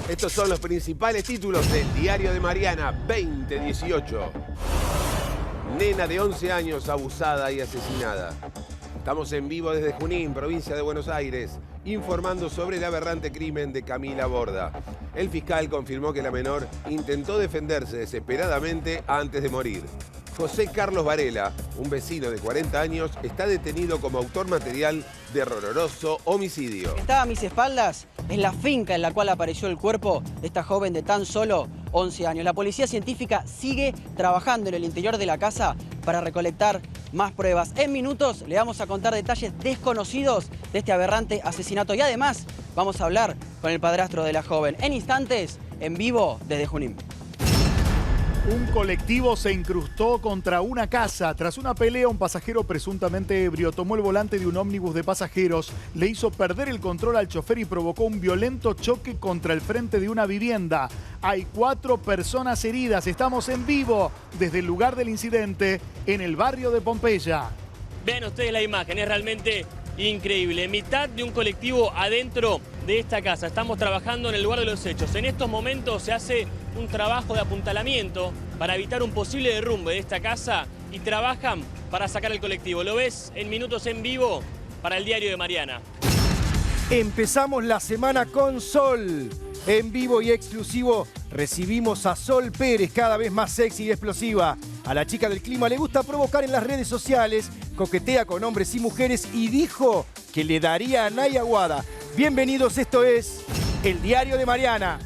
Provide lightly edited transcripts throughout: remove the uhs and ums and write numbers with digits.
Estos son los principales títulos del Diario de Mariana 2018. Nena de 11 años abusada y asesinada. Estamos en vivo desde Junín, provincia de Buenos Aires, informando sobre el aberrante crimen de Camila Borda. El fiscal confirmó que la menor intentó defenderse desesperadamente antes de morir. José Carlos Varela, un vecino de 40 años, está detenido como autor material de horroroso homicidio. Estaba a mis espaldas, es la finca en la cual apareció el cuerpo de esta joven de tan solo 11 años. La policía científica sigue trabajando en el interior de la casa para recolectar más pruebas. En minutos le vamos a contar detalles desconocidos de este aberrante asesinato y además vamos a hablar con el padrastro de la joven. En instantes, en vivo desde Junín. Un colectivo se incrustó contra una casa. Tras una pelea, un pasajero presuntamente ebrio tomó el volante de un ómnibus de pasajeros, le hizo perder el control al chofer y provocó un violento choque contra el frente de una vivienda. Hay 4 personas heridas. Estamos en vivo desde el lugar del incidente en el barrio de Pompeya. Vean ustedes la imagen, es realmente increíble. Mitad de un colectivo adentro de esta casa. Estamos trabajando en el lugar de los hechos. En estos momentos se hace un trabajo de apuntalamiento para evitar un posible derrumbe de esta casa y trabajan para sacar el colectivo. Lo ves en minutos en vivo para el Diario de Mariana. Empezamos la semana con Sol. En vivo y exclusivo recibimos a Sol Pérez, cada vez más sexy y explosiva. A la chica del clima le gusta provocar en las redes sociales, coquetea con hombres y mujeres y dijo que le daría a Nay Aguada. Bienvenidos, esto es el Diario de Mariana.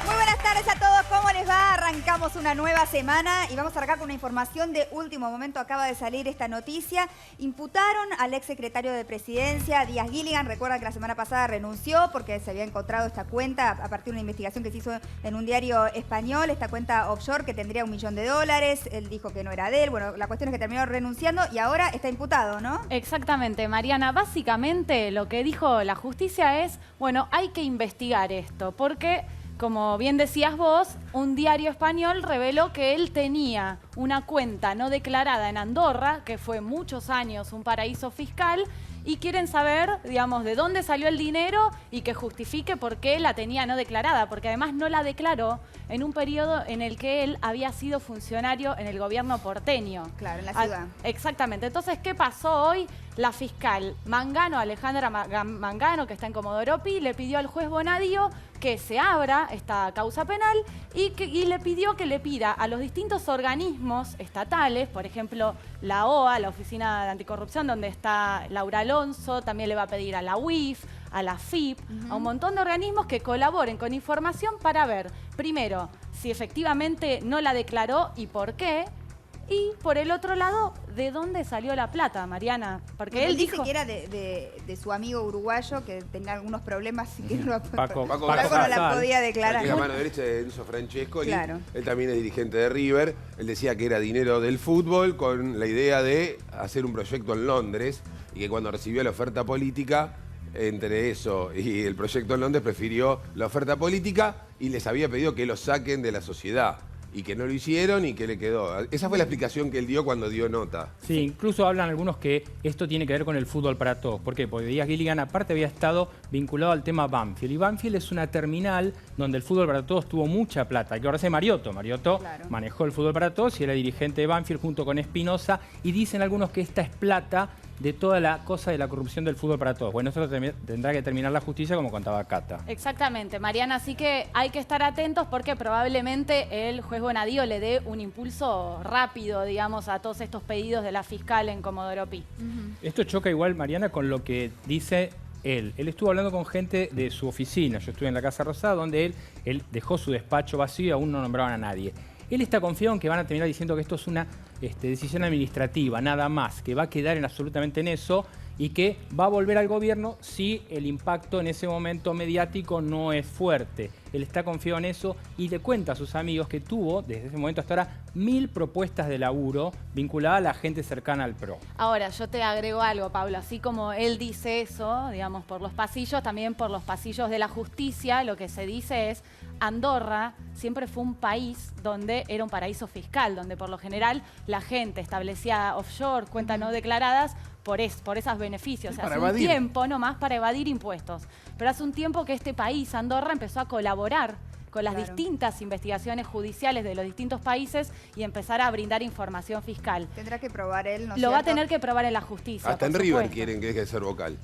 Buenas tardes a todos, ¿cómo les va? Arrancamos una nueva semana y vamos a arrancar con una información de último momento. Acaba de salir esta noticia. Imputaron al exsecretario de Presidencia, Díaz Gilligan. Recuerdan que la semana pasada renunció porque se había encontrado esta cuenta a partir de una investigación que se hizo en un diario español, esta cuenta offshore que tendría $1 millón. Él dijo que no era de él. Bueno, la cuestión es que terminó renunciando y ahora está imputado, ¿no? Exactamente, Mariana. Básicamente lo que dijo la justicia es, bueno, hay que investigar esto porque, como bien decías vos, un diario español reveló que él tenía una cuenta no declarada en Andorra, que fue muchos años un paraíso fiscal, y quieren saber, digamos, de dónde salió el dinero y que justifique por qué la tenía no declarada, porque además no la declaró en un periodo en el que él había sido funcionario en el gobierno porteño. Claro, en la ciudad. Exactamente. Entonces, ¿qué pasó hoy? La fiscal Mangano, Alejandra Mangano, que está en Comodoro Pi, le pidió al juez Bonadío que se abra esta causa penal y le pidió que le pida a los distintos organismos estatales, por ejemplo, la OA, la Oficina de Anticorrupción, donde está Laura Alonso, también le va a pedir a la UIF, a la FIP, a un montón de organismos que colaboren con información para ver, primero, si efectivamente no la declaró y por qué. Y por el otro lado, ¿de dónde salió la plata, Mariana? Porque él dijo que era de su amigo uruguayo que tenía algunos problemas y que Paco no la podía declarar. La mano derecha de Enzo Francescoli. Claro. Él también es dirigente de River. Él decía que era dinero del fútbol con la idea de hacer un proyecto en Londres y que cuando recibió la oferta política, entre eso y el proyecto en Londres, prefirió la oferta política y les había pedido que lo saquen de la sociedad. Y que no lo hicieron y que le quedó. Esa fue la explicación que él dio cuando dio nota. Sí, incluso hablan algunos que esto tiene que ver con el fútbol para todos. ¿Por qué? Porque Díaz Gilligan aparte había estado vinculado al tema Banfield. Y Banfield es una terminal donde el fútbol para todos tuvo mucha plata. Hay que acordarse de Mariotto. Mariotto manejó el fútbol para todos y era dirigente de Banfield junto con Espinosa. Y dicen algunos que esta es plata de toda la cosa de la corrupción del fútbol para todos. Bueno, eso tendrá que terminar la justicia, como contaba Cata. Exactamente, Mariana, así que hay que estar atentos porque probablemente el juez Bonadío le dé un impulso rápido, digamos, a todos estos pedidos de la fiscal en Comodoro Pi. Esto choca igual, Mariana, con lo que dice él. Él estuvo hablando con gente de su oficina. Yo estuve en la Casa Rosada, donde él dejó su despacho vacío y aún no nombraban a nadie. Él está confiado en que van a terminar diciendo que esto es una decisión administrativa, nada más, que va a quedar absolutamente en eso y que va a volver al gobierno si el impacto en ese momento mediático no es fuerte. Él está confiado en eso y le cuenta a sus amigos que tuvo, desde ese momento hasta ahora, 1000 propuestas de laburo vinculadas a la gente cercana al PRO. Ahora, yo te agrego algo, Pablo. Así como él dice eso, digamos, por los pasillos, también por los pasillos de la justicia, lo que se dice es Andorra siempre fue un país donde era un paraíso fiscal, donde por lo general la gente establecía offshore, cuentas no declaradas, por esos beneficios. Sí, Hace para un evadir. tiempo nomás para evadir impuestos. Pero hace un tiempo que este país, Andorra, empezó a colaborar con las distintas investigaciones judiciales de los distintos países y empezar a brindar información fiscal. Tendrá que probar él, ¿no es Lo va a cierto? tener que probar en la justicia. Hasta en por River supuesto. quieren que deje de ser vocal.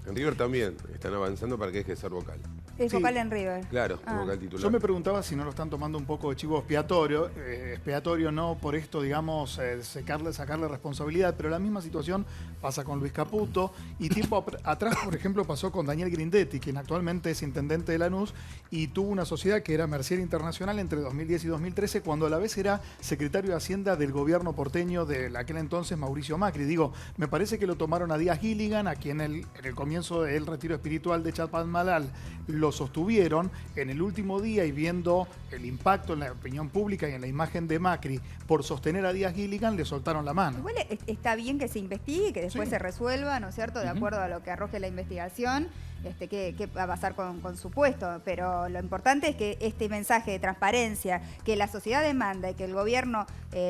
En River también están avanzando para que deje de ser vocal. Es Sí. vocal en River. Claro, Ah. vocal titular. Yo me preguntaba si no lo están tomando un poco de chivo expiatorio, no por esto, digamos, sacarle responsabilidad, pero la misma situación pasa con Luis Caputo y tiempo atrás, por ejemplo, pasó con Daniel Grindetti, quien actualmente es intendente de Lanús y tuvo una sociedad que era Mercier Internacional entre 2010 y 2013, cuando a la vez era secretario de Hacienda del gobierno porteño de aquel entonces Mauricio Macri. Digo, me parece que lo tomaron a Díaz Gilligan, a quien en el comienzo del retiro espiritual de Chapadmalal lo sostuvieron. En el último día y viendo el impacto en la opinión pública y en la imagen de Macri por sostener a Díaz Gilligan, le soltaron la mano. Igual está bien que se investigue, que después Sí. se resuelva, ¿no es cierto?, de acuerdo a lo que arroje la investigación, qué va a pasar con su puesto. Pero lo importante es que este mensaje de transparencia que la sociedad demanda y que el gobierno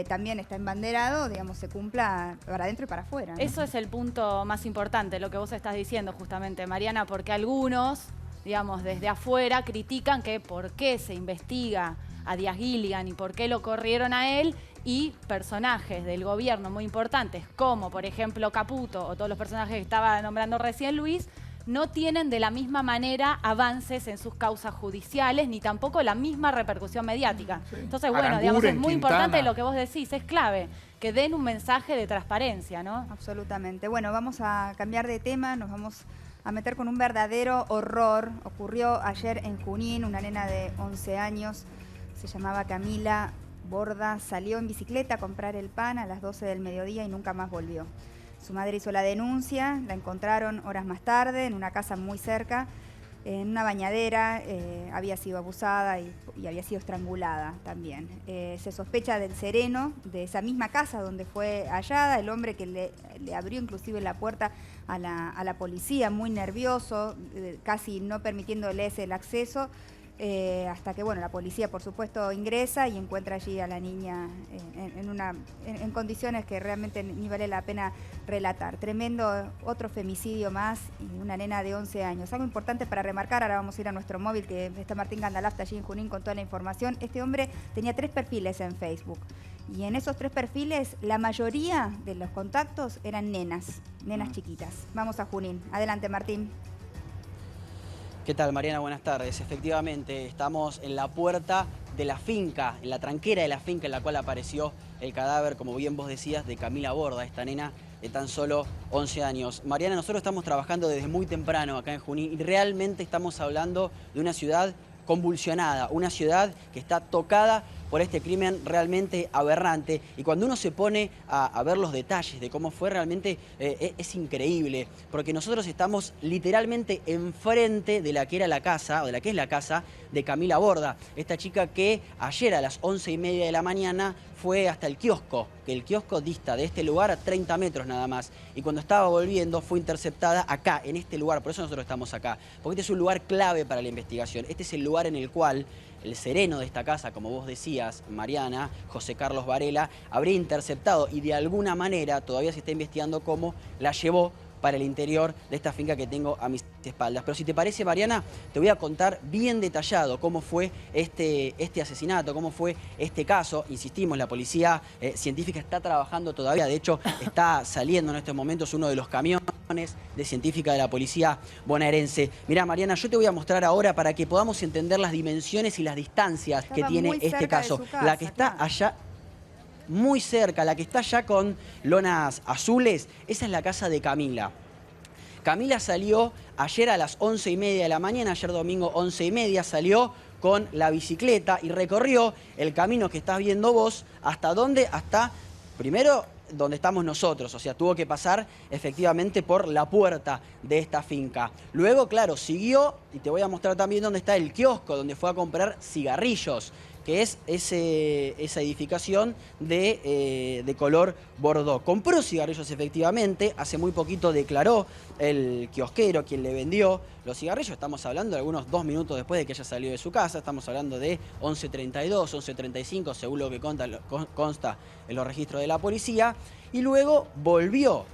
también está embanderado, digamos, se cumpla para adentro y para afuera, ¿no? Eso es el punto más importante, lo que vos estás diciendo justamente, Mariana, porque algunos, digamos, desde afuera critican que por qué se investiga a Díaz Gilligan y por qué lo corrieron a él, y personajes del gobierno muy importantes, como por ejemplo Caputo o todos los personajes que estaba nombrando recién Luis, no tienen de la misma manera avances en sus causas judiciales, ni tampoco la misma repercusión mediática. Sí. Entonces, bueno, Aranguren, digamos, es muy Quintana. importante lo que vos decís, es clave, que den un mensaje de transparencia, ¿no? Absolutamente. Bueno, vamos a cambiar de tema, nos vamos a meter con un verdadero horror. Ocurrió ayer en Junín, una nena de 11 años, se llamaba Camila Borda, salió en bicicleta a comprar el pan a las 12 del mediodía y nunca más volvió. Su madre hizo la denuncia, la encontraron horas más tarde en una casa muy cerca, en una bañadera, había sido abusada y había sido estrangulada también. Se sospecha del sereno de esa misma casa donde fue hallada, el hombre que le abrió inclusive la puerta a la policía, muy nervioso, casi no permitiéndoles el acceso. Hasta que, bueno, la policía, por supuesto, ingresa y encuentra allí a la niña en condiciones que realmente ni vale la pena relatar. Tremendo, otro femicidio más y una nena de 11 años. Algo importante para remarcar, ahora vamos a ir a nuestro móvil, que está Martín Gandalafta allí en Junín con toda la información. Este hombre tenía 3 perfiles en Facebook. Y en esos 3 perfiles, la mayoría de los contactos eran nenas chiquitas. Vamos a Junín. Adelante, Martín. ¿Qué tal, Mariana? Buenas tardes. Efectivamente, estamos en la puerta de la finca, en la tranquera de la finca en la cual apareció el cadáver, como bien vos decías, de Camila Borda, esta nena de tan solo 11 años. Mariana, nosotros estamos trabajando desde muy temprano acá en Junín y realmente estamos hablando de una ciudad convulsionada, una ciudad que está tocada por este crimen realmente aberrante. Y cuando uno se pone a ver los detalles de cómo fue realmente, es increíble, porque nosotros estamos literalmente enfrente de la que era la casa, o de la que es la casa de Camila Borda, esta chica que ayer a las 11:30 de la mañana fue hasta el kiosco, que el kiosco dista de este lugar a 30 metros nada más. Y cuando estaba volviendo fue interceptada acá, en este lugar, por eso nosotros estamos acá, porque este es un lugar clave para la investigación. Este es el lugar en el cual el sereno de esta casa, como vos decías, Mariana, José Carlos Varela, habría interceptado y de alguna manera, todavía se está investigando cómo, la llevó para el interior de esta finca que tengo a mis espaldas. Pero si te parece, Mariana, te voy a contar bien detallado cómo fue este asesinato, cómo fue este caso. Insistimos, la policía científica está trabajando todavía, de hecho está saliendo en estos momentos uno de los camiones de científica de la policía bonaerense. Mirá, Mariana, yo te voy a mostrar ahora para que podamos entender las dimensiones y las distancias que tiene este caso. La que está allá, muy cerca, la que está allá con lonas azules, esa es la casa de Camila. Camila salió ayer a las 11:30 de la mañana, ayer domingo 11:30, salió con la bicicleta y recorrió el camino que estás viendo vos. ¿Hasta dónde? Hasta, primero, donde estamos nosotros, o sea, tuvo que pasar efectivamente por la puerta de esta finca. Luego, claro, siguió, y te voy a mostrar también dónde está el kiosco, donde fue a comprar cigarrillos, que es esa edificación de color bordó. Compró cigarrillos efectivamente, hace muy poquito declaró el kiosquero, quien le vendió los cigarrillos. Estamos hablando de algunos 2 minutos después de que ella salió de su casa, estamos hablando de 11:32, 11:35, según lo que consta en los registros de la policía, y luego volvió.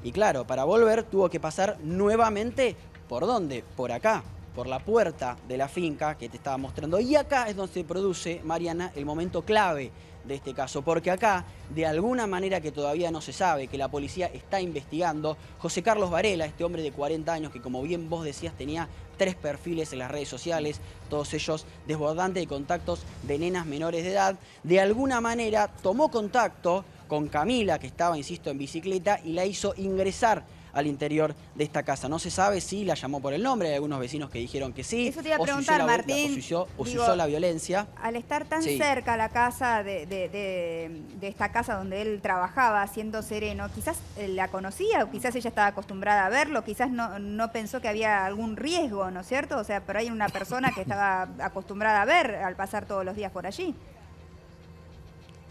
Y claro, para volver tuvo que pasar nuevamente, ¿por dónde? Por acá, por la puerta de la finca que te estaba mostrando. Y acá es donde se produce, Mariana, el momento clave de este caso, porque acá, de alguna manera que todavía no se sabe, que la policía está investigando, José Carlos Varela, este hombre de 40 años que, como bien vos decías, tenía 3 perfiles en las redes sociales, todos ellos desbordantes de contactos de nenas menores de edad, de alguna manera tomó contacto con Camila, que estaba, insisto, en bicicleta, y la hizo ingresar al interior de esta casa. No se sabe si la llamó por el nombre, hay algunos vecinos que dijeron que sí. Eso te iba a preguntar, Martín. O se usó la violencia. Al estar tan cerca la casa de esta casa donde él trabajaba, siendo sereno, quizás la conocía o quizás ella estaba acostumbrada a verlo, quizás no pensó que había algún riesgo, ¿no es cierto? O sea, pero hay una persona que estaba acostumbrada a ver al pasar todos los días por allí.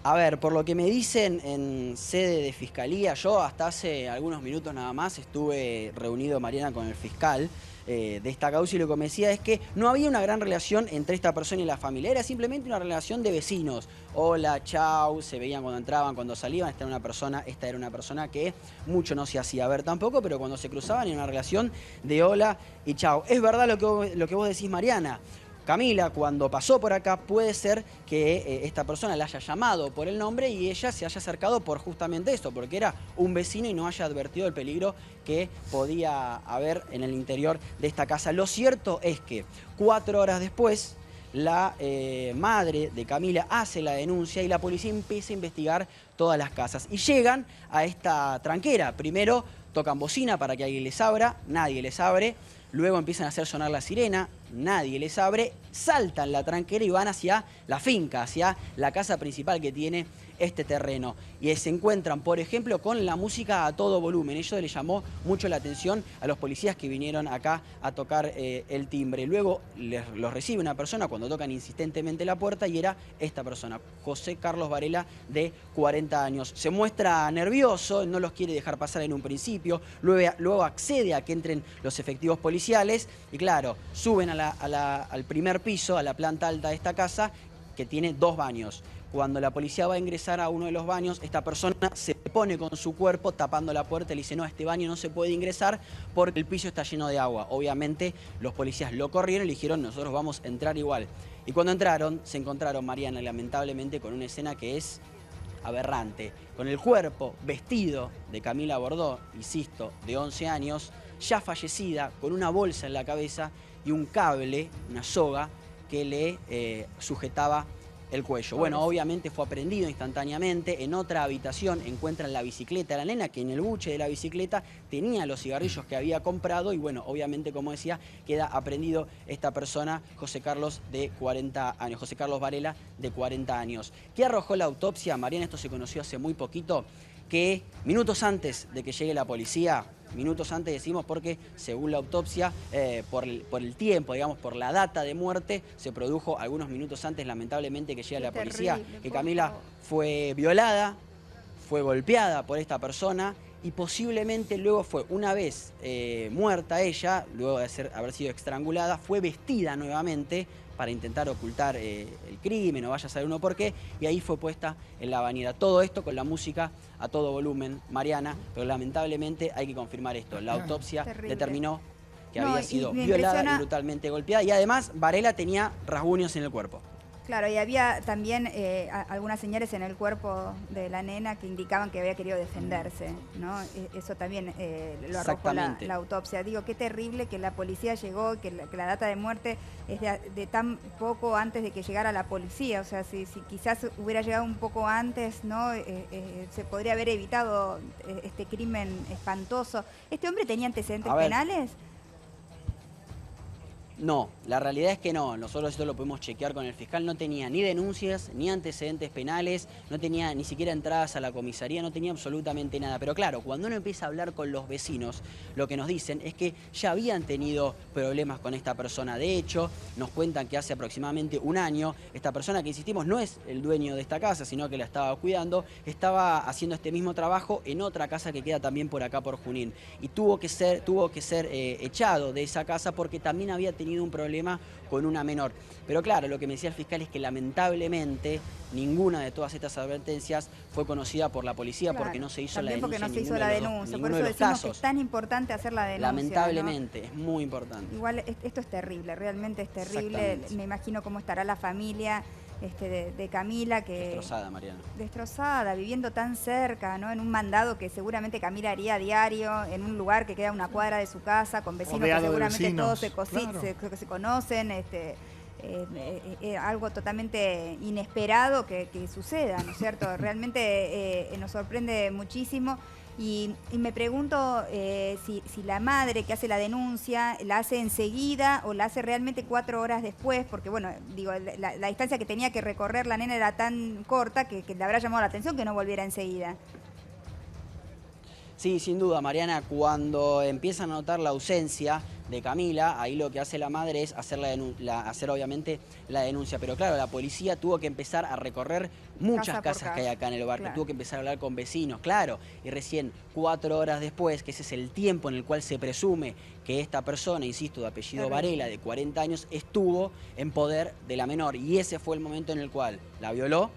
A ver, por lo que me dicen en sede de fiscalía, yo hasta hace algunos minutos nada más estuve reunido, Mariana, con el fiscal de esta causa, y lo que me decía es que no había una gran relación entre esta persona y la familia, era simplemente una relación de vecinos. Hola, chau, se veían cuando entraban, cuando salían. Esta era una persona que mucho no se hacía ver tampoco, pero cuando se cruzaban era una relación de hola y chau. Es verdad lo que vos decís, Mariana. Camila, cuando pasó por acá, puede ser que esta persona la haya llamado por el nombre y ella se haya acercado por justamente esto, porque era un vecino y no haya advertido el peligro que podía haber en el interior de esta casa. Lo cierto es que 4 horas después, la madre de Camila hace la denuncia y la policía empieza a investigar todas las casas. Y llegan a esta tranquera. Primero tocan bocina para que alguien les abra, nadie les abre. Luego empiezan a hacer sonar la sirena, nadie les abre, saltan la tranquera y van hacia la finca, hacia la casa principal que tiene este terreno. Y se encuentran, por ejemplo, con la música a todo volumen. Eso le llamó mucho la atención a los policías que vinieron acá a tocar el timbre. Luego los recibe una persona cuando tocan insistentemente la puerta y era esta persona, José Carlos Varela, de 40 años. Se muestra nervioso, no los quiere dejar pasar en un principio, luego accede a que entren los efectivos policiales y claro, suben al primer piso, a la planta alta de esta casa, que tiene 2 baños. Cuando la policía va a ingresar a uno de los baños, esta persona se pone con su cuerpo tapando la puerta y le dice: no, a este baño no se puede ingresar porque el piso está lleno de agua. Obviamente los policías lo corrieron y le dijeron: nosotros vamos a entrar igual. Y cuando entraron, se encontraron, Mariana, lamentablemente con una escena que es aberrante. Con el cuerpo vestido de Camila Bordó, insisto, de 11 años, ya fallecida, con una bolsa en la cabeza y un cable, una soga, que le sujetaba el cuello. Bueno, obviamente fue aprehendido instantáneamente. En otra habitación encuentran la bicicleta de la nena, que en el buche de la bicicleta tenía los cigarrillos que había comprado y bueno, obviamente, como decía, queda aprehendido esta persona, José Carlos, de 40 años, José Carlos Varela, de 40 años. ¿Qué arrojó la autopsia? Mariana, esto se conoció hace muy poquito, que minutos antes de que llegue la policía, minutos antes decimos porque según la autopsia, por el tiempo, digamos, por la data de muerte, se produjo algunos minutos antes, lamentablemente, que llega la policía, que Camila fue violada, fue golpeada por esta persona y posiblemente luego fue, una vez muerta ella, luego de haber sido estrangulada, fue vestida nuevamente para intentar ocultar el crimen, o vaya a saber uno por qué, y ahí fue puesta en la bañera. Todo esto con la música a todo volumen, Mariana, pero lamentablemente hay que confirmar esto. La autopsia determinó que había sido violada y brutalmente golpeada, y además Varela tenía rasguños en el cuerpo. Claro, y había también algunas señales en el cuerpo de la nena que indicaban que había querido defenderse, ¿no? Eso también lo arrojó la autopsia. Digo, qué terrible que la policía llegó, que la data de muerte es de tan poco antes de que llegara la policía. O sea, si quizás hubiera llegado un poco antes, ¿no? Se podría haber evitado este crimen espantoso. ¿Este hombre tenía antecedentes penales? No, la realidad es que no. Nosotros esto lo pudimos chequear con el fiscal. No tenía ni denuncias, ni antecedentes penales, no tenía ni siquiera entradas a la comisaría, no tenía absolutamente nada. Pero claro, cuando uno empieza a hablar con los vecinos, lo que nos dicen es que ya habían tenido problemas con esta persona. De hecho, nos cuentan que hace aproximadamente un año, esta persona, que insistimos no es el dueño de esta casa, sino que la estaba cuidando, estaba haciendo este mismo trabajo en otra casa que queda también por acá por Junín. Y tuvo que ser echado de esa casa porque también había tenido tenido un problema con una menor. Pero claro, lo que me decía el fiscal es que lamentablemente ninguna de todas estas advertencias fue conocida por la policía, Claro, porque no se hizo la también porque denuncia. no se hizo la denuncia. Por eso decimos que es tan importante hacer la denuncia. Lamentablemente, ¿no? es muy importante. Igual esto es terrible, realmente es terrible. Me imagino cómo estará la familia de Camila, que Destrozada, Mariana. Destrozada, viviendo tan cerca, ¿no? En un mandado que seguramente Camila haría a diario, en un lugar que queda a una cuadra de su casa, con vecinos Rodeado que de seguramente vecinos, todos claro. se conocen. Algo totalmente inesperado que suceda, ¿no es cierto? Realmente nos sorprende muchísimo. Y me pregunto si la madre que hace la denuncia la hace enseguida o la hace realmente 4 horas después, porque bueno, digo, la distancia que tenía que recorrer la nena era tan corta que le habrá llamado la atención que no volviera enseguida. Sí, sin duda, Mariana, cuando empiezan a notar la ausencia de Camila, ahí lo que hace la madre es hacer obviamente la denuncia. Pero claro, la policía tuvo que empezar a recorrer muchas casas que hay acá en el barrio, claro. tuvo que empezar a hablar con vecinos, claro, y recién 4 horas después, que ese es el tiempo en el cual se presume que esta persona, insisto, de apellido Varela, de 40 años, estuvo en poder de la menor, y ese fue el momento en el cual la violó,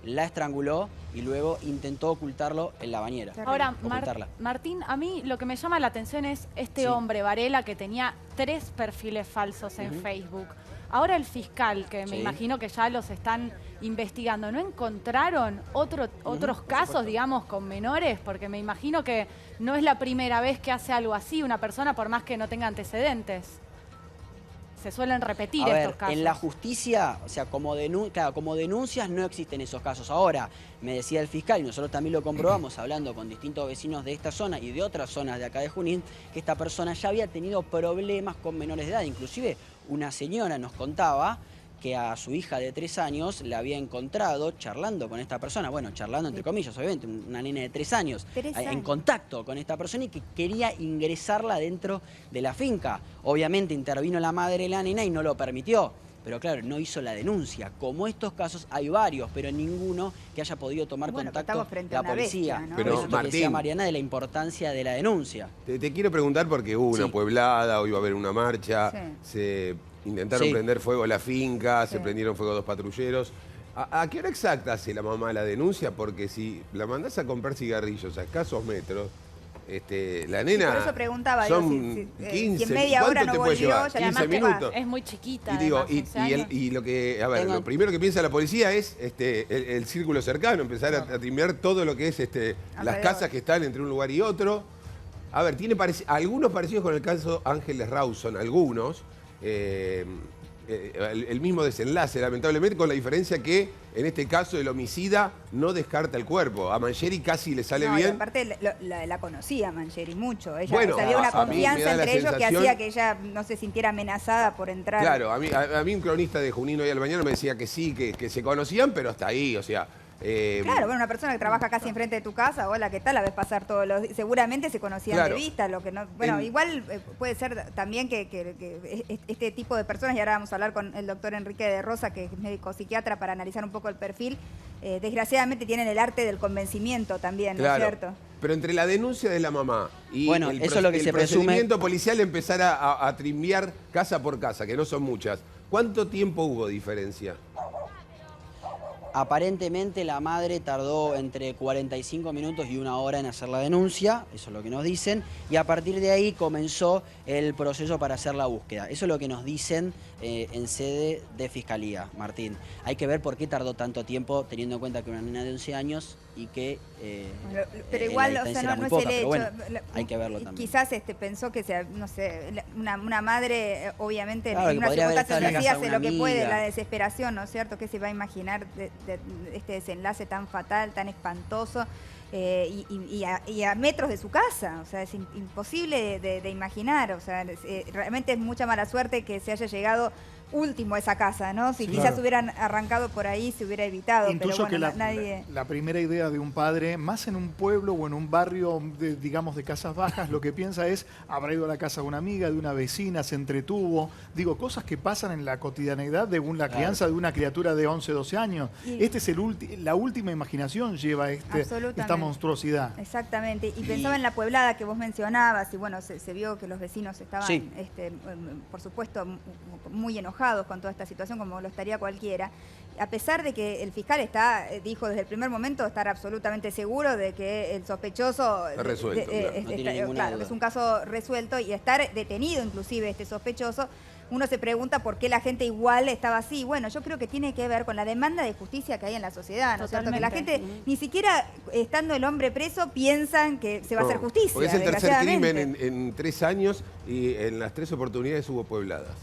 la estranguló y luego intentó ocultarlo en la bañera. Ahora, Ocultarla. Martín, a mí lo que me llama la atención es este hombre, Varela, que tenía 3 perfiles falsos en Facebook. Ahora el fiscal, que me imagino que ya los están investigando, ¿no encontraron otros casos, digamos, con menores? Porque me imagino que no es la primera vez que hace algo así una persona, por más que no tenga antecedentes. Se suelen repetir estos casos. En la justicia, o sea, como denuncias no existen esos casos. Ahora, me decía el fiscal, y nosotros también lo comprobamos hablando con distintos vecinos de esta zona y de otras zonas de acá de Junín, que esta persona ya había tenido problemas con menores de edad. Inclusive una señora nos contaba que a su hija de 3 años la había encontrado charlando con esta persona, bueno, charlando entre comillas, obviamente, una nena de 3 años, en contacto con esta persona y que quería ingresarla dentro de la finca. Obviamente intervino la madre de la nena y no lo permitió, pero claro, no hizo la denuncia. Como estos casos hay varios, pero ninguno que haya podido tomar contacto la policía. Bestia, ¿no? Pero, Por eso Martín, decía Mariana de la importancia de la denuncia. Te quiero preguntar porque hubo una pueblada, hoy va a haber una marcha, se intentaron prender fuego a la finca, se prendieron fuego 2 patrulleros. ¿A qué hora exacta hace la mamá la denuncia? Porque si la mandás a comprar cigarrillos a escasos metros, la nena... Por eso preguntaba, son digo, 15, si en media hora no volvió, ya 15 minutos. Es muy chiquita. Y digo, además, y lo que, a ver, lo primero que piensa la policía es el círculo cercano, empezar a trimbear todo lo que es las casas que están entre un lugar y otro. A ver, tiene algunos parecidos con el caso Ángeles Rawson, algunos. El mismo desenlace, lamentablemente, con la diferencia que en este caso el homicida no descarta el cuerpo. A Mangieri casi le sale bien. Y aparte la conocía Mangieri mucho. Ella, bueno, había una confianza entre ellos que sensación... hacía que ella no se sintiera amenazada por entrar. Claro, a mí un cronista de Junín hoy al mañana me decía que sí, que se conocían, pero hasta ahí, o sea... Claro, bueno, una persona que trabaja casi enfrente de tu casa, hola, ¿qué tal? La ves pasar todos los días. Seguramente se conocían de vista, lo que no. Bueno, igual puede ser también que este tipo de personas, y ahora vamos a hablar con el doctor Enrique de Rosa, que es médico psiquiatra, para analizar un poco el perfil, desgraciadamente tienen el arte del convencimiento también, ¿no es cierto? Pero entre la denuncia de la mamá y eso es lo que se presume. procedimiento policial empezar a trimbear casa por casa, que no son muchas, ¿cuánto tiempo hubo diferencia? Aparentemente la madre tardó entre 45 minutos y 1 hora en hacer la denuncia, eso es lo que nos dicen, y a partir de ahí comenzó el proceso para hacer la búsqueda. Eso es lo que nos dicen en sede de Fiscalía, Martín. Hay que ver por qué tardó tanto tiempo, teniendo en cuenta que una nena de 11 años y que pero igual, o sea, no es el hecho. Bueno, hay que verlo también. Quizás pensó que sea, no sé, una madre, obviamente, claro, en una circunstancia así hace lo que puede, la amiga. desesperación, ¿no es cierto? ¿Qué se va a imaginar de este desenlace tan fatal, tan espantoso? Y a metros de su casa, o sea, es imposible de imaginar, o sea, realmente es mucha mala suerte que se haya llegado último esa casa, ¿no? Si Sí, quizás claro. hubieran arrancado por ahí, se hubiera evitado, Intuyo pero bueno, que nadie... la primera idea de un padre, más en un pueblo o en un barrio, digamos, de casas bajas, lo que piensa es, habrá ido a la casa de una amiga, de una vecina, se entretuvo. Digo, cosas que pasan en la cotidianeidad de la crianza de una criatura de 11, 12 años. Y- Este es la última imaginación lleva esta Absolutamente. monstruosidad. Exactamente, y pensaba en la pueblada que vos mencionabas, y bueno, se vio que los vecinos estaban, Sí. por supuesto, muy enojados con toda esta situación, como lo estaría cualquiera, a pesar de que el fiscal dijo desde el primer momento estar absolutamente seguro de que el sospechoso Está resuelto, claro. No tiene ninguna claro, duda. que es un caso resuelto y estar detenido inclusive este sospechoso. Uno se pregunta por qué la gente igual estaba así. Bueno, yo creo que tiene que ver con la demanda de justicia que hay en la sociedad, ¿no es cierto? Que la gente, ni siquiera estando el hombre preso, piensan que se va a hacer justicia. Porque es el tercer desgraciadamente. crimen en 3 años y en las 3 oportunidades hubo puebladas.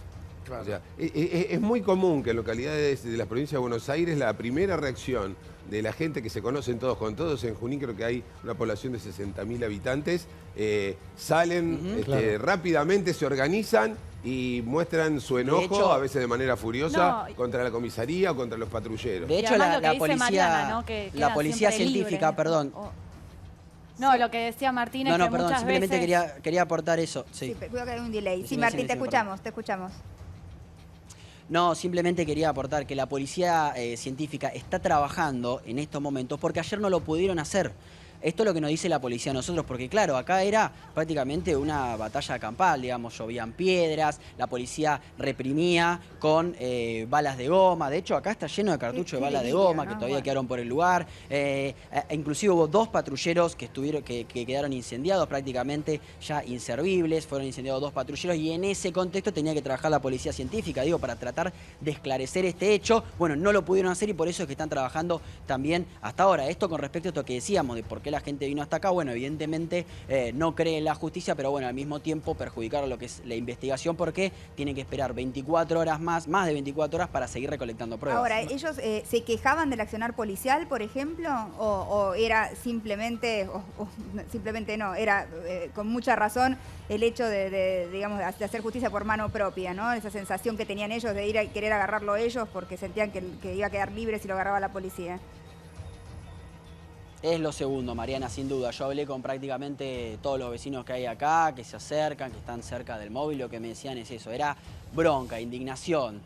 O sea, es muy común que en localidades de la provincia de Buenos Aires la primera reacción de la gente que se conocen todos con todos, en Junín creo que hay una población de 60.000 habitantes, salen rápidamente, se organizan y muestran su enojo, hecho, a veces de manera furiosa, No, contra la comisaría o contra los patrulleros. De Y hecho, además la, lo que la dice policía, Mariana, ¿no? Que la quedan policía siempre científica, libres. perdón. No, lo que decía Martín es No, que perdón, muchas simplemente veces... quería aportar eso. Sí. Sí, cuidado que hay un delay. Sí, Decime, Martín, te decime, escuchamos, te escuchamos. No, simplemente quería aportar que la policía científica está trabajando en estos momentos porque ayer no lo pudieron hacer. Esto es lo que nos dice la policía a nosotros, porque claro, acá era prácticamente una batalla campal, digamos, llovían piedras, la policía reprimía con balas de goma. De hecho, acá está lleno de cartuchos de balas de delirio, goma ¿no? que todavía Bueno. quedaron por el lugar. Inclusive hubo 2 patrulleros que quedaron incendiados, prácticamente ya inservibles. Fueron incendiados 2 patrulleros y en ese contexto tenía que trabajar la policía científica, digo, para tratar de esclarecer este hecho. Bueno, no lo pudieron hacer y por eso es que están trabajando también hasta ahora. Esto con respecto a esto que decíamos de por qué la gente vino hasta acá, bueno, evidentemente no cree en la justicia, pero bueno, al mismo tiempo perjudicar lo que es la investigación porque tienen que esperar 24 horas más de 24 horas para seguir recolectando pruebas. Ahora, ¿ellos se quejaban del accionar policial, por ejemplo? ¿O era simplemente, simplemente no, era con mucha razón el hecho digamos, de hacer justicia por mano propia, ¿no? Esa sensación que tenían ellos de ir a querer agarrarlo ellos porque sentían que iba a quedar libre si lo agarraba la policía. Es lo segundo, Mariana, sin duda. Yo hablé con prácticamente todos los vecinos que hay acá, que se acercan, que están cerca del móvil. Lo que me decían es eso, era bronca, indignación.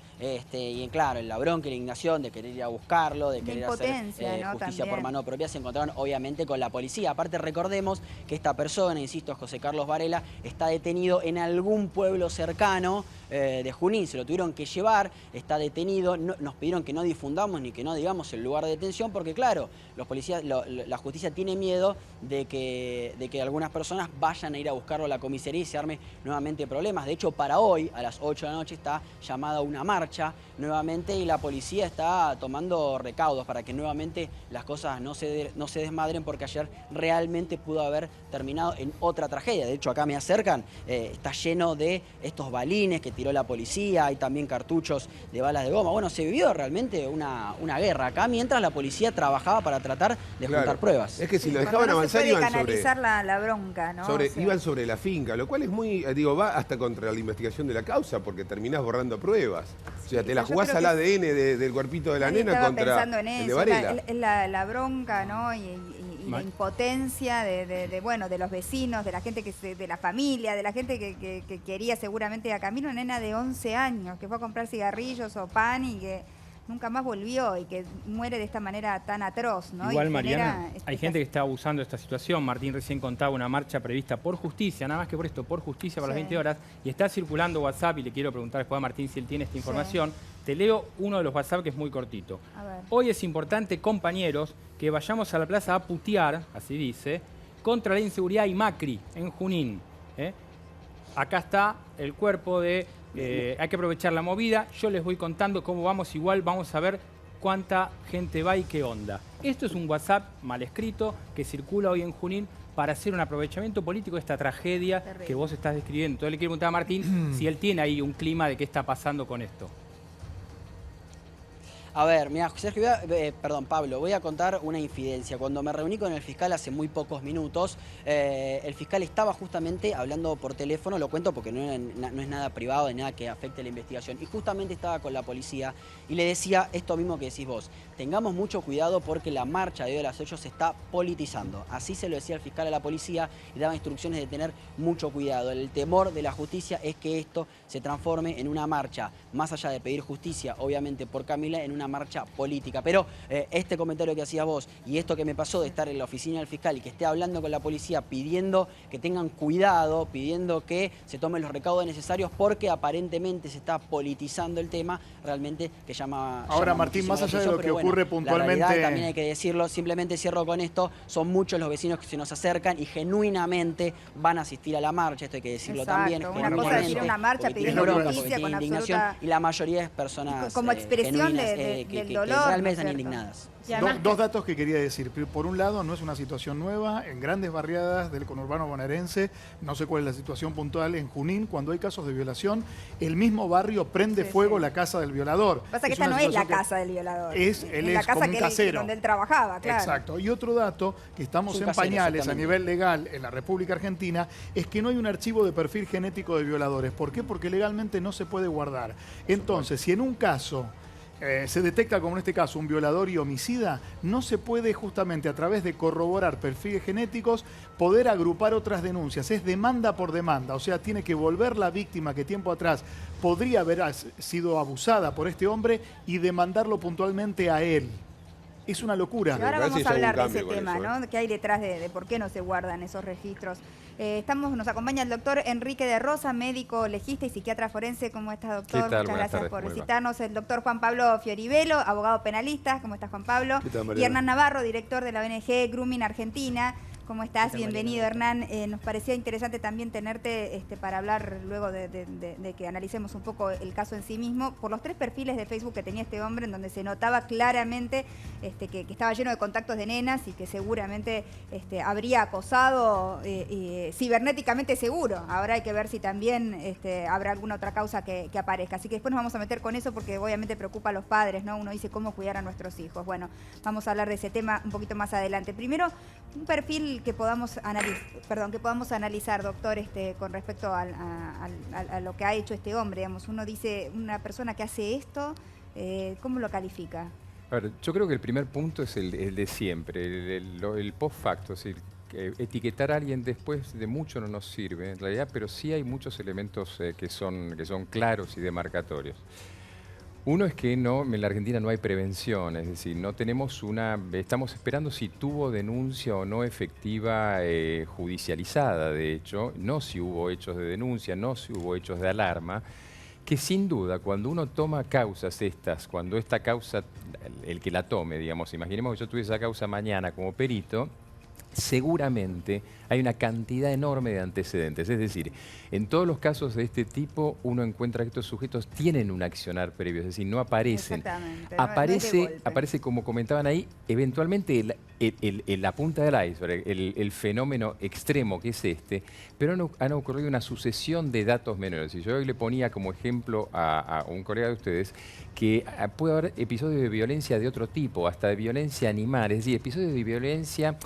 Y claro, en la bronca y la indignación de querer ir a buscarlo, de querer hacer impotencia, ¿no? justicia por También. mano propia, se encontraron obviamente con la policía. Aparte, recordemos que esta persona, insisto, José Carlos Varela, está detenido en algún pueblo cercano de Junín. Se lo tuvieron que llevar, está detenido. Nos pidieron que no difundamos ni que no digamos el lugar de detención porque, claro, los policías, la justicia tiene miedo de que algunas personas vayan a ir a buscarlo a la comisaría y se arme nuevamente problemas. De hecho, para hoy, a las 8 de la noche, está llamada una marcha nuevamente y la policía está tomando recaudos para que nuevamente las cosas no se desmadren porque ayer realmente pudo haber terminado en otra tragedia. De hecho, acá me acercan, está lleno de estos balines que tiró la policía, hay también cartuchos de balas de goma. Bueno, se vivió realmente una guerra acá mientras la policía trabajaba para tratar de juntar pruebas. Es que si lo Cuando dejaban no avanzar se puede iban canalizar la bronca, ¿no? iban sobre la finca, lo cual es muy, va hasta contra la investigación de la causa porque terminás borrando pruebas. O sea, te la yo jugás creo al que ADN del cuerpito de la Nadie nena estaba contra pensando en el de eso, Varela. la bronca, ¿no? Y la impotencia bueno, de los vecinos, de la gente de la familia, de la gente que quería seguramente a Camilo, una nena de 11 años, que fue a comprar cigarrillos o pan y que nunca más volvió y que muere de esta manera tan atroz, ¿no? Igual, Y Mariana, hay gente que está abusando de esta situación. Martín recién contaba una marcha prevista por justicia, nada más que por esto, por justicia para las 20 horas, y está circulando WhatsApp, y le quiero preguntar después a Martín si él tiene esta información. Te leo uno de los WhatsApp que es muy cortito. A ver. Hoy es importante, compañeros, que vayamos a la plaza a putear, así dice, contra la inseguridad y Macri en Junín. Acá está el cuerpo de... hay que aprovechar la movida. Yo les voy contando cómo vamos, igual vamos a ver cuánta gente va y qué onda. Esto es un WhatsApp mal escrito que circula hoy en Junín para hacer un aprovechamiento político de esta tragedia que vos estás describiendo. Entonces le quiero preguntar a Martín si él tiene ahí un clima de qué está pasando con esto. A ver, mira, Sergio, perdón, Pablo, voy a contar una infidencia. Cuando me reuní con el fiscal hace muy pocos minutos, el fiscal estaba justamente hablando por teléfono, lo cuento porque no es nada privado, de nada que afecte la investigación, y justamente estaba con la policía y le decía esto mismo que decís vos: tengamos mucho cuidado porque la marcha de hoy a las 8 se está politizando. Así se lo decía el fiscal a la policía y daba instrucciones de tener mucho cuidado. El temor de la justicia es que esto se transforme en una marcha, más allá de pedir justicia, obviamente por Camila, en una marcha política. Pero este comentario que hacías vos y esto que me pasó de estar en la oficina del fiscal y que esté hablando con la policía pidiendo que tengan cuidado, pidiendo que se tomen los recaudos necesarios porque aparentemente se está politizando el tema, realmente que llama... Ahora, Martín, más allá de lo que ocurre puntualmente... La realidad, también hay que decirlo, simplemente cierro con esto, son muchos los vecinos que se nos acercan y genuinamente van a asistir a la marcha, esto hay que decirlo también. Una cosa es ir a una marcha pidiendo justicia con absoluta... Y la mayoría es personas como expresión del dolor, que realmente ¿no es están cierto? indignadas. Dos datos que quería decir. Por un lado, no es una situación nueva. En grandes barriadas del conurbano bonaerense, no sé cuál es la situación puntual, en Junín, cuando hay casos de violación, el mismo barrio prende fuego la casa del violador. Pasa que esta no es la casa del violador. Él la es casa como un casero. donde él trabajaba, claro. Exacto. Y otro dato, que estamos en casero, pañales a nivel legal en la República Argentina, es que no hay un archivo de perfil genético de violadores. ¿Por qué? Porque legalmente no se puede guardar. Entonces, si en un caso... se detecta, como en este caso, un violador y homicida, no se puede justamente a través de corroborar perfiles genéticos poder agrupar otras denuncias. Es demanda por demanda, o sea, tiene que volver la víctima que tiempo atrás podría haber sido abusada por este hombre y demandarlo puntualmente a él. Es una locura. Y ahora Me parece vamos a que hay hablar de un ese cambio tema, con eso, ¿no? ¿Qué hay detrás de por qué no se guardan esos registros? Nos acompaña el doctor Enrique de Rosa, médico legista y psiquiatra forense. ¿Cómo estás, doctor? ¿Qué tal? Muchas Buenas gracias tardes, por muy bien. visitarnos. El doctor Juan Pablo Fioribelo, abogado penalista. ¿Cómo estás, Juan Pablo? ¿Qué tal, Y Mariana? Hernán Navarro, director de la ONG Grooming Argentina. ¿Cómo estás? ¿Qué tal, Bienvenido, Mariana? Hernán. Nos parecía interesante también tenerte para hablar luego de que analicemos un poco el caso en sí mismo, por los 3 perfiles de Facebook que tenía este hombre, en donde se notaba claramente que estaba lleno de contactos de nenas y que seguramente habría acosado cibernéticamente seguro. Ahora hay que ver si también habrá alguna otra causa que aparezca. Así que después nos vamos a meter con eso porque obviamente preocupa a los padres, ¿no? Uno dice cómo cuidar a nuestros hijos. Bueno, vamos a hablar de ese tema un poquito más adelante. Primero, un perfil que podamos analizar, doctor, con respecto a lo que ha hecho este hombre. Digamos, uno dice, una persona que hace esto, ¿cómo lo califica? A ver, yo creo que el primer punto es el de siempre, el post facto, es decir, etiquetar a alguien después de mucho no nos sirve en realidad, pero sí hay muchos elementos que son claros y demarcatorios. Uno es que en la Argentina no hay prevención, es decir, estamos esperando si tuvo denuncia o no efectiva judicializada, de hecho, no si hubo hechos de denuncia, no si hubo hechos de alarma, que sin duda cuando uno toma causas cuando esta causa, el que la tome, digamos, imaginemos que yo tuviese esa causa mañana como perito, seguramente hay una cantidad enorme de antecedentes. Es decir, en todos los casos de este tipo uno encuentra que estos sujetos tienen un accionar previo, es decir, no aparecen. Exactamente. Aparece, como comentaban ahí, eventualmente la punta del iceberg, el fenómeno extremo que es pero han ocurrido una sucesión de datos menores. Y yo hoy le ponía como ejemplo a un colega de ustedes que puede haber episodios de violencia de otro tipo, hasta de violencia animal, es decir, episodios de violencia.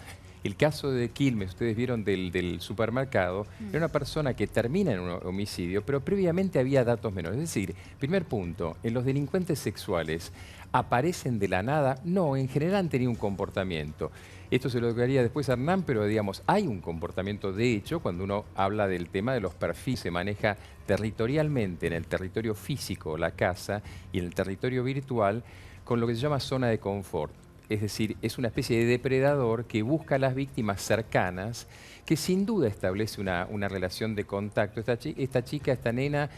El caso de Quilmes, ustedes vieron del supermercado, era una persona que termina en un homicidio, pero previamente había datos menores. Es decir, primer punto, en los delincuentes sexuales, ¿aparecen de la nada? No, en general han tenido un comportamiento. Esto se lo daría después a Hernán, pero digamos, hay un comportamiento de hecho cuando uno habla del tema de los perfiles, se maneja territorialmente en el territorio físico, la casa, y en el territorio virtual, con lo que se llama zona de confort. Es decir, es una especie de depredador que busca a las víctimas cercanas, que sin duda establece una relación de contacto. Esta nena,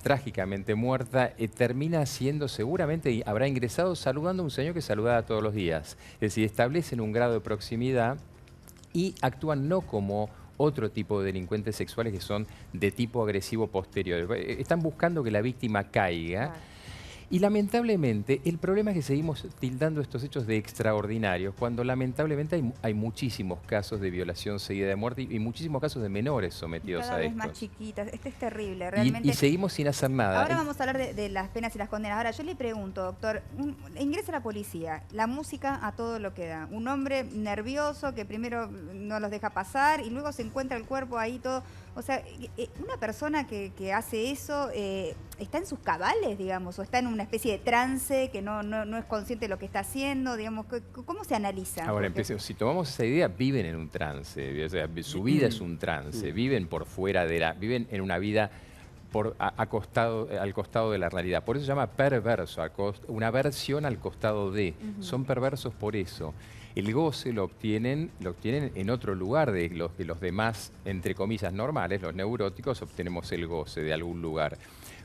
trágicamente muerta, termina siendo seguramente, y habrá ingresado saludando a un señor que saludaba todos los días. Es decir, establecen un grado de proximidad y actúan no como otro tipo de delincuentes sexuales que son de tipo agresivo posterior. Están buscando que la víctima caiga. Y lamentablemente, el problema es que seguimos tildando estos hechos de extraordinarios, cuando lamentablemente hay muchísimos casos de violación seguida de muerte y muchísimos casos de menores sometidos Cada a vez esto. más chiquitas. Este es terrible, realmente. Y seguimos sin hacer nada. Ahora vamos a hablar de las penas y las condenas. Ahora, yo le pregunto, doctor, ingresa la policía, la música a todo lo que da. Un hombre nervioso que primero no los deja pasar y luego se encuentra el cuerpo ahí todo. O sea, una persona que hace eso está en sus cabales, digamos, o está en una especie de trance que no es consciente de lo que está haciendo, digamos. ¿Cómo se analiza? Ahora, empecemos. Si tomamos esa idea, viven en un trance, o sea, su vida es un trance, viven por fuera viven en una vida al costado de la realidad. Por eso se llama perverso, una versión al costado de. Son perversos por eso. El goce lo obtienen en otro lugar de los demás, entre comillas, normales, los neuróticos, obtenemos el goce de algún lugar.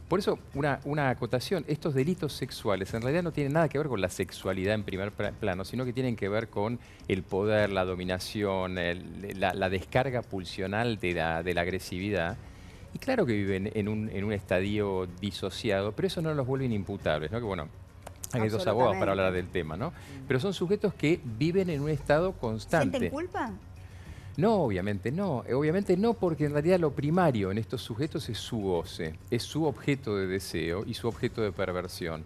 Por eso, una acotación, estos delitos sexuales en realidad no tienen nada que ver con la sexualidad en primer plano, sino que tienen que ver con el poder, la dominación, la descarga pulsional de la agresividad. Y claro que viven en un estadio disociado, pero eso no los vuelve inimputables, ¿no? Que bueno, hay dos abogados para hablar del tema, ¿no? Pero son sujetos que viven en un estado constante. ¿Sienten culpa? No, obviamente no. Obviamente no, porque en realidad lo primario en estos sujetos es su goce, es su objeto de deseo y su objeto de perversión.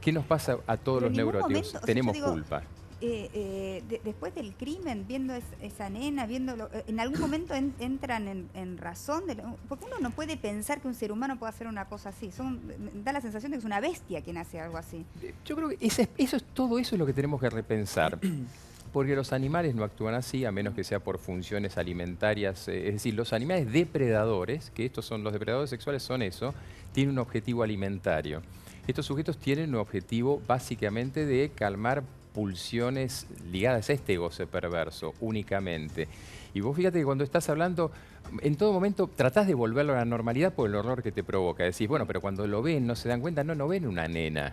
¿Qué nos pasa a todos los neuróticos? Tenemos culpa. Después del crimen, viendo esa nena, viéndolo, ¿en algún momento entran en razón? Porque uno no puede pensar que un ser humano pueda hacer una cosa así. Da la sensación de que es una bestia quien hace algo así. Yo creo que todo eso es lo que tenemos que repensar. Porque los animales no actúan así, a menos que sea por funciones alimentarias. Es decir, los animales depredadores, que estos son los depredadores sexuales, son eso, tienen un objetivo alimentario. Estos sujetos tienen un objetivo básicamente de calmar pulsiones ligadas a este goce perverso únicamente. Y vos fíjate que cuando estás hablando, en todo momento tratás de volverlo a la normalidad por el horror que te provoca. Decís, bueno, pero cuando lo ven, no se dan cuenta, no ven una nena.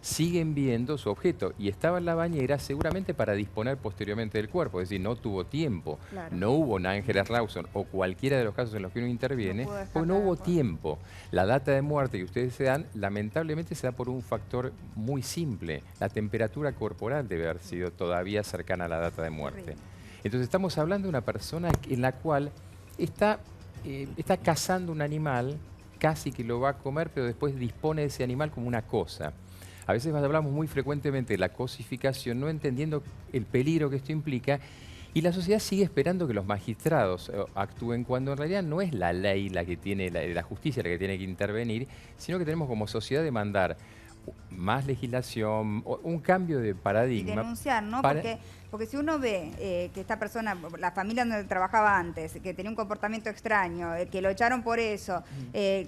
Siguen viendo su objeto y estaba en la bañera seguramente para disponer posteriormente del cuerpo, es decir, no tuvo tiempo, no hubo un Ángeles Rawson o cualquiera de los casos en los que uno interviene, porque no hubo tiempo. La data de muerte que ustedes se dan, lamentablemente se da por un factor muy simple, la temperatura corporal debe haber sido todavía cercana a la data de muerte. Entonces estamos hablando de una persona en la cual está cazando un animal, casi que lo va a comer, pero después dispone de ese animal como una cosa. A veces hablamos muy frecuentemente de la cosificación, no entendiendo el peligro que esto implica, y la sociedad sigue esperando que los magistrados actúen cuando en realidad no es la ley la que tiene, la justicia la que tiene que intervenir, sino que tenemos como sociedad demandar más legislación, un cambio de paradigma. Y denunciar, ¿no? Porque si uno ve que esta persona, la familia donde trabajaba antes, que tenía un comportamiento extraño, que lo echaron por eso,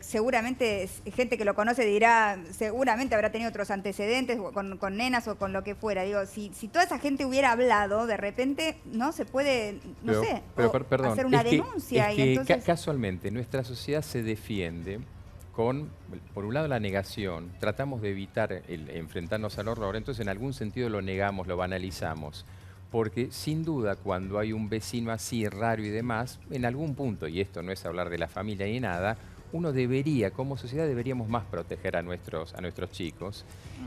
seguramente gente que lo conoce dirá, seguramente habrá tenido otros antecedentes con nenas o con lo que fuera. Digo, si toda esa gente hubiera hablado, de repente, ¿no? Se puede, perdón, hacer una denuncia. Es que casualmente nuestra sociedad se defiende con, por un lado, la negación. Tratamos de evitar enfrentarnos al horror, entonces en algún sentido lo negamos, lo banalizamos. Porque sin duda cuando hay un vecino así raro y demás, en algún punto, y esto no es hablar de la familia ni nada, uno debería, como sociedad deberíamos más proteger a nuestros chicos.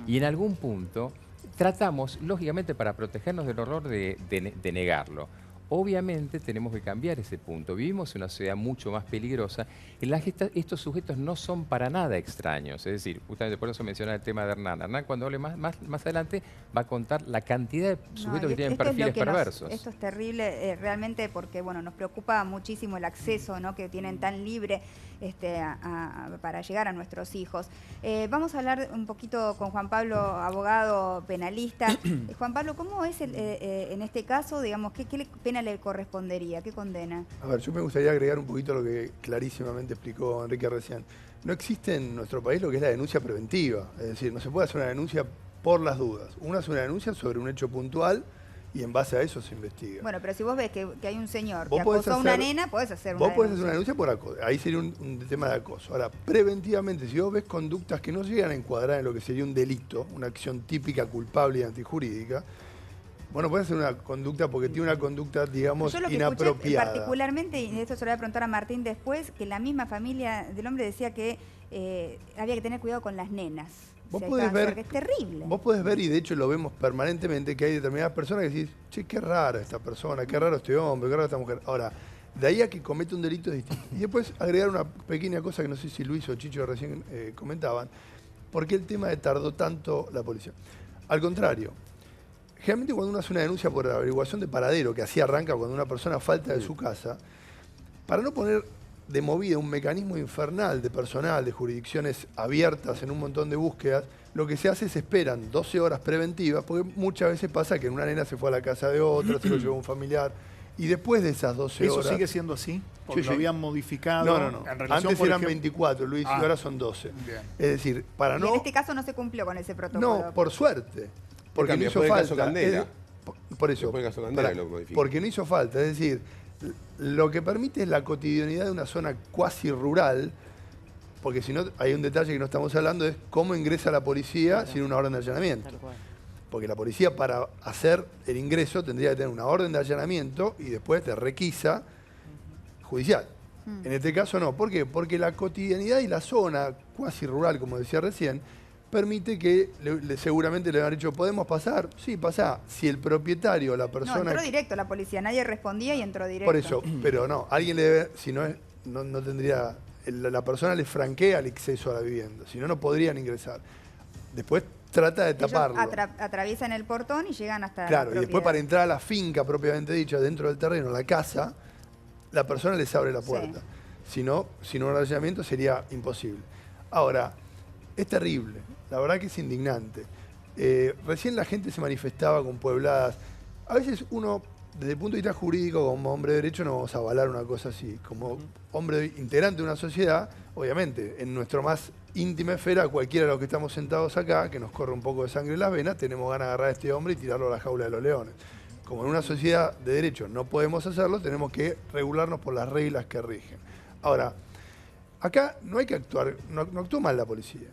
Y en algún punto tratamos, lógicamente para protegernos del horror, de negarlo. Obviamente tenemos que cambiar ese punto. Vivimos en una sociedad mucho más peligrosa en la que estos sujetos no son para nada extraños. Es decir, justamente por eso mencionaba el tema de Hernán. Hernán, cuando hable más adelante, va a contar la cantidad de sujetos que tienen perfiles perversos. Esto es terrible realmente porque nos preocupa muchísimo el acceso, ¿no? Que tienen tan libre para llegar a nuestros hijos. Vamos a hablar un poquito con Juan Pablo, abogado penalista. Juan Pablo, ¿cómo es en este caso, digamos, qué pena le correspondería? ¿Qué condena? A ver, yo me gustaría agregar un poquito lo que clarísimamente explicó Enrique recién. No existe en nuestro país lo que es la denuncia preventiva. Es decir, no se puede hacer una denuncia por las dudas. Uno hace una denuncia sobre un hecho puntual y en base a eso se investiga. Bueno, pero si vos ves que hay un señor que acosó a una nena, podés hacer una denuncia. Vos podés hacer una denuncia por acoso. Ahí sería un tema de acoso. Ahora, preventivamente, si vos ves conductas que no llegan a encuadrar en lo que sería un delito, una acción típica, culpable y antijurídica, bueno, puede ser una conducta porque tiene una conducta, digamos, yo lo que inapropiada. Escuché, particularmente, y esto se lo voy a preguntar a Martín después, que la misma familia del hombre decía que había que tener cuidado con las nenas, Vos Si hay podés cáncer, ver, que es terrible. vos podés ver, y de hecho lo vemos permanentemente, que hay determinadas personas que decís, che, qué rara esta persona, qué raro este hombre, qué rara esta mujer. Ahora, de ahí a que comete un delito es distinto. Y después agregar una pequeña cosa que no sé si Luis o Chicho recién comentaban, ¿por qué el tema de tardó tanto la policía? Al contrario, generalmente cuando uno hace una denuncia por averiguación de paradero, que así arranca cuando una persona falta de su casa, para no poner de movida un mecanismo infernal de personal, de jurisdicciones abiertas en un montón de búsquedas, lo que se hace es esperan 12 horas preventivas, porque muchas veces pasa que una nena se fue a la casa de otra, se lo llevó un familiar, y después de esas 12 ¿Eso horas... sigue siendo así? Porque Sí, lo sí. habían modificado. No. En relación, Antes por eran ejemplo- 24, Luis, y ahora son 12. Bien. Es decir, para Y no... en este caso no se cumplió con ese protocolo. No, por suerte. Porque no cambio? hizo Después del falta. caso Candela. Por eso. Después del caso Candela lo modifica. porque no hizo falta. Es decir, lo que permite es la cotidianidad de una zona cuasi rural, porque si no, hay un detalle que no estamos hablando, es cómo ingresa la policía sin una orden de allanamiento. Tal cual. Porque la policía para hacer el ingreso tendría que tener una orden de allanamiento y después de requisa judicial. En este caso no. ¿Por qué? Porque la cotidianidad y la zona cuasi rural, como decía recién, permite que seguramente le han dicho, ¿podemos pasar? Sí, pasá. Si el propietario, la No, persona... entró directo la policía, nadie respondía y entró directo. Por eso, pero no, alguien le debe, si no, no tendría, la persona le franquea el acceso a la vivienda, si no, no podrían ingresar. Después trata de Ellos taparlo. atraviesan el portón y llegan hasta Claro, la y después para propiedad. entrar a la finca propiamente dicha, dentro del terreno, la casa, la persona les abre la puerta. Si no, sin un allanamiento sería imposible. Ahora, es terrible, la verdad que es indignante. Recién la gente se manifestaba con puebladas. A veces uno, desde el punto de vista jurídico, como hombre de derecho, no vamos a avalar una cosa así. Como hombre integrante de una sociedad, obviamente, en nuestra más íntima esfera, cualquiera de los que estamos sentados acá, que nos corre un poco de sangre en las venas, tenemos ganas de agarrar a este hombre y tirarlo a la jaula de los leones. Como en una sociedad de derecho no podemos hacerlo, tenemos que regularnos por las reglas que rigen. Ahora, acá no hay que actuar, no actuó mal la policía.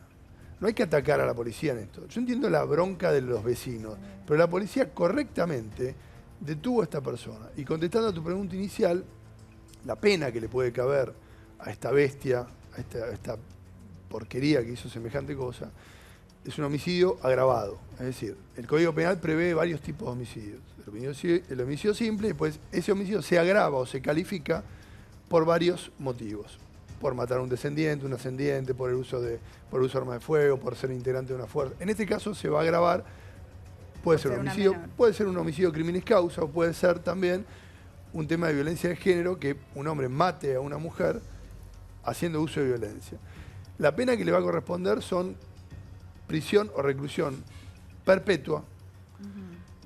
No hay que atacar a la policía en esto. Yo entiendo la bronca de los vecinos, pero la policía correctamente detuvo a esta persona. Y contestando a tu pregunta inicial, la pena que le puede caber a esta bestia, a esta porquería que hizo semejante cosa, es un homicidio agravado. Es decir, el Código Penal prevé varios tipos de homicidios. El homicidio simple, después ese homicidio se agrava o se califica por varios motivos. Por matar a un descendiente, un ascendiente, por uso de arma de fuego, por ser integrante de una fuerza. En este caso se va a agravar, puede ser un homicidio, menor. puede ser un homicidio criminis causa o puede ser también un tema de violencia de género, que un hombre mate a una mujer haciendo uso de violencia. La pena que le va a corresponder son prisión o reclusión perpetua,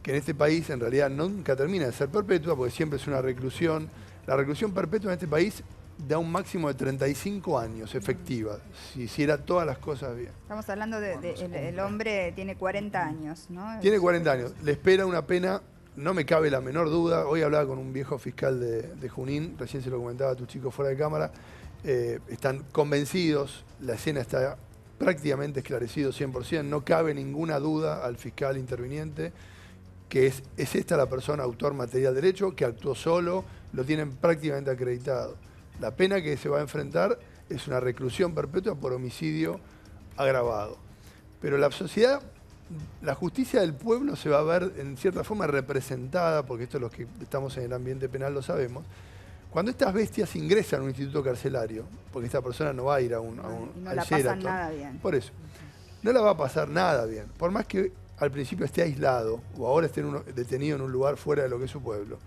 que en este país en realidad nunca termina de ser perpetua, porque siempre es una reclusión. La reclusión perpetua en este país da un máximo de 35 años efectiva, si hiciera todas las cosas bien. Estamos hablando el hombre tiene 40 años, ¿no? Tiene 40 años, le espera una pena, no me cabe la menor duda. Hoy hablaba con un viejo fiscal de Junín, recién se lo comentaba a tus chicos fuera de cámara, están convencidos, la escena está prácticamente esclarecido 100%, no cabe ninguna duda al fiscal interviniente que es esta la persona autor material del hecho, que actuó solo, lo tienen prácticamente acreditado. La pena que se va a enfrentar es una reclusión perpetua por homicidio agravado. Pero la sociedad, la justicia del pueblo se va a ver en cierta forma representada, porque esto los que estamos en el ambiente penal lo sabemos, cuando estas bestias ingresan a un instituto carcelario, porque esta persona no va a ir a Y no al la pasan Sheraton. nada bien. Por eso, no la va a pasar nada bien. Por más que al principio esté aislado o ahora esté detenido en un lugar fuera de lo que es su pueblo,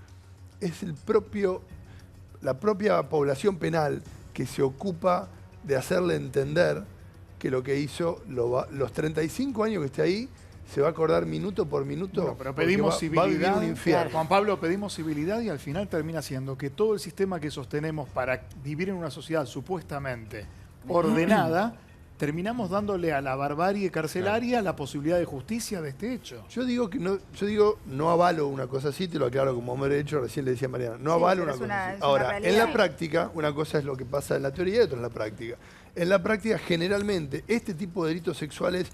es la propia población penal que se ocupa de hacerle entender que lo que hizo, los 35 años que esté ahí, se va a acordar minuto por minuto. Bueno, pero porque pedimos va a civilidad. vivir un infierno. Juan Pablo, pedimos civilidad y al final termina siendo que todo el sistema que sostenemos para vivir en una sociedad supuestamente ordenada, terminamos dándole a la barbarie carcelaria la posibilidad de justicia de este hecho. Yo digo no avalo una cosa así, te lo aclaro como hombre de hecho, recién le decía a Mariana, no Sí, avalo pero una es cosa así. una Ahora, realidad. en la práctica, una cosa es lo que pasa en la teoría y otra es la práctica. En la práctica, generalmente, este tipo de delitos sexuales,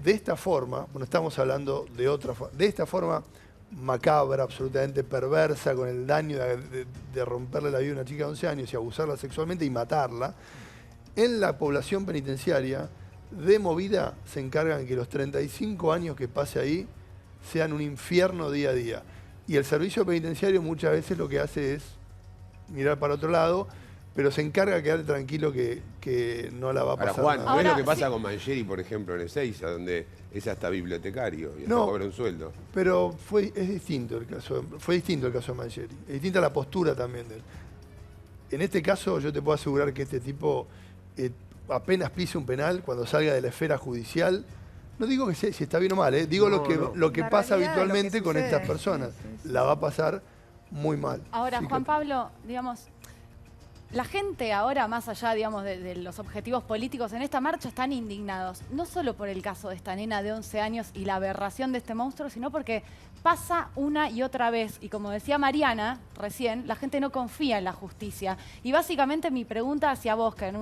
de esta forma, bueno, estamos hablando de esta forma macabra, absolutamente perversa, con el daño de romperle la vida a una chica de 11 años y abusarla sexualmente y matarla, en la población penitenciaria, de movida se encargan que los 35 años que pase ahí sean un infierno día a día. Y el servicio penitenciario muchas veces lo que hace es mirar para otro lado, pero se encarga de quedarte tranquilo que no la va a pasar. Ahora, Juan, nada. ¿no es lo que Ahora, pasa con Mangieri, por ejemplo, en Ezeiza, donde es hasta bibliotecario y hasta No. cobra un sueldo? Pero es distinto el caso, fue distinto el caso de Mangieri. Es distinta la postura también de él. En este caso yo te puedo asegurar que este tipo apenas pise un penal, cuando salga de la esfera judicial, no digo que si está bien o mal, digo No, lo que La pasa realidad de lo habitualmente que con sucede. estas personas. La va a pasar muy mal. Ahora, Fíjate. Juan Pablo, digamos, la gente ahora, más allá, digamos, de los objetivos políticos en esta marcha, están indignados, no solo por el caso de esta nena de 11 años y la aberración de este monstruo, sino porque pasa una y otra vez. Y como decía Mariana recién, la gente no confía en la justicia. Y básicamente mi pregunta hacia vos, que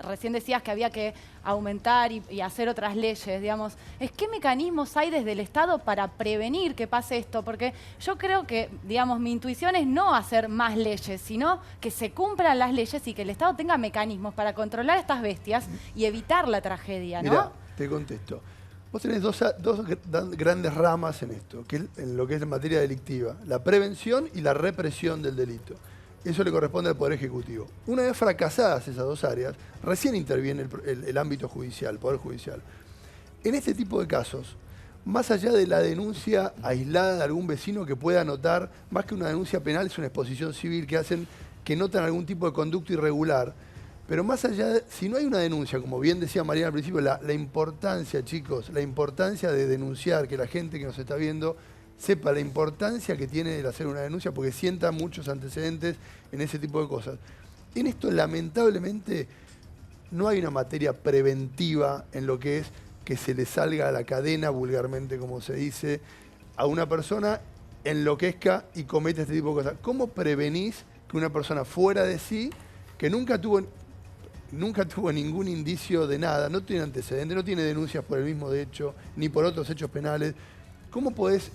recién decías que había que aumentar y hacer otras leyes, digamos, es ¿qué mecanismos hay desde el Estado para prevenir que pase esto? Porque yo creo que, digamos, mi intuición es no hacer más leyes, sino que se cumplan las leyes y que el Estado tenga mecanismos para controlar a estas bestias y evitar la tragedia, ¿no? Mirá, te contesto. Vos tenés dos grandes ramas en esto, que es en lo que es en materia delictiva, la prevención y la represión del delito. Eso le corresponde al Poder Ejecutivo. Una vez fracasadas esas dos áreas, recién interviene el ámbito judicial, el Poder Judicial. En este tipo de casos, más allá de la denuncia aislada de algún vecino que pueda notar, más que una denuncia penal, es una exposición civil que hacen que notan algún tipo de conducta irregular. Pero más allá de, si no hay una denuncia, como bien decía Mariana al principio, la importancia, chicos, la importancia de denunciar, que la gente que nos está viendo sepa la importancia que tiene el hacer una denuncia, porque sienta muchos antecedentes en ese tipo de cosas. En esto, lamentablemente, no hay una materia preventiva en lo que es que se le salga a la cadena, vulgarmente como se dice, a una persona, enloquezca y cometa este tipo de cosas. ¿Cómo prevenís que una persona fuera de sí, que nunca tuvo ningún indicio de nada, no tiene antecedentes, no tiene denuncias por el mismo hecho, ni por otros hechos penales, ¿cómo podés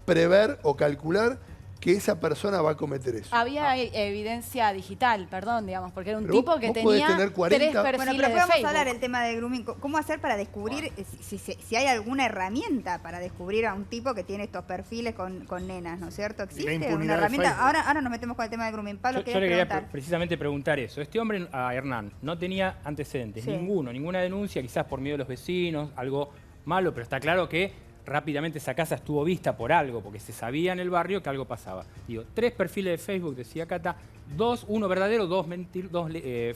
prever o calcular que esa persona va a cometer eso? Había evidencia digital, perdón, digamos, porque era un Pero tipo vos que podés tenía tener 40. 3 perfiles Bueno, pero de podemos Facebook. hablar el tema de grooming. ¿Cómo hacer para descubrir si hay alguna herramienta para descubrir a un tipo que tiene estos perfiles con nenas, ¿no es cierto? ¿Existe impunidad una de herramienta? Facebook. Ahora nos metemos con el tema de grooming. Pablo, Yo le quería preguntar. precisamente preguntar eso. Este hombre, a Hernán, no tenía antecedentes, Sí. ninguna denuncia, quizás por miedo de los vecinos, algo malo, pero está claro que rápidamente esa casa estuvo vista por algo, porque se sabía en el barrio que algo pasaba. Digo, 3 perfiles de Facebook, decía Cata, uno verdadero, 2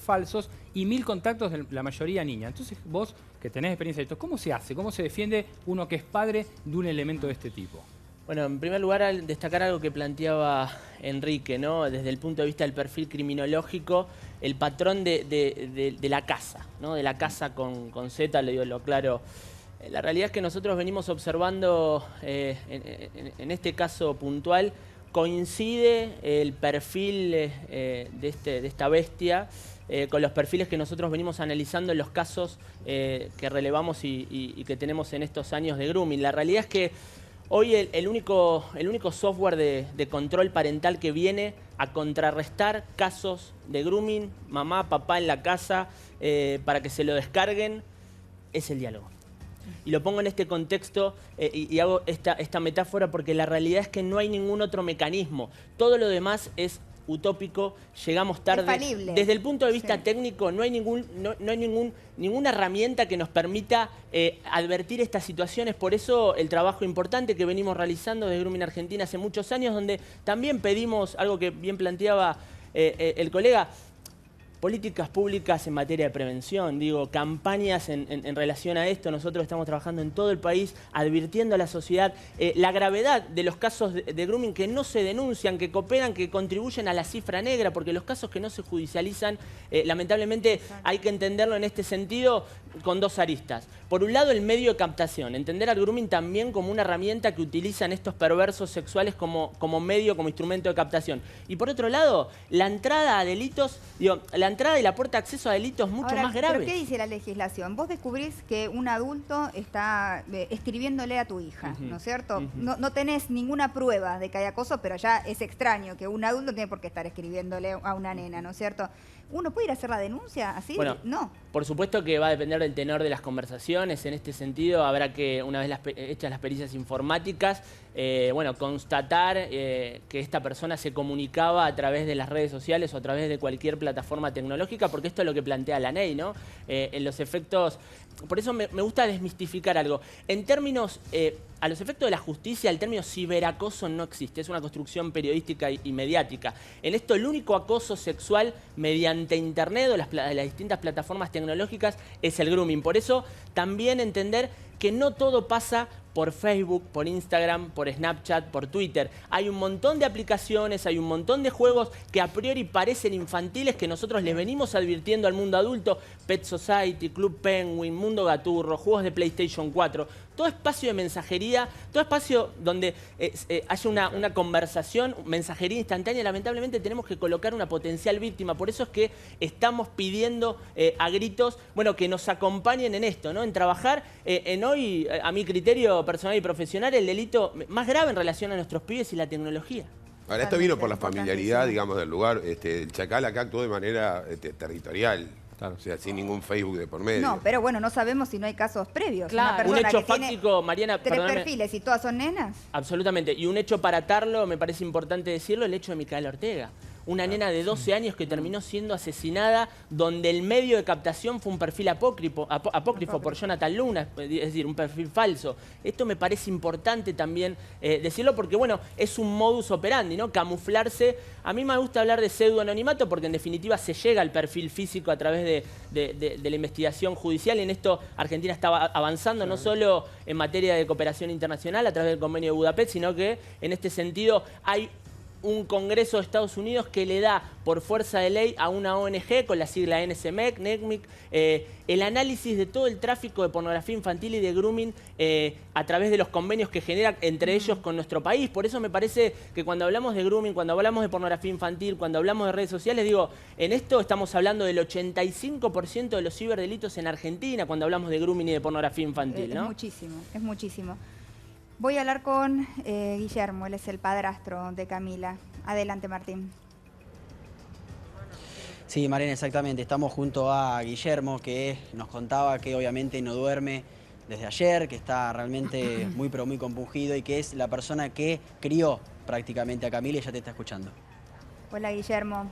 falsos y 1000 contactos, de la mayoría niña. Entonces vos, que tenés experiencia de esto, ¿cómo se hace? ¿Cómo se defiende uno que es padre de un elemento de este tipo? Bueno, en primer lugar, al destacar algo que planteaba Enrique, ¿no? Desde el punto de vista del perfil criminológico, el patrón de la casa, ¿no? De la casa con Z, le digo lo claro. La realidad es que nosotros venimos observando, en este caso puntual, coincide el perfil de esta bestia con los perfiles que nosotros venimos analizando en los casos que relevamos y que tenemos en estos años de grooming. La realidad es que hoy el único software de control parental que viene a contrarrestar casos de grooming, mamá, papá en la casa, para que se lo descarguen, es el diálogo. Y lo pongo en este contexto y hago esta metáfora porque la realidad es que no hay ningún otro mecanismo. Todo lo demás es utópico, llegamos tarde. Es falible. Desde el punto de vista técnico no hay ninguna herramienta que nos permita advertir estas situaciones. Por eso el trabajo importante que venimos realizando desde Grooming Argentina hace muchos años, donde también pedimos algo que bien planteaba el colega, políticas públicas en materia de prevención, digo, campañas en relación a esto. Nosotros estamos trabajando en todo el país, advirtiendo a la sociedad la gravedad de los casos de grooming que no se denuncian, que cooperan, que contribuyen a la cifra negra, porque los casos que no se judicializan, lamentablemente hay que entenderlo en este sentido con 2 aristas. Por un lado, el medio de captación, entender al grooming también como una herramienta que utilizan estos perversos sexuales como medio, como instrumento de captación. Y por otro lado, la entrada a delitos, la entrada y la puerta de acceso a delitos mucho más graves. ¿Pero qué dice la legislación? Vos descubrís que un adulto está escribiéndole a tu hija, ¿no es cierto? No tenés ninguna prueba de que hay acoso, pero ya es extraño que un adulto tiene por qué estar escribiéndole a una nena, ¿no es cierto? ¿Uno puede ir a hacer la denuncia así? Bueno, no. Por supuesto que va a depender del tenor de las conversaciones. En este sentido, habrá que, una vez hechas las pericias informáticas, bueno, constatar que esta persona se comunicaba a través de las redes sociales o a través de cualquier plataforma tecnológica, porque esto es lo que plantea la ley, ¿no? En los efectos... Por eso me gusta desmistificar algo. En términos... a los efectos de la justicia, el término ciberacoso no existe, es una construcción periodística y mediática. En esto, el único acoso sexual mediante Internet o las distintas plataformas tecnológicas es el grooming. Por eso, también entender que no todo pasa por Facebook, por Instagram, por Snapchat, por Twitter. Hay un montón de aplicaciones, hay un montón de juegos que a priori parecen infantiles que nosotros les venimos advirtiendo al mundo adulto. Pet Society, Club Penguin, Mundo Gaturro, juegos de PlayStation 4. Todo espacio de mensajería, todo espacio donde haya una conversación, mensajería instantánea. Lamentablemente tenemos que colocar una potencial víctima. Por eso es que estamos pidiendo a gritos, bueno, que nos acompañen en esto, ¿no? En trabajar en hoy, a mi criterio personal y profesional, el delito más grave en relación a nuestros pibes y la tecnología. Ahora, esto vino por la familiaridad, digamos, del lugar. El Chacal acá actuó de manera territorial. Claro. O sea, sin ningún Facebook de por medio. No, pero bueno, no sabemos si no hay casos previos. Claro. Un hecho fáctico, Mariana, tres perfiles y todas son nenas. Absolutamente. Y un hecho para atarlo, me parece importante decirlo, el hecho de Micaela Ortega. Una nena de 12 años que terminó siendo asesinada, donde el medio de captación fue un perfil apócrifo por Jonathan Luna, es decir, un perfil falso. Esto me parece importante también decirlo porque, bueno, es un modus operandi, ¿no? Camuflarse. A mí me gusta hablar de pseudoanonimato porque, en definitiva, se llega al perfil físico a través de la investigación judicial. Y en esto Argentina estaba avanzando no solo en materia de cooperación internacional a través del convenio de Budapest, sino que, en este sentido, hay un Congreso de Estados Unidos que le da por fuerza de ley a una ONG con la sigla NSMEC, NECMIC, el análisis de todo el tráfico de pornografía infantil y de grooming a través de los convenios que genera entre ellos con nuestro país. Por eso me parece que cuando hablamos de grooming, cuando hablamos de pornografía infantil, cuando hablamos de redes sociales, digo, en esto estamos hablando del 85% de los ciberdelitos en Argentina cuando hablamos de grooming y de pornografía infantil, ¿no? Es muchísimo, es muchísimo. Voy a hablar con Guillermo, él es el padrastro de Camila. Adelante, Martín. Sí, Mariana, exactamente. Estamos junto a Guillermo, que nos contaba que obviamente no duerme desde ayer, que está realmente muy pero muy compungido y que es la persona que crió prácticamente a Camila y ya te está escuchando. Hola, Guillermo.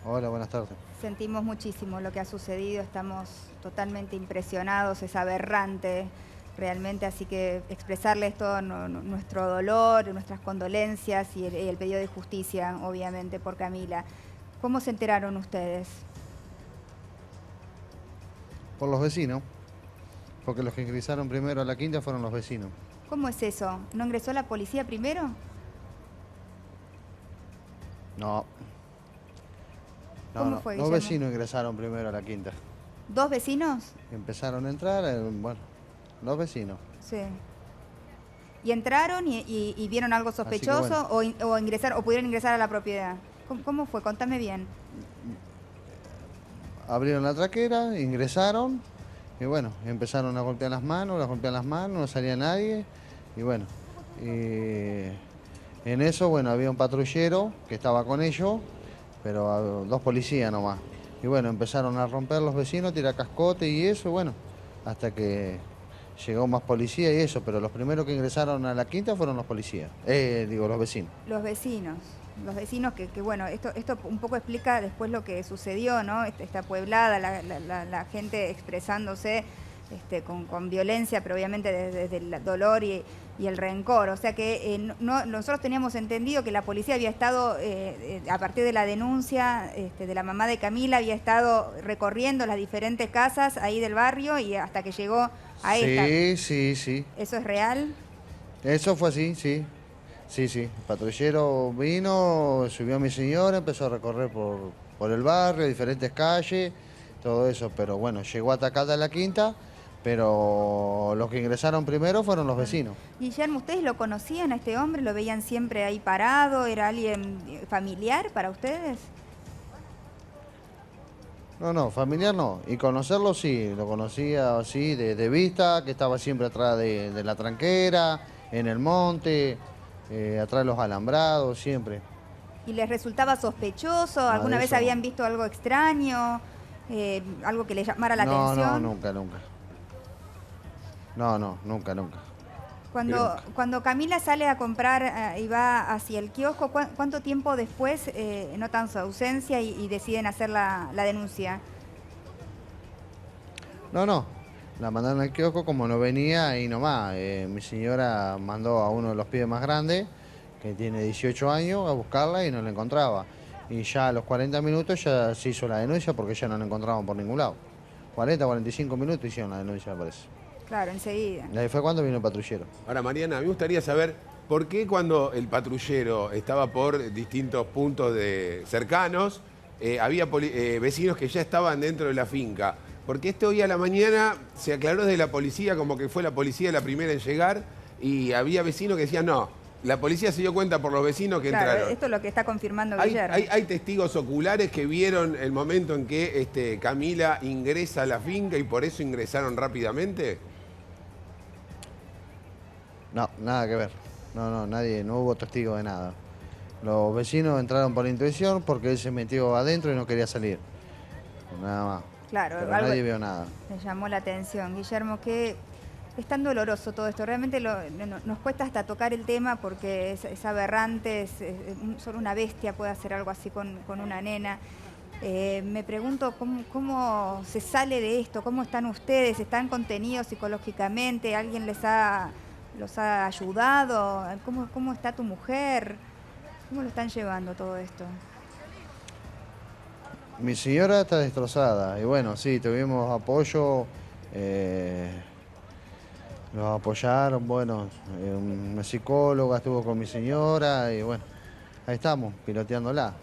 Hola, buenas tardes. Sentimos muchísimo lo que ha sucedido, estamos totalmente impresionados, es aberrante realmente, así que expresarles todo nuestro dolor, nuestras condolencias y el pedido de justicia, obviamente, por Camila. ¿Cómo se enteraron ustedes? Por los vecinos, porque los que ingresaron primero a la quinta fueron los vecinos. ¿Cómo es eso? ¿No ingresó la policía primero? No. ¿Cómo fue, Los Guillermo? vecinos ingresaron primero a la quinta. ¿Dos vecinos? Empezaron a entrar, bueno, los vecinos. Sí. ¿Y entraron y vieron algo sospechoso o ingresaron o pudieron ingresar a la propiedad? ¿Cómo fue? Contame bien. Abrieron la traquera, ingresaron y bueno, empezaron a golpear las manos, no salía nadie y bueno, en eso, bueno, había un patrullero que estaba con ellos, pero dos policías nomás. Y bueno, empezaron a romper los vecinos, tirar cascote y eso, bueno, hasta que llegó más policía y eso, pero los primeros que ingresaron a la quinta fueron los policías, los vecinos. Los vecinos que bueno, esto un poco explica después lo que sucedió, ¿no? Esta pueblada, la gente expresándose con violencia, pero obviamente desde el dolor y el rencor. O sea que nosotros teníamos entendido que la policía había estado, a partir de la denuncia de la mamá de Camila, había estado recorriendo las diferentes casas ahí del barrio y hasta que llegó a esta. Sí. ¿Eso es real? Eso fue así, sí. Sí. El patrullero vino, subió a mi señora, empezó a recorrer por el barrio, diferentes calles, todo eso. Pero bueno, llegó atacada a la quinta, pero los que ingresaron primero fueron los vecinos. Guillermo, ¿ustedes lo conocían a este hombre? ¿Lo veían siempre ahí parado? ¿Era alguien familiar para ustedes? No, familiar no. Y conocerlo sí, lo conocía así de vista, que estaba siempre atrás de la tranquera, en el monte, atrás de los alambrados, siempre. ¿Y les resultaba sospechoso? ¿Alguna vez eso no. habían visto algo extraño? ¿Algo que les llamara la atención? No, nunca. No, nunca. Cuando Camila sale a comprar y va hacia el kiosco, ¿cuánto tiempo después notan su ausencia y deciden hacer la denuncia? No. La mandaron al kiosco, como no venía, ahí nomás. Mi señora mandó a uno de los pibes más grandes, que tiene 18 años, a buscarla y no la encontraba. Y ya a los 40 minutos ya se hizo la denuncia porque ya no la encontraban por ningún lado. 45 minutos hicieron la denuncia, me parece. Claro, enseguida. Y ahí fue cuando vino el patrullero. Ahora, Mariana, a mí me gustaría saber por qué cuando el patrullero estaba por distintos puntos cercanos, había vecinos que ya estaban dentro de la finca. Porque hoy a la mañana se aclaró desde la policía como que fue la policía la primera en llegar y había vecinos que decían no, la policía se dio cuenta por los vecinos que entraron. Esto es lo que está confirmando ¿Hay, Guillermo. hay testigos oculares que vieron el momento en que Camila ingresa a la finca y por eso ingresaron rápidamente? No, nada que ver. Nadie, no hubo testigo de nada. Los vecinos entraron por intuición porque él se metió adentro y no quería salir. Nada más. Claro, pero nadie vio nada. Me llamó la atención. Guillermo, que es tan doloroso todo esto. Realmente nos cuesta hasta tocar el tema porque es aberrante, solo una bestia puede hacer algo así con una nena. Me pregunto cómo se sale de esto, cómo están ustedes, están contenidos psicológicamente, alguien los ha ayudado, cómo está tu mujer, cómo lo están llevando todo esto. Mi señora está destrozada y bueno, sí, tuvimos apoyo, nos apoyaron, bueno, una psicóloga estuvo con mi señora y bueno, ahí estamos, piloteándola.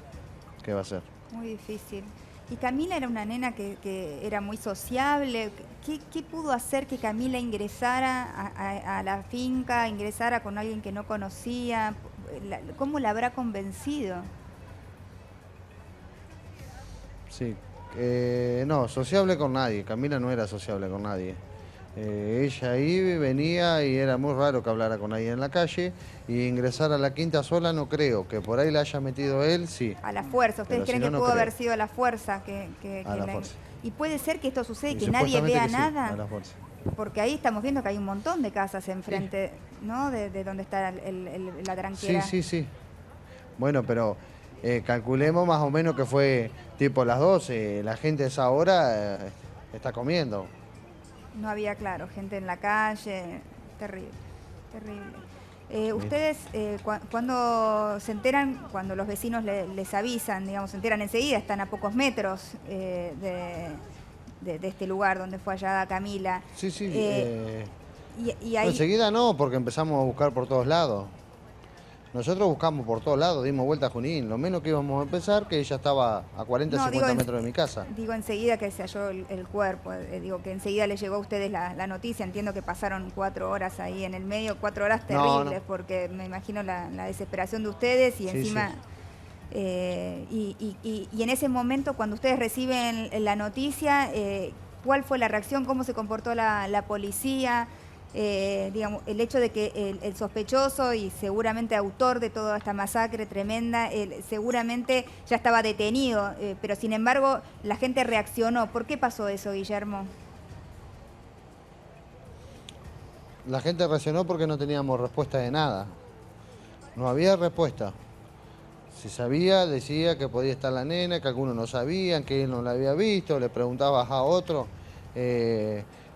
¿Qué va a hacer? Muy difícil. Y Camila era una nena que era muy sociable. ¿Qué pudo hacer que Camila ingresara a la finca, ingresara con alguien que no conocía? ¿Cómo la habrá convencido? Sí, no, sociable con nadie. Camila no era sociable con nadie. Ella ahí venía y era muy raro que hablara con nadie en la calle y ingresar a la quinta sola no creo, que por ahí la haya metido él, sí. A la fuerza, ¿ustedes creen que pudo haber sido a la fuerza? Fuerza. ¿Y puede ser que esto suceda y que supuestamente nadie vea que sí, nada? a la fuerza. Porque ahí estamos viendo que hay un montón de casas enfrente, ¿no? De donde está la tranquera. Sí. Bueno, pero calculemos más o menos que fue tipo las 12, la gente a esa hora está comiendo. No había, claro, gente en la calle, terrible. Ustedes, cuando se enteran, cuando los vecinos les avisan, digamos, se enteran enseguida, están a pocos metros de este lugar donde fue hallada Camila. Sí. Y ahí... Enseguida no, porque empezamos a buscar por todos lados. Nosotros buscamos por todos lados, dimos vuelta a Junín. Lo menos que íbamos a empezar, que ella estaba a 50 metros de mi casa. Digo enseguida que se halló el cuerpo, digo que enseguida les llegó a ustedes la noticia. Entiendo que pasaron 4 horas ahí en el medio, 4 horas terribles, porque me imagino la desesperación de ustedes y encima... Y en ese momento, cuando ustedes reciben la noticia, ¿cuál fue la reacción? ¿Cómo se comportó la policía? Digamos, el hecho de que el sospechoso y seguramente autor de toda esta masacre tremenda, seguramente ya estaba detenido, pero sin embargo la gente reaccionó. ¿Por qué pasó eso, Guillermo? La gente reaccionó porque no teníamos respuesta de nada. No había respuesta. Si sabía, decía que podía estar la nena, que algunos no sabían, que él no la había visto, le preguntabas a otro.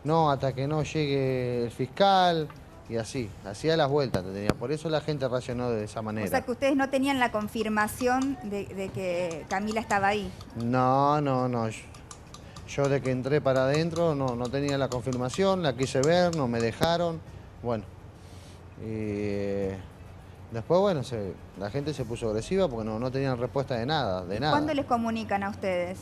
No, hasta que no llegue el fiscal y así, hacía las vueltas, por eso la gente reaccionó de esa manera. O sea que ustedes no tenían la confirmación de que Camila estaba ahí. No, yo de que entré para adentro no tenía la confirmación, la quise ver, no me dejaron, bueno. Y después, bueno, la gente se puso agresiva porque no tenían respuesta de nada, ¿Cuándo les comunican a ustedes?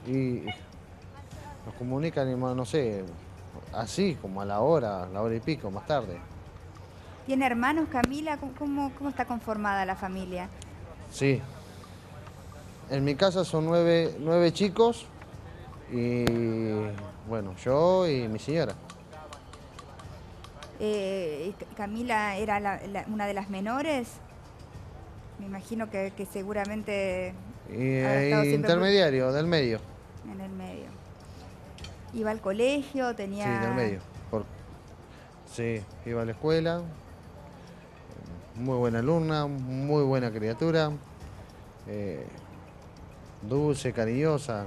Y nos comunican, no sé, así, como a la hora y pico, más tarde. ¿Tiene hermanos, Camila? ¿Cómo está conformada la familia? Sí. En mi casa son 9 chicos y, bueno, yo y mi señora. Camila era una de las menores. Me imagino que seguramente habrá estado siempre Intermediario, del medio. en el medio. Iba al colegio, tenía... Sí, del medio. Sí, iba a la escuela. Muy buena alumna, muy buena criatura. Dulce, cariñosa.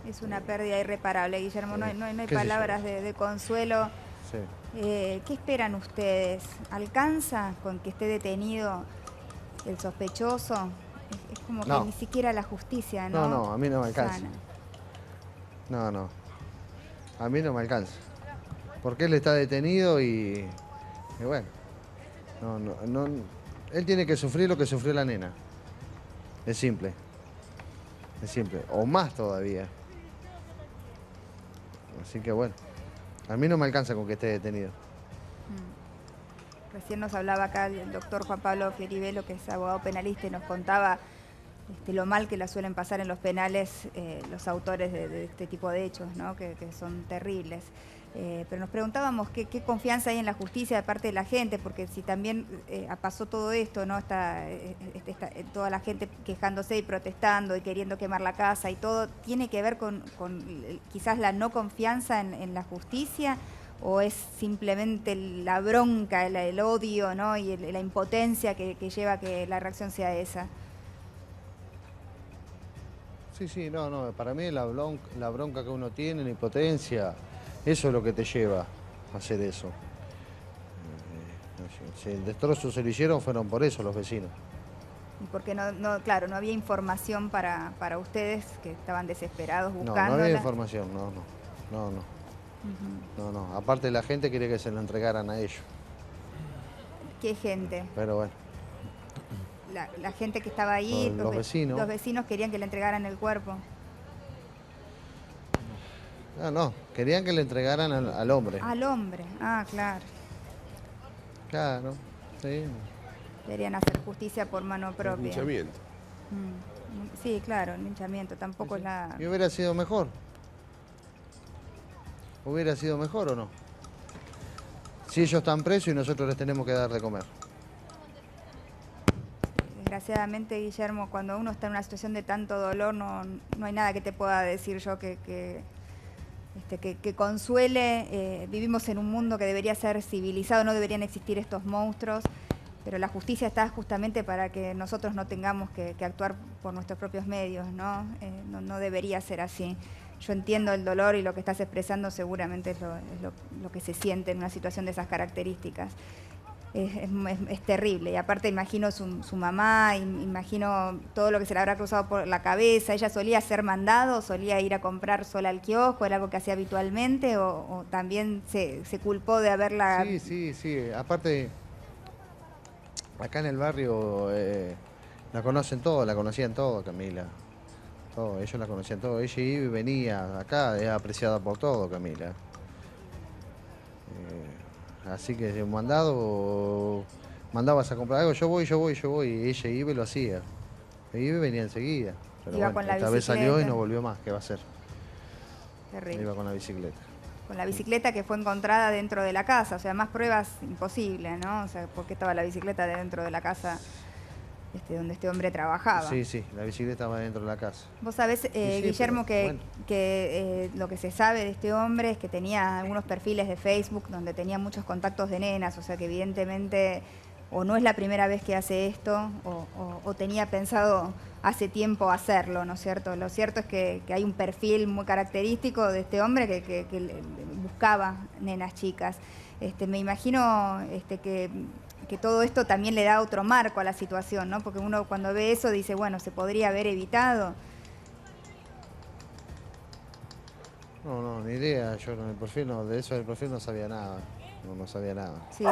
Es una pérdida irreparable, Guillermo. No hay ¿Qué sé palabras yo? de consuelo. Sí. ¿Qué esperan ustedes? ¿Alcanza con que esté detenido el sospechoso? Es como No. que ni siquiera la justicia, ¿no? No, a mí no me alcanza. sana. No. A mí no me alcanza. Porque él está detenido y bueno. No. Él tiene que sufrir lo que sufrió la nena. Es simple. Es simple. O más todavía. Así que bueno. A mí no me alcanza con que esté detenido. Recién nos hablaba acá el doctor Juan Pablo Fieribelo, que es abogado penalista, y nos contaba lo mal que la suelen pasar en los penales los autores de este tipo de hechos, ¿no? que son terribles. Pero nos preguntábamos qué confianza hay en la justicia de parte de la gente, porque si también pasó todo esto, ¿no? Está toda la gente quejándose y protestando y queriendo quemar la casa y todo, ¿tiene que ver con quizás la no confianza en la justicia? ¿O es simplemente la bronca, el odio, ¿no? Y la impotencia que lleva a que la reacción sea esa? Sí, no. Para mí la bronca que uno tiene, la impotencia, eso es lo que te lleva a hacer eso. Si el destrozo se lo hicieron, fueron por eso los vecinos. Y porque claro, no había información para ustedes que estaban desesperados buscando. No había información, no. No. Aparte la gente quería que se lo entregaran a ellos. ¿Qué gente? Pero bueno. La gente que estaba ahí, Los vecinos. Los vecinos querían que le entregaran el cuerpo. No, querían que le entregaran al hombre. Al hombre, claro. Claro, sí. Querían hacer justicia por mano propia. Linchamiento. Sí, claro, el linchamiento. Tampoco es la... ¿Y hubiera sido mejor? ¿Hubiera sido mejor o no? Si ellos están presos y nosotros les tenemos que dar de comer. Desgraciadamente, Guillermo, cuando uno está en una situación de tanto dolor, no hay nada que te pueda decir yo que consuele. Vivimos en un mundo que debería ser civilizado, no deberían existir estos monstruos, pero la justicia está justamente para que nosotros no tengamos que actuar por nuestros propios medios, ¿no? No debería ser así. Yo entiendo el dolor y lo que estás expresando seguramente es lo que se siente en una situación de esas características. Es terrible, y aparte imagino su mamá, imagino todo lo que se le habrá cruzado por la cabeza. ¿Ella solía hacer mandado, solía ir a comprar sola al kiosco, era algo que hacía habitualmente, o también se culpó de haberla...? Sí, aparte acá en el barrio la conocen todos, la conocían todos, Camila. Ellos la conocían todos, ella iba y venía acá, es apreciada por todo, Camila. Así que mandabas a comprar algo, yo voy, y ella iba y lo hacía. Iba y venía enseguida. Pero Iba bueno, con la esta vez salió y bicicleta. no volvió más, ¿qué va a hacer? Terrible. Iba con la bicicleta. Con la bicicleta que fue encontrada dentro de la casa, o sea, más pruebas imposible, ¿no? O sea, ¿por qué estaba la bicicleta dentro de la casa donde este hombre trabajaba? Sí, la bicicleta va dentro de la casa. Vos sabés, Guillermo, que lo que se sabe de este hombre es que tenía algunos perfiles de Facebook donde tenía muchos contactos de nenas, o sea que evidentemente o no es la primera vez que hace esto o tenía pensado hace tiempo hacerlo, ¿no es cierto? Lo cierto es que hay un perfil muy característico de este hombre que buscaba nenas chicas. Me imagino que todo esto también le da otro marco a la situación, ¿no? Porque uno cuando ve eso dice, bueno, se podría haber evitado. No, ni idea, yo con el perfil de eso del perfil no sabía nada. No sabía nada. Sí,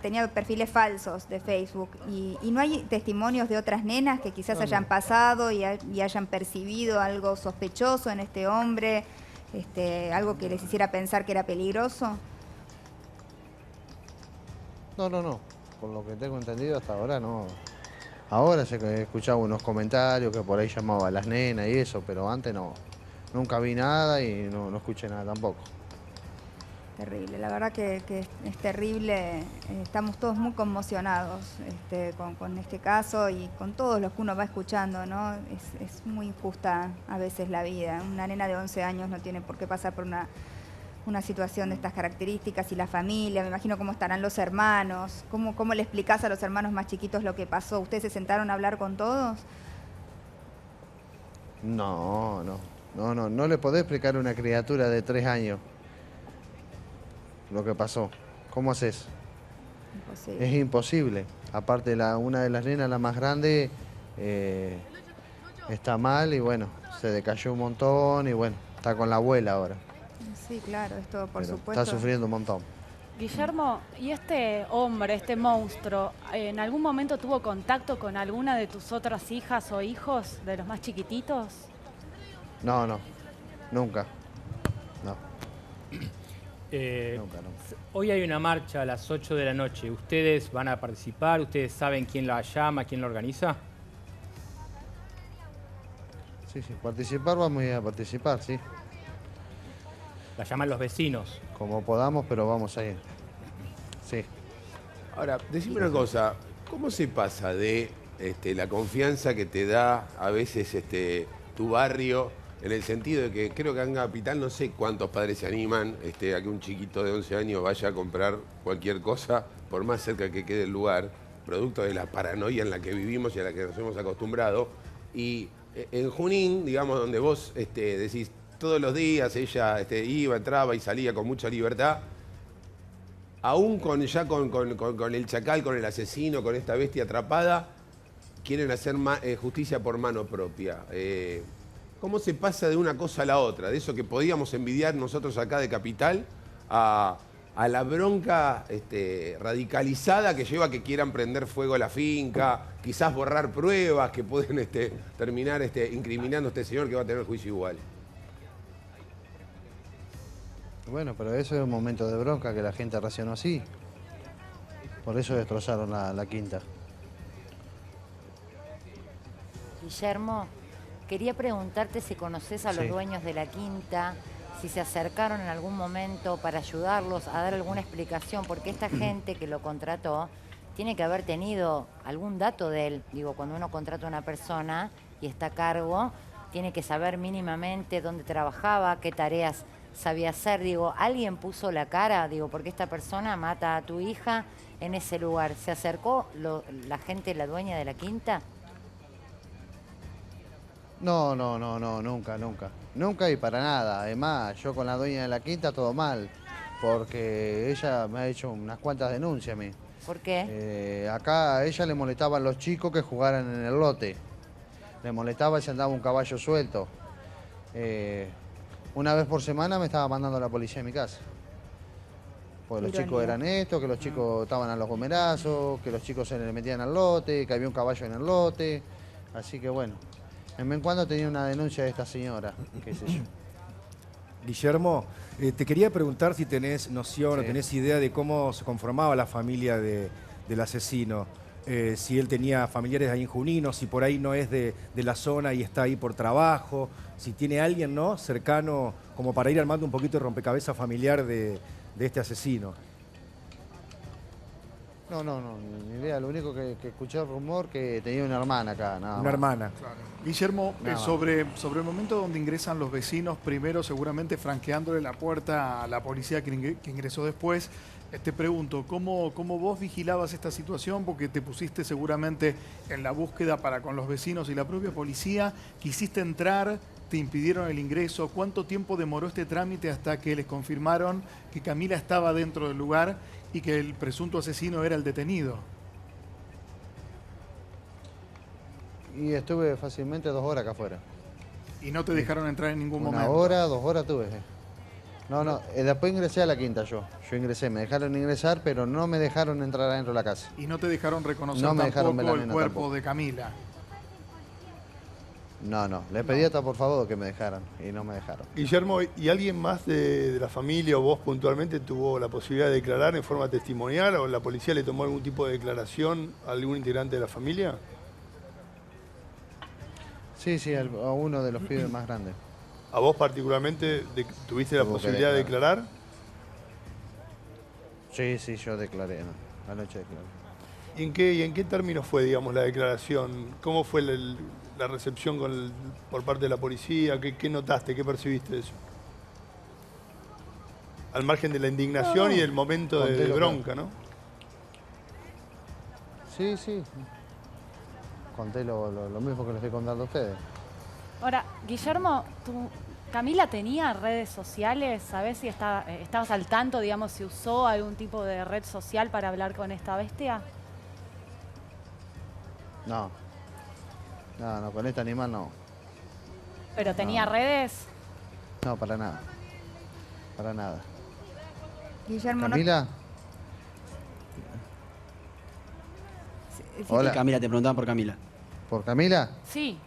tenía perfiles falsos de Facebook. ¿Y no hay testimonios de otras nenas que quizás hayan pasado y hayan percibido algo sospechoso en este hombre? Algo que les hiciera pensar que era peligroso. No. Por lo que tengo entendido hasta ahora no. Ahora se escuchaba unos comentarios que por ahí llamaba a las nenas y eso, pero antes no. Nunca vi nada y no escuché nada tampoco. Terrible, la verdad que es terrible. Estamos todos muy conmocionados con este caso y con todos los que uno va escuchando, ¿no? Es muy injusta a veces la vida. Una nena de 11 años no tiene por qué pasar por una situación de estas características, y la familia, me imagino cómo estarán los hermanos. ¿Cómo le explicás a los hermanos más chiquitos lo que pasó? ¿Ustedes se sentaron a hablar con todos? No le podés explicar a una criatura de 3 años lo que pasó. ¿Cómo haces? Imposible. Es imposible. Aparte, una de las nenas, la más grande, está mal y bueno, se decayó un montón y bueno, está con la abuela ahora. Sí, claro, esto por Pero supuesto. está sufriendo un montón. Guillermo, ¿y este hombre, este monstruo, en algún momento tuvo contacto con alguna de tus otras hijas o hijos, de los más chiquititos? No, nunca. No. Nunca. Hoy hay una marcha a las 8 de la noche. ¿Ustedes van a participar? ¿Ustedes saben quién la llama, quién la organiza? Sí, participar vamos a ir a participar, sí. La llaman los vecinos. Como podamos, pero vamos a ir. Sí. Ahora, decime una cosa, ¿cómo se pasa de la confianza que te da a veces tu barrio, en el sentido de que creo que acá en Capital no sé cuántos padres se animan a que un chiquito de 11 años vaya a comprar cualquier cosa, por más cerca que quede el lugar, producto de la paranoia en la que vivimos y a la que nos hemos acostumbrado? Y en Junín, digamos, donde vos decís todos los días, ella iba, entraba y salía con mucha libertad, aún con el chacal, con el asesino, con esta bestia atrapada, quieren hacer justicia por mano propia. ¿Cómo se pasa de una cosa a la otra? De eso que podíamos envidiar nosotros acá de Capital a la bronca radicalizada que lleva a que quieran prender fuego a la finca, quizás borrar pruebas que pueden terminar incriminando a este señor que va a tener juicio igual. Bueno, pero eso es un momento de bronca que la gente reaccionó así. Por eso destrozaron la quinta. Guillermo, quería preguntarte si conoces a los dueños de la quinta, si se acercaron en algún momento para ayudarlos a dar alguna explicación, porque esta gente que lo contrató tiene que haber tenido algún dato de él. Digo, cuando uno contrata a una persona y está a cargo, tiene que saber mínimamente dónde trabajaba, qué tareas sabía hacer. Digo, ¿alguien puso la cara? Digo, porque esta persona mata a tu hija en ese lugar. ¿Se acercó la gente, la dueña de la quinta? No, nunca. Nunca y para nada. Además, yo con la dueña de la quinta todo mal, porque ella me ha hecho unas cuantas denuncias a mí. ¿Por qué? Acá a ella le molestaban los chicos que jugaran en el lote. Le molestaba si andaba un caballo suelto. Una vez por semana me estaba mandando a la policía a mi casa. Porque los chicos eran estos, que los chicos estaban a los gomerazos, que los chicos se le metían al lote, que había un caballo en el lote. Así que bueno, en vez en cuando tenía una denuncia de esta señora, qué sé yo. Guillermo, te quería preguntar si tenés noción o tenés idea de cómo se conformaba la familia del asesino. Si él tenía familiares ahí en Junín, o si por ahí no es de la zona y está ahí por trabajo, si tiene alguien, ¿no?, cercano como para ir armando un poquito de rompecabezas familiar de este asesino. No, ni idea. Lo único que escuché el rumor que tenía una hermana acá, nada más. Una hermana. Claro. Guillermo, Nada más. sobre el momento donde ingresan los vecinos, primero seguramente franqueándole la puerta a la policía que ingresó después, te pregunto, ¿cómo vos vigilabas esta situación? Porque te pusiste seguramente en la búsqueda para con los vecinos y la propia policía. ¿Quisiste entrar? ¿Te impidieron el ingreso? ¿Cuánto tiempo demoró este trámite hasta que les confirmaron que Camila estaba dentro del lugar y que el presunto asesino era el detenido? Y estuve fácilmente 2 horas acá afuera. ¿Y no te dejaron entrar en ningún momento? 1 hora, 2 horas tuve. No, después ingresé a la quinta yo. Yo ingresé, me dejaron ingresar, pero no me dejaron entrar adentro de la casa. ¿Y no te dejaron reconocer No me dejaron ver tampoco la el nena cuerpo tampoco. de Camila? No, le pedí hasta por favor que me dejaran y no me dejaron. Guillermo, ¿y alguien más de la familia o vos puntualmente tuvo la posibilidad de declarar en forma testimonial o la policía le tomó algún tipo de declaración a algún integrante de la familia? Sí, a uno de los pibes más grandes. ¿A vos particularmente tuviste la Tuvo que posibilidad de declarar? Sí, sí, yo declaré, ¿no? Anoche declaré. ¿Y en qué términos fue, digamos, la declaración? ¿Cómo fue la recepción por parte de la policía? ¿Qué notaste? ¿Qué percibiste de eso? Al margen de la indignación y del momento de bronca, ¿no? Sí, sí. Conté lo mismo que les estoy contando a ustedes. Ahora, Guillermo, ¿Camila tenía redes sociales? ¿Sabés si estabas al tanto, digamos, si usó algún tipo de red social para hablar con esta bestia? No. No, con este animal no. ¿Pero tenía redes? No, para nada. Para nada. Guillermo, ¿Camila? Sí, Hola. Camila, te preguntaban por Camila. ¿Por Camila? Sí,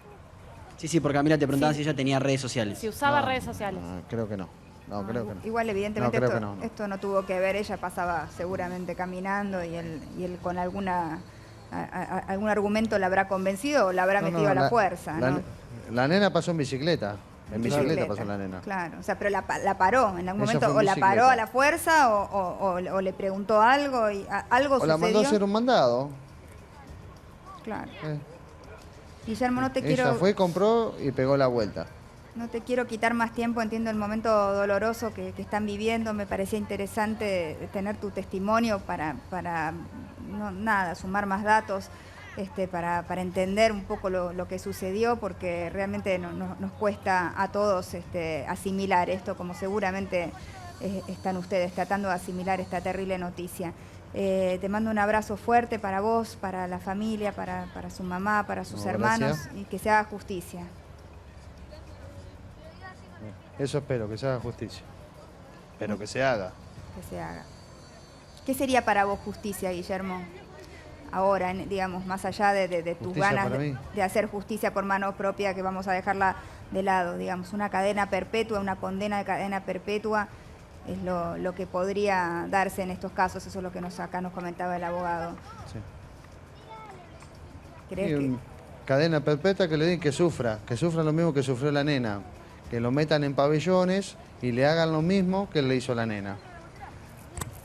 Sí, por Camila te preguntaban si ella tenía redes sociales. si usaba No, redes sociales. No, creo que no. No, creo que no. igual evidentemente No, creo que no. esto no tuvo que ver, ella pasaba seguramente caminando y él con algún argumento la habrá convencido o la habrá metido a la fuerza, ¿no? La nena pasó en bicicleta. En bicicleta pasó la nena. Claro, o sea, pero la paró en algún Ella momento, fue en o la bicicleta. paró a la fuerza o le preguntó algo y algo O sucedió. la mandó a hacer un mandado. Claro. Guillermo, no te Ella quiero... fue, compró y pegó la vuelta. No te quiero quitar más tiempo, entiendo el momento doloroso que están viviendo. Me parecía interesante tener tu testimonio para sumar más datos, para entender un poco lo que sucedió, porque realmente nos cuesta a todos asimilar esto, como seguramente están ustedes tratando de asimilar esta terrible noticia. Te mando un abrazo fuerte para vos, para la familia, para su mamá, para sus hermanos, y que se haga justicia. Eso espero, que se haga justicia. Pero que se haga. Que se haga. ¿Qué sería para vos justicia, Guillermo? Ahora, digamos, más allá de tus Justicia ganas para mí. de hacer justicia por mano propia, que vamos a dejarla de lado, digamos, una cadena perpetua, una condena de cadena perpetua, es lo que podría darse en estos casos. Eso es lo que acá nos comentaba el abogado. Sí. ¿Crees Y que...? cadena perpetua que le den que sufra lo mismo que sufrió la nena. Que lo metan en pabellones y le hagan lo mismo que le hizo la nena.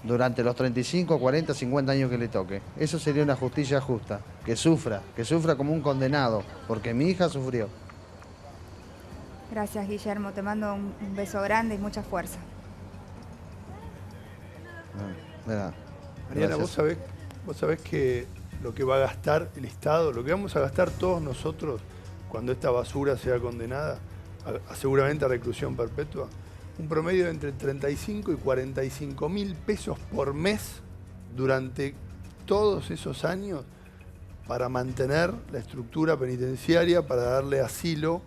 Durante los 35, 40, 50 años que le toque. Eso sería una justicia justa. Que sufra como un condenado, porque mi hija sufrió. Gracias, Guillermo. Te mando un beso grande y mucha fuerza. De nada. Mariana, Gracias. vos sabés que lo que va a gastar el Estado, lo que vamos a gastar todos nosotros cuando esta basura sea condenada, seguramente a reclusión perpetua, un promedio de entre 35 y 45 mil pesos por mes durante todos esos años para mantener la estructura penitenciaria, para darle asilo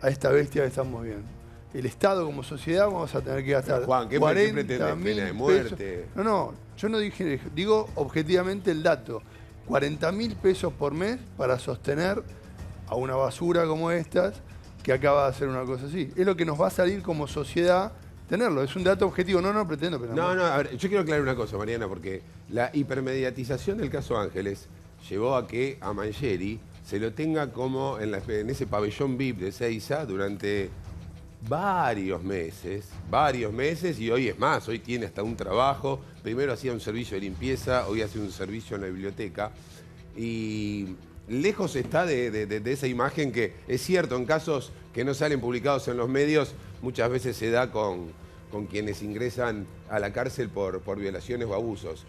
a esta bestia que estamos viendo. El Estado como sociedad vamos a tener que gastar Juan, ¿qué 40 pretendés? mil ¿Pena de muerte? pesos. No, yo no dije, digo objetivamente el dato. 40 mil pesos por mes para sostener a una basura como estas que acaba de hacer una cosa así. Es lo que nos va a salir como sociedad tenerlo. Es un dato objetivo. No pretendo. Pero No, a ver, yo quiero aclarar una cosa, Mariana, porque la hipermediatización del caso Ángeles llevó a que a Mangieri se lo tenga como en ese pabellón VIP de Seiza durante varios meses, y hoy es más, hoy tiene hasta un trabajo. Primero hacía un servicio de limpieza, hoy hace un servicio en la biblioteca. Y lejos está de esa imagen que es cierto, en casos que no salen publicados en los medios, muchas veces se da con quienes ingresan a la cárcel por violaciones o abusos.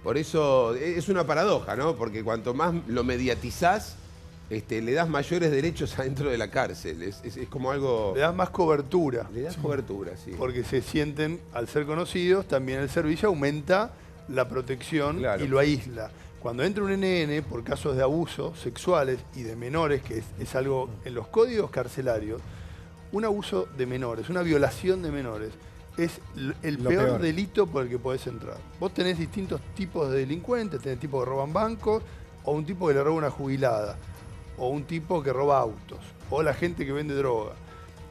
Por eso es una paradoja, ¿no? Porque cuanto más lo mediatizás, le das mayores derechos adentro de la cárcel. Es como algo... le das más cobertura. Le das cobertura, sí. Porque se sienten, al ser conocidos, también el servicio aumenta la protección, Claro. y lo aísla. Cuando entra un NN por casos de abusos sexuales y de menores, que es algo en los códigos carcelarios, un abuso de menores, una violación de menores, es el peor delito por el que podés entrar. Vos tenés distintos tipos de delincuentes, tenés tipos que roban bancos, o un tipo que le roba una jubilada, o un tipo que roba autos, o la gente que vende droga.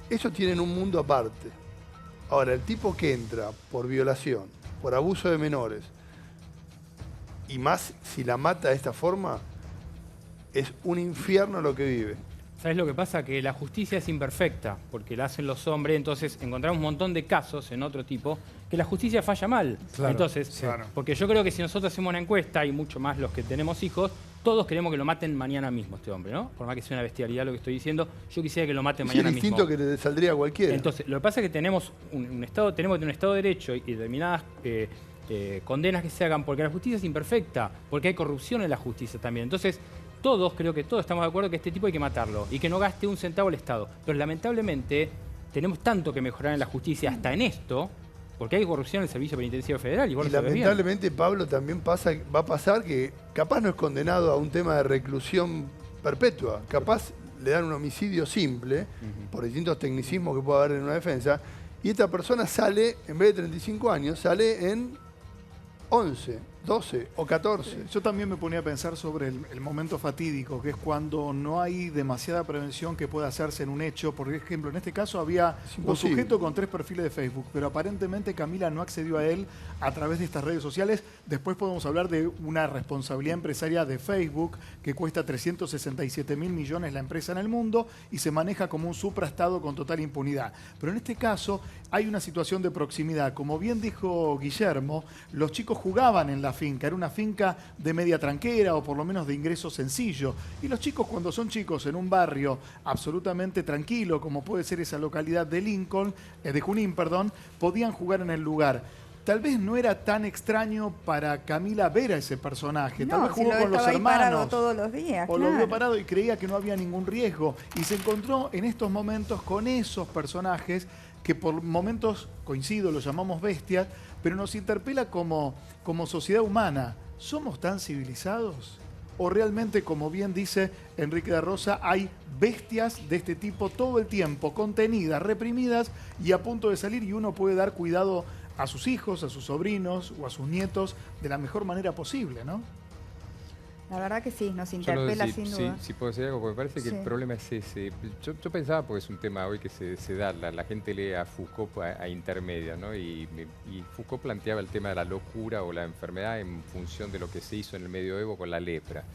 Esos tienen un mundo aparte. Ahora, el tipo que entra por violación, por abuso de menores, y más si la mata de esta forma, es un infierno lo que vive. ¿Sabes lo que pasa? Que la justicia es imperfecta, porque la hacen los hombres, entonces encontramos un montón de casos en otro tipo que la justicia falla mal. Claro, entonces, claro. porque yo creo que si nosotros hacemos una encuesta, y mucho más los que tenemos hijos, todos queremos que lo maten mañana mismo este hombre, ¿no? Por más que sea una bestialidad lo que estoy diciendo, yo quisiera que lo maten mañana mismo. Es distinto que le saldría a cualquiera. Entonces, lo que pasa es que tenemos un Estado, tenemos que tener un Estado de Derecho y determinadas condenas que se hagan, porque la justicia es imperfecta, porque hay corrupción en la justicia también. Entonces, creo que todos estamos de acuerdo que este tipo hay que matarlo y que no gaste un centavo el Estado. Pero lamentablemente tenemos tanto que mejorar en la justicia hasta en esto, porque hay corrupción en el Servicio Penitenciario Federal. Y lamentablemente, Pablo, también va a pasar que capaz no es condenado a un tema de reclusión perpetua. Capaz le dan un homicidio simple, por distintos tecnicismos que puede haber en una defensa, y esta persona sale, en vez de 35 años, sale en 11, 12 o 14. Yo también me ponía a pensar sobre el momento fatídico, que es cuando no hay demasiada prevención que pueda hacerse en un hecho. Por ejemplo, en este caso había un sujeto con 3 perfiles de Facebook, pero aparentemente Camila no accedió a él a través de estas redes sociales. Después podemos hablar de una responsabilidad empresaria de Facebook que cuesta 367.000 millones la empresa en el mundo y se maneja como un supraestado con total impunidad. Pero en este caso hay una situación de proximidad. Como bien dijo Guillermo, los chicos jugaban en la finca, era una finca de media tranquera o por lo menos de ingreso sencillo. Y los chicos, cuando son chicos en un barrio absolutamente tranquilo, como puede ser esa localidad de Junín, podían jugar en el lugar. Tal vez no era tan extraño para Camila ver a ese personaje. Tal vez jugó con los hermanos. Todos los días, o lo vio parado y creía que no había ningún riesgo. Y se encontró en estos momentos con esos personajes que por momentos, coincido, los llamamos bestias, pero nos interpela como sociedad humana. ¿Somos tan civilizados? ¿O realmente, como bien dice Enrique de Rosa, hay bestias de este tipo todo el tiempo, contenidas, reprimidas y a punto de salir, y uno puede dar cuidado a sus hijos, a sus sobrinos o a sus nietos de la mejor manera posible, ¿no? La verdad que sí, nos interpela sin duda. Sí, puedo decir algo, porque me parece que el problema es ese. Yo pensaba, porque es un tema hoy que se da, la gente lee a Foucault a intermedia, ¿no? Y Foucault planteaba el tema de la locura o la enfermedad en función de lo que se hizo en el medioevo con la lepra.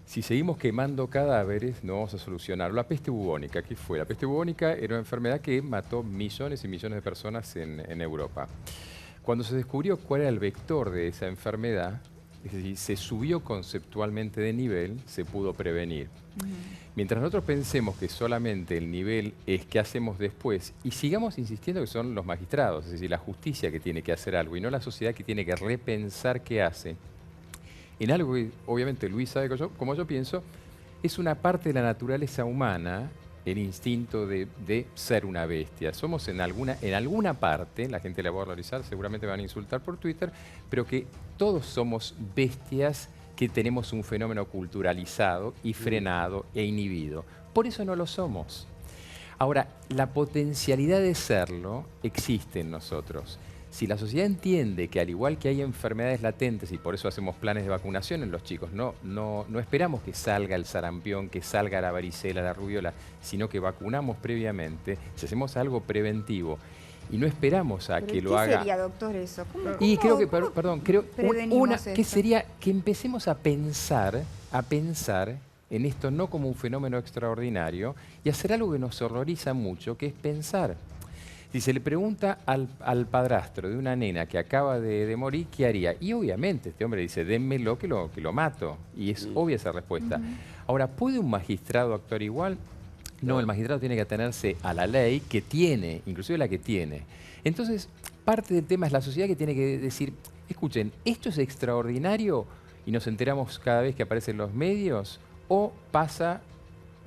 Si seguimos quemando cadáveres, no vamos a solucionarlo. La peste bubónica, ¿qué fue? La peste bubónica era una enfermedad que mató millones y millones de personas en Europa. Cuando se descubrió cuál era el vector de esa enfermedad, es decir, se subió conceptualmente de nivel, se pudo prevenir. Mientras nosotros pensemos que solamente el nivel es qué hacemos después, y sigamos insistiendo que son los magistrados, es decir, la justicia que tiene que hacer algo y no la sociedad que tiene que repensar qué hace, en algo que obviamente Luis sabe como yo pienso, es una parte de la naturaleza humana, el instinto de ser una bestia. Somos en alguna parte, la gente la va a valorizar, seguramente me van a insultar por Twitter, pero que todos somos bestias que tenemos un fenómeno culturalizado y frenado e inhibido. Por eso no lo somos. Ahora, la potencialidad de serlo existe en nosotros. Si la sociedad entiende que al igual que hay enfermedades latentes, y por eso hacemos planes de vacunación en los chicos, no esperamos que salga el sarampión, que salga la varicela, la rubiola, sino que vacunamos previamente, si hacemos algo preventivo y no esperamos a que lo haga. ¿Qué sería, doctor, eso? Y creo que, perdón, creo que esto? sería que empecemos a pensar en esto no como un fenómeno extraordinario y hacer algo que nos horroriza mucho, que es pensar. Si se le pregunta al padrastro de una nena que acaba de morir, ¿qué haría? Y obviamente este hombre dice, dénmelo que lo mato. Y es obvia esa respuesta. Ahora, ¿puede un magistrado actuar igual? No, el magistrado tiene que atenerse a la ley que tiene, inclusive la que tiene. Entonces, parte del tema es la sociedad que tiene que decir, escuchen, ¿esto es extraordinario y nos enteramos cada vez que aparecen los medios? ¿O pasa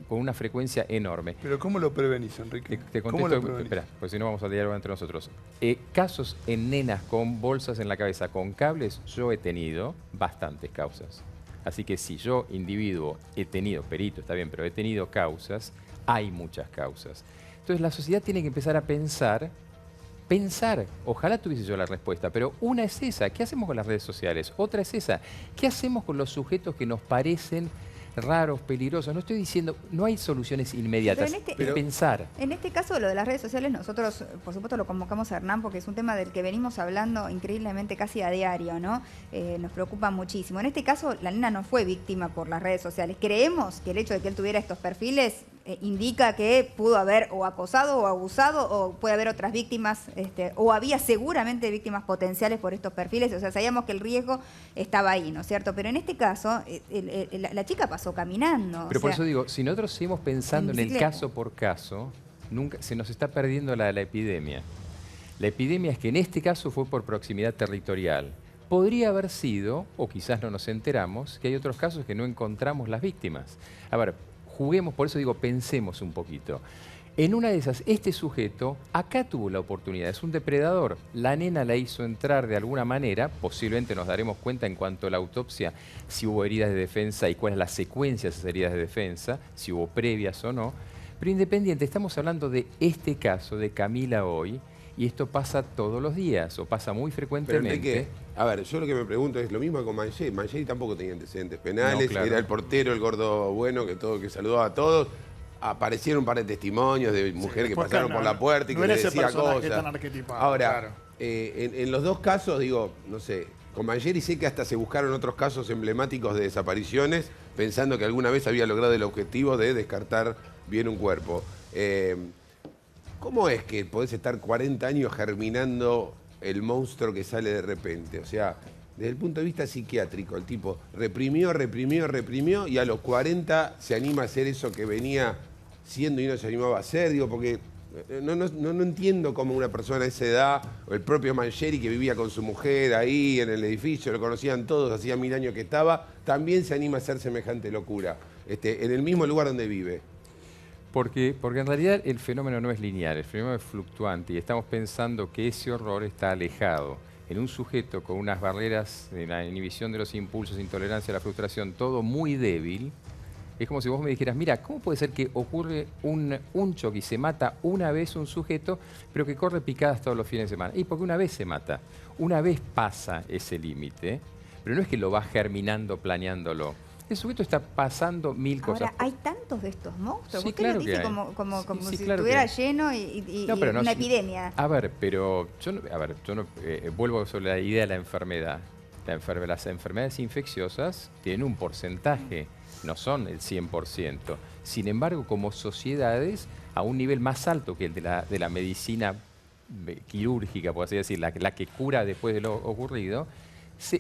con una frecuencia enorme? ¿Pero cómo lo prevenís, Enrique? Te contesto, espera, porque si no vamos a dialogar entre nosotros. Casos en nenas con bolsas en la cabeza, con cables, yo he tenido bastantes causas. Así que si yo, individuo, he tenido, perito, está bien, pero he tenido causas, hay muchas causas. Entonces la sociedad tiene que empezar a pensar, ojalá tuviese yo la respuesta, pero una es esa, ¿qué hacemos con las redes sociales? Otra es esa, ¿qué hacemos con los sujetos que nos parecen raros, peligrosos. No estoy diciendo, no hay soluciones inmediatas, pero pensar. En este caso, lo de las redes sociales, nosotros, por supuesto, lo convocamos a Hernán porque es un tema del que venimos hablando increíblemente casi a diario, ¿no? Nos preocupa muchísimo. En este caso, la nena no fue víctima por las redes sociales. Creemos que el hecho de que él tuviera estos perfiles indica que pudo haber o acosado o abusado, o puede haber otras víctimas, o había seguramente víctimas potenciales por estos perfiles. O sea, sabíamos que el riesgo estaba ahí, ¿no es cierto? Pero en este caso, la chica pasó caminando. Pero por eso digo, si nosotros seguimos pensando en el caso por caso, nunca se nos está perdiendo la epidemia. La epidemia es que en este caso fue por proximidad territorial. Podría haber sido, o quizás no nos enteramos, que hay otros casos que no encontramos las víctimas. A ver, juguemos, por eso digo, pensemos un poquito. En una de esas, este sujeto acá tuvo la oportunidad, es un depredador. La nena la hizo entrar de alguna manera, posiblemente nos daremos cuenta en cuanto a la autopsia si hubo heridas de defensa y cuál es la secuencia de esas heridas de defensa, si hubo previas o no. Pero independiente, estamos hablando de este caso de Camila hoy, y esto pasa todos los días, o pasa muy frecuentemente. Pero Enrique, a ver, yo lo que me pregunto es lo mismo que con Mangieri. Mangieri tampoco tenía antecedentes penales, No, claro. Era el portero, el gordo bueno, que saludaba a todos. Aparecieron un par de testimonios de mujeres que ¿por qué pasaron no? por la puerta y No que era le ese decía personaje cosas. tan arquetipado, Ahora, claro. en los dos casos, digo, no sé, con Mangieri sé que hasta se buscaron otros casos emblemáticos de desapariciones, pensando que alguna vez había logrado el objetivo de descartar bien un cuerpo. ¿Cómo es que podés estar 40 años germinando el monstruo que sale de repente? O sea, desde el punto de vista psiquiátrico, el tipo reprimió y a los 40 se anima a hacer eso que venía siendo y no se animaba a hacer. Digo, porque no entiendo cómo una persona de esa edad, o el propio Mangieri que vivía con su mujer ahí en el edificio, lo conocían todos, hacía 1000 años que estaba, también se anima a hacer semejante locura, en el mismo lugar donde vive. Porque en realidad el fenómeno no es lineal, el fenómeno es fluctuante y estamos pensando que ese horror está alejado en un sujeto con unas barreras de la inhibición de los impulsos, intolerancia a la frustración, todo muy débil. Es como si vos me dijeras, mira, ¿cómo puede ser que ocurre un choque y se mata una vez un sujeto, pero que corre picadas todos los fines de semana? Y porque una vez se mata, una vez pasa ese límite, pero no es que lo va germinando, planeándolo. El sujeto está pasando mil cosas. Ahora, ¿hay tantos de estos monstruos? Sí, Usted claro lo dice que hay. como Sí, si claro estuviera que hay. lleno y No, pero no, una epidemia. A ver, pero yo vuelvo sobre la idea de la enfermedad. Las enfermedades infecciosas tienen un porcentaje, no son el 100%. Sin embargo, como sociedades, a un nivel más alto que el de la medicina quirúrgica, por así decir, la que cura después de lo ocurrido,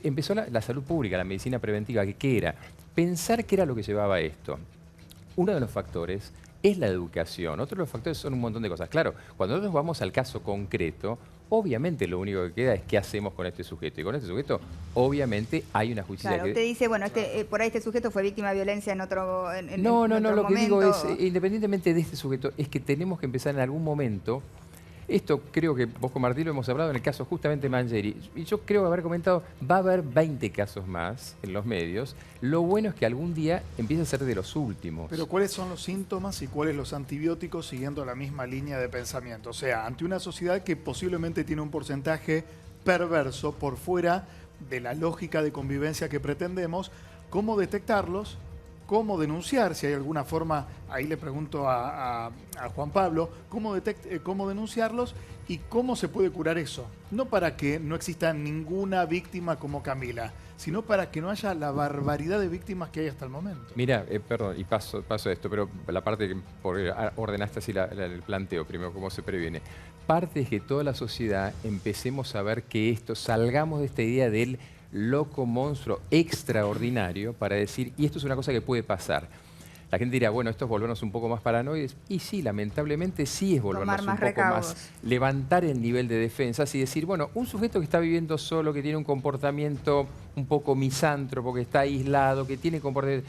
empezó la salud pública, la medicina preventiva, ¿qué era? Pensar qué era lo que llevaba a esto. Uno de los factores es la educación, otros de los factores son un montón de cosas. Claro, cuando nosotros vamos al caso concreto, obviamente lo único que queda es qué hacemos con este sujeto. Y con este sujeto, obviamente, hay una justicia Claro, usted dice, bueno, por ahí este sujeto fue víctima de violencia en otro No, en otro lo que digo momento. es, independientemente de este sujeto, es que tenemos que empezar en algún momento. Esto creo que vos con Martín lo hemos hablado en el caso justamente de Mangieri. Y yo creo haber comentado, va a haber 20 casos más en los medios. Lo bueno es que algún día empiece a ser de los últimos. Pero ¿cuáles son los síntomas y cuáles los antibióticos siguiendo la misma línea de pensamiento? O sea, ante una sociedad que posiblemente tiene un porcentaje perverso por fuera de la lógica de convivencia que pretendemos, ¿cómo detectarlos? ¿Cómo denunciar? Si hay alguna forma, ahí le pregunto a Juan Pablo, ¿cómo denunciarlos y cómo se puede curar eso? No para que no exista ninguna víctima como Camila, sino para que no haya la barbaridad de víctimas que hay hasta el momento. Mira, perdón, y paso esto, pero la parte que ordenaste así el planteo, primero, cómo se previene. Parte es que toda la sociedad empecemos a ver que salgamos de esta idea del loco monstruo extraordinario para decir, y esto es una cosa que puede pasar. La gente dirá, bueno, esto es volvernos un poco más paranoides. Y sí, lamentablemente sí es volvernos un poco más. Levantar el nivel de defensas y decir, bueno, un sujeto que está viviendo solo, que tiene un comportamiento un poco misántropo, que está aislado, que tiene comportamiento...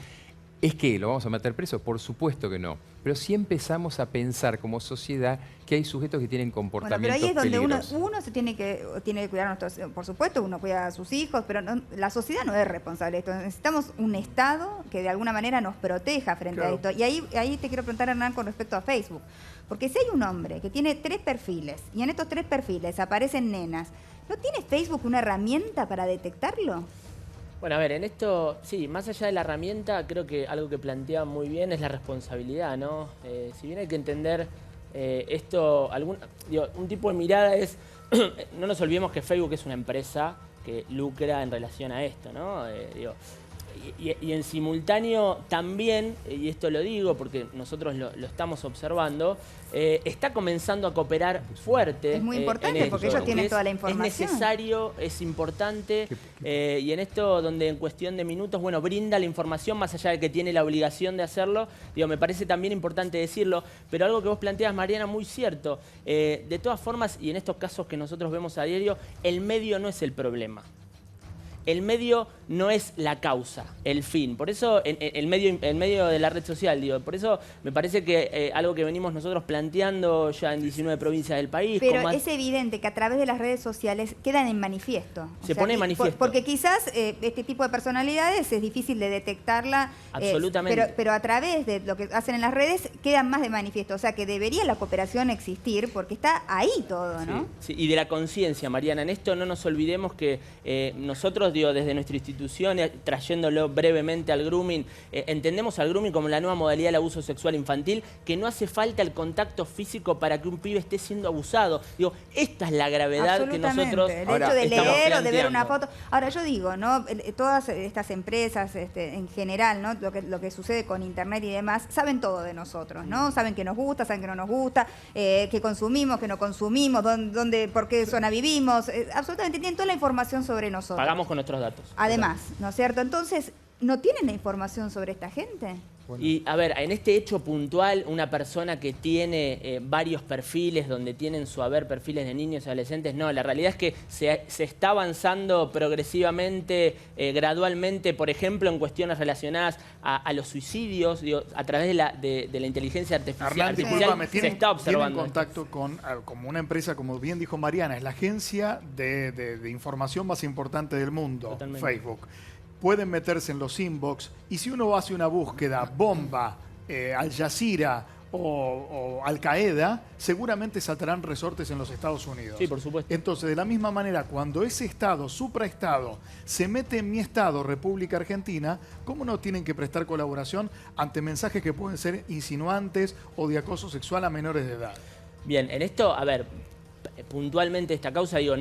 ¿Es que lo vamos a meter preso? Por supuesto que no. Pero sí empezamos a pensar como sociedad que hay sujetos que tienen comportamientos pero ahí es donde peligrosos. uno se tiene que cuidar a nuestros, por supuesto, uno cuida a sus hijos, pero la sociedad no es responsable de esto. Necesitamos un Estado que de alguna manera nos proteja frente a esto. Y ahí te quiero preguntar, Hernán, con respecto a Facebook. Porque si hay un hombre que tiene 3 perfiles y en estos 3 perfiles aparecen nenas, ¿no tiene Facebook una herramienta para detectarlo? Bueno, a ver, en esto, sí, más allá de la herramienta, creo que algo que plantea muy bien es la responsabilidad, ¿no? Si bien hay que entender esto, un tipo de mirada es, no nos olvidemos que Facebook es una empresa que lucra en relación a esto, ¿no? Y en simultáneo también, y esto lo digo porque nosotros lo estamos observando, está comenzando a cooperar fuerte. Es muy importante porque ellos tienen toda la información. Es necesario, es importante, y en esto donde en cuestión de minutos, bueno, brinda la información más allá de que tiene la obligación de hacerlo, digo, me parece también importante decirlo, pero algo que vos planteas, Mariana, muy cierto. De todas formas, y en estos casos que nosotros vemos a diario, el medio no es el problema. El medio no es la causa, el fin. Por eso, el medio de la red social, digo, por eso me parece que algo que venimos nosotros planteando ya en 19 provincias del país. Pero es evidente que a través de las redes sociales quedan en manifiesto. Se pone en manifiesto. Porque quizás este tipo de personalidades es difícil de detectarla. Absolutamente. Pero a través de lo que hacen en las redes quedan más de manifiesto. O sea que debería la cooperación existir porque está ahí todo, ¿no? Sí, sí. Y de la conciencia, Mariana. En esto no nos olvidemos que nosotros, digo, desde nuestra institución, trayéndolo brevemente al grooming, entendemos al grooming como la nueva modalidad del abuso sexual infantil, que no hace falta el contacto físico para que un pibe esté siendo abusado. Digo, esta es la gravedad que nosotros el hecho de leer o de ver una foto. Ahora, yo digo, ¿no? Todas estas empresas en general, ¿no? Lo que sucede con internet y demás, saben todo de nosotros, ¿no? Saben que nos gusta, saben que no nos gusta, que consumimos, que no consumimos, por qué zona vivimos. Absolutamente tienen toda la información sobre nosotros. Pagamos con nuestros datos. Además, ¿no es cierto? Entonces, ¿no tienen la información sobre esta gente? Bueno. Y a ver, en este hecho puntual, una persona que tiene varios perfiles, donde tienen su haber perfiles de niños y adolescentes, no, la realidad es que se está avanzando progresivamente, gradualmente, por ejemplo, en cuestiones relacionadas a los suicidios, digo, a través de la inteligencia artificial, se está observando. Tienen contacto con como una empresa, como bien dijo Mariana, es la agencia de información más importante del mundo, totalmente. Facebook. Pueden meterse en los inbox y si uno hace una búsqueda, bomba, Al Jazeera o Al Qaeda, seguramente saltarán resortes en los Estados Unidos. Sí, por supuesto. Entonces, de la misma manera, cuando ese estado, supraestado, se mete en mi estado, República Argentina, ¿cómo no tienen que prestar colaboración ante mensajes que pueden ser insinuantes o de acoso sexual a menores de edad? Bien, en esto, a ver, puntualmente esta causa, digo,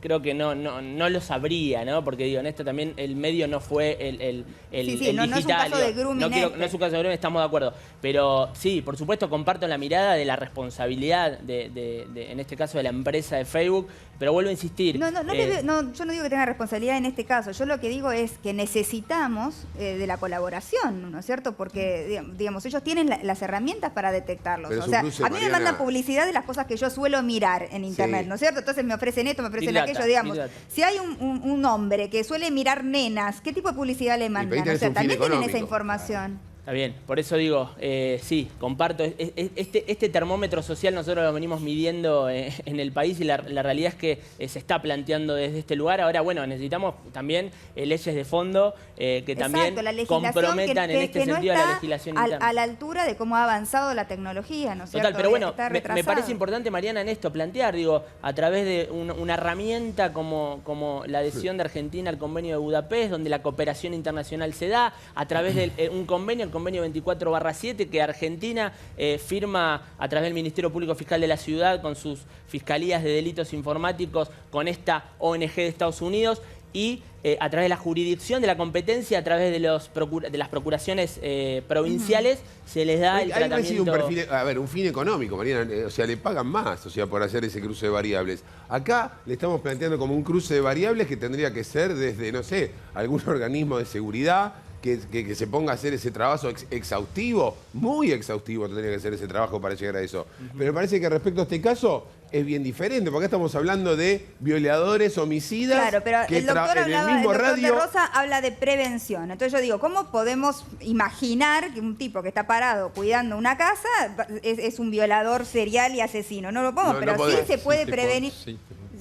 creo que no lo sabría, ¿no? Porque digo, en esto también el medio no fue el digital. No es un caso de grooming. No es un caso de grooming, estamos de acuerdo. Pero sí, por supuesto, comparto la mirada de la responsabilidad en este caso de la empresa de Facebook, pero vuelvo a insistir. Yo no digo que tenga responsabilidad en este caso. Yo lo que digo es que necesitamos de la colaboración, ¿no es cierto? Porque, digamos, ellos tienen las herramientas para detectarlos. Pero o sea, cruce, a mí me mandan publicidad de las cosas que yo suelo mirar en internet, sí, ¿no es cierto? Entonces me ofrecen esto, me ofrecen aquello, digamos. Si hay un hombre que suele mirar nenas, ¿qué tipo de publicidad le mandan? O sea, también tienen esa información. Está bien, por eso digo, sí, comparto. Este termómetro social nosotros lo venimos midiendo en el país y la realidad es que se está planteando desde este lugar. Ahora, bueno, necesitamos también leyes de fondo que también comprometan en este sentido a la legislación interna. A la altura de cómo ha avanzado la tecnología, ¿no es cierto? Total, pero bueno, me parece importante, Mariana, en esto plantear, digo, a través de una herramienta como la adhesión de Argentina al convenio de Budapest, donde la cooperación internacional se da, a través de un convenio, el convenio 24/7 que Argentina firma a través del Ministerio Público Fiscal de la Ciudad con sus fiscalías de delitos informáticos con esta ONG de Estados Unidos y a través de la jurisdicción de la competencia, a través de las procuraciones provinciales, se les da el tratamiento... un fin económico, Mariana, o sea, le pagan más, o sea, por hacer ese cruce de variables. Acá le estamos planteando como un cruce de variables que tendría que ser desde, no sé, algún organismo de seguridad, que se ponga a hacer ese trabajo exhaustivo, muy exhaustivo tendría que ser ese trabajo para llegar a eso. Pero me parece que respecto a este caso es bien diferente, porque acá estamos hablando de violadores, homicidas, claro, pero que el doctor de Rosa habla de prevención. Entonces yo digo, ¿cómo podemos imaginar que un tipo que está parado cuidando una casa es un violador serial y asesino? No lo podemos, pero sí se puede prevenir.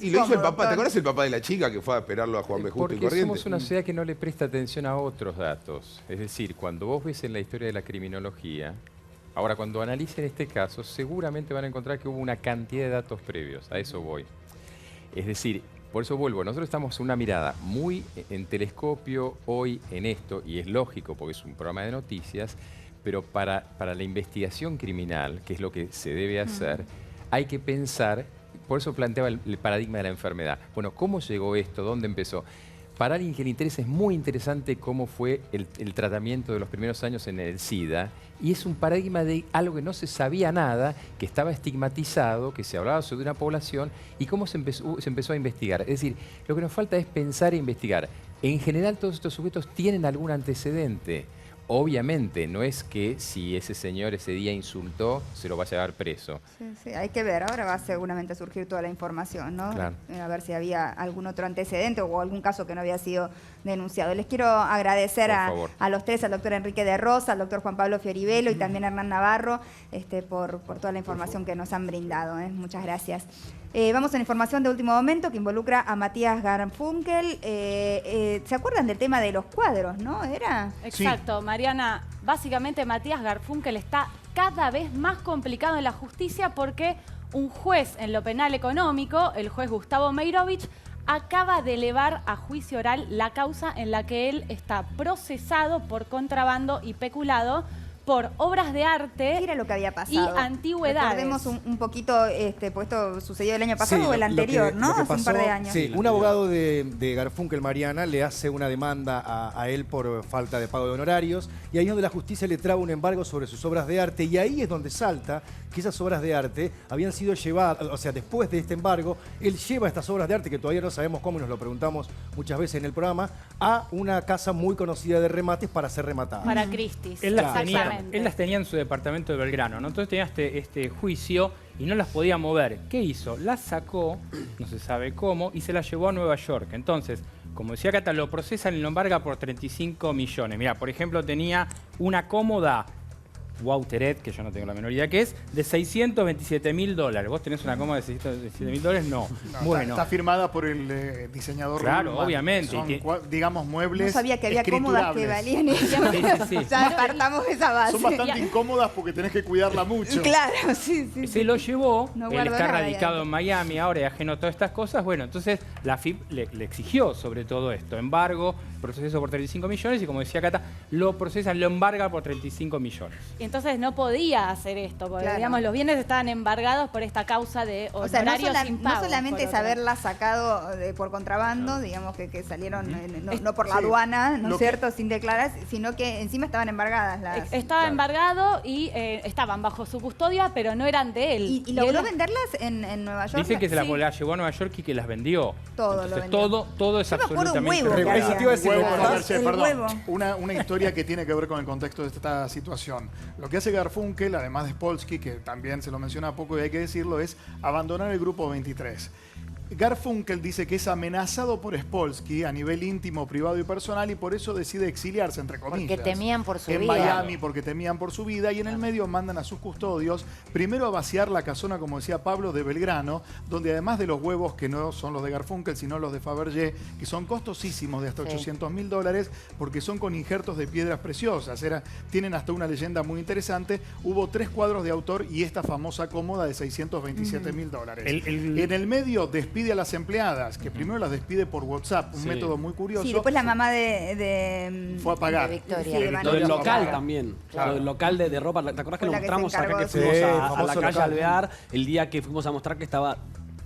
Y lo hizo el papá, ¿te acuerdas el papá de la chica que fue a esperarlo a Juan B. Justo y Corrientes? Porque somos una sociedad que no le presta atención a otros datos. Es decir, cuando vos ves en la historia de la criminología, ahora cuando analicen este caso, seguramente van a encontrar que hubo una cantidad de datos previos. A eso voy. Es decir, Por eso vuelvo, nosotros estamos una mirada muy en telescopio hoy en esto, y es lógico porque es un programa de noticias, pero para la investigación criminal, que es lo que se debe hacer, hay que pensar, por eso planteaba el paradigma de la enfermedad. Bueno, ¿cómo llegó esto? ¿Dónde empezó? Para alguien que le interesa es muy interesante cómo fue el tratamiento de los primeros años en el SIDA, y es un paradigma de algo que no se sabía nada, que estaba estigmatizado, que se hablaba sobre una población, y cómo se empezó a investigar. Es decir, lo que nos falta es pensar e investigar. En general todos estos sujetos tienen algún antecedente. Obviamente, no es que si ese señor ese día insultó, se lo va a llevar preso. Sí, hay que ver. Ahora va a seguramente surgir toda la información, ¿no? Claro. A ver si había algún otro antecedente o algún caso que no había sido denunciado. Les quiero agradecer a los tres, al doctor Enrique de Rosa, al doctor Juan Pablo Fioribello y también a Hernán Navarro, por toda la información que nos han brindado. Muchas gracias. Vamos a la información de último momento que involucra a Matías Garfunkel. ¿Se acuerdan del tema de los cuadros, no? Exacto, Mariana. Básicamente Matías Garfunkel está cada vez más complicado en la justicia porque un juez en lo penal económico, el juez Gustavo Meirovich, acaba de elevar a juicio oral la causa en la que él está procesado por contrabando y peculado por obras de arte. ¿Qué era lo que había pasado? Y antigüedades. Recordemos un poquito, pues esto sucedió el año pasado o el anterior, ¿no? Hace un par de años. Sí, un abogado de Garfunkel, Mariana, le hace una demanda a él por falta de pago de honorarios, y ahí es donde la justicia le traba un embargo sobre sus obras de arte, y ahí es donde salta que esas obras de arte habían sido llevadas, o sea, después de este embargo, él lleva estas obras de arte, que todavía no sabemos cómo, y nos lo preguntamos muchas veces en el programa, a una casa muy conocida de remates para ser rematadas. Para Christie's. Él las tenía en su departamento de Belgrano, ¿no? Entonces tenía este juicio y no las podía mover. ¿Qué hizo? Las sacó, no se sabe cómo, y se las llevó a Nueva York. Entonces, como decía Cata, lo procesan y lo embarga por 35 millones. Mirá, por ejemplo, tenía una cómoda Wauteret, que yo no tengo la menor idea que es, de $627.000. ¿Vos tenés una cómoda de $627.000? No. Bueno. Está firmada por el diseñador. Claro, Rubén. obviamente. Son, digamos, muebles. No sabía que había cómodas que valían eso. Ya partamos de esa base. Son bastante incómodas porque tenés que cuidarla mucho. Claro, sí. Se lo llevó, No él guardo está nada radicado ya. en Miami ahora y ajeno a todas estas cosas. Bueno, entonces la FIP le exigió sobre todo esto. Embargo, proceso por 35 millones y como decía Cata, lo procesan, lo embarga por 35 millones. Y entonces no podía hacer esto, porque Claro. digamos, los bienes estaban embargados por esta causa de O sea, honorarios sin pago. no solamente es por otro. haberla sacado por contrabando, digamos que salieron no por la aduana, ¿no es cierto?, sin declarar, sino que encima estaban embargadas las... Estaba embargado y estaban bajo su custodia, pero no eran de él. ¿Y logró venderlas en Nueva York? Dice que se las llevó a Nueva York y que las vendió. Todo Entonces, lo vendió. todo es Yo me acuerdo un absolutamente... huevo que había. Eso te iba a decir, El perdón. huevo. Una historia que tiene que ver con el contexto de esta situación. Lo que hace Garfunkel, además de Spolsky, que también se lo menciona poco y hay que decirlo, es abandonar el grupo 23. Garfunkel dice que es amenazado por Spolsky a nivel íntimo, privado y personal, y por eso decide exiliarse, entre comillas. Porque temían por su en vida. Miami, porque temían por su vida, y en el medio mandan a sus custodios primero a vaciar la casona, como decía Pablo, de Belgrano, donde además de los huevos, que no son los de Garfunkel, sino los de Fabergé, que son costosísimos, de hasta $800.000, porque son con injertos de piedras preciosas. Tienen hasta una leyenda muy interesante. Hubo 3 cuadros de autor y esta famosa cómoda de $627.000. En el medio despide a las empleadas, que primero las despide por WhatsApp, un método muy curioso. Sí, después la mamá de fue a pagar. de Victoria. Sí, Lo del local Claro. también. Claro. Lo del local de ropa. ¿Te acordás que Fue lo la que se mostramos acá encargó que de fuimos Sí, a la famoso calle local. Alvear? El día que fuimos a mostrar que estaba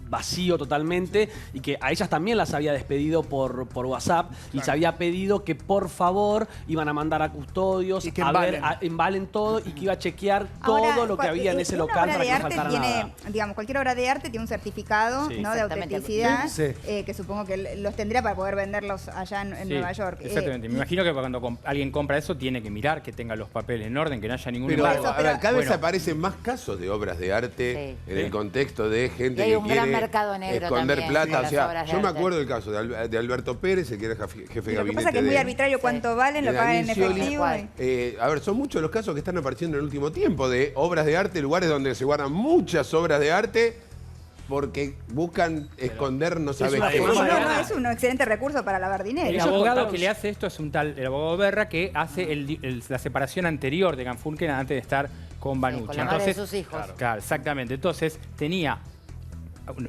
vacío totalmente y que a ellas también las había despedido por WhatsApp y se había pedido que por favor iban a mandar a custodios Y que a ver, embalen. embalen todo y que iba a chequear Ahora, todo lo que había en ese una local obra para de que no arte faltara tiene, nada. digamos, cualquier obra de arte tiene un certificado, Sí. ¿no?, de Exactamente. autenticidad, Sí. que supongo que los tendría para poder venderlos allá en Sí, Nueva York. Exactamente. Me imagino que cuando alguien compra eso tiene que mirar que tenga los papeles en orden, que no haya ningún Pero, embargo. a ver, cada vez Bueno, aparecen más casos de obras de arte Sí. en el contexto de gente Y hay que un quiere gran mercado negro esconder también plata. de O las sea, obras de yo me arte. acuerdo del caso de Alberto Pérez, el que era jefe de Y lo que gabinete pasa es que es muy de- arbitrario cuánto valen, lo de pagan en Daniel Scioli. efectivo. A ver, son muchos los casos que están apareciendo en el último tiempo de obras de arte, lugares donde se guardan muchas obras de arte porque buscan esconder no sabes una qué. forma de ganar. Es un excelente recurso para lavar dinero. el abogado que le hace esto es un tal, el abogado Berra, que hace la separación anterior de Garfunkel antes de estar con Banucci. con la madre de sus hijos. Claro, exactamente. Entonces tenía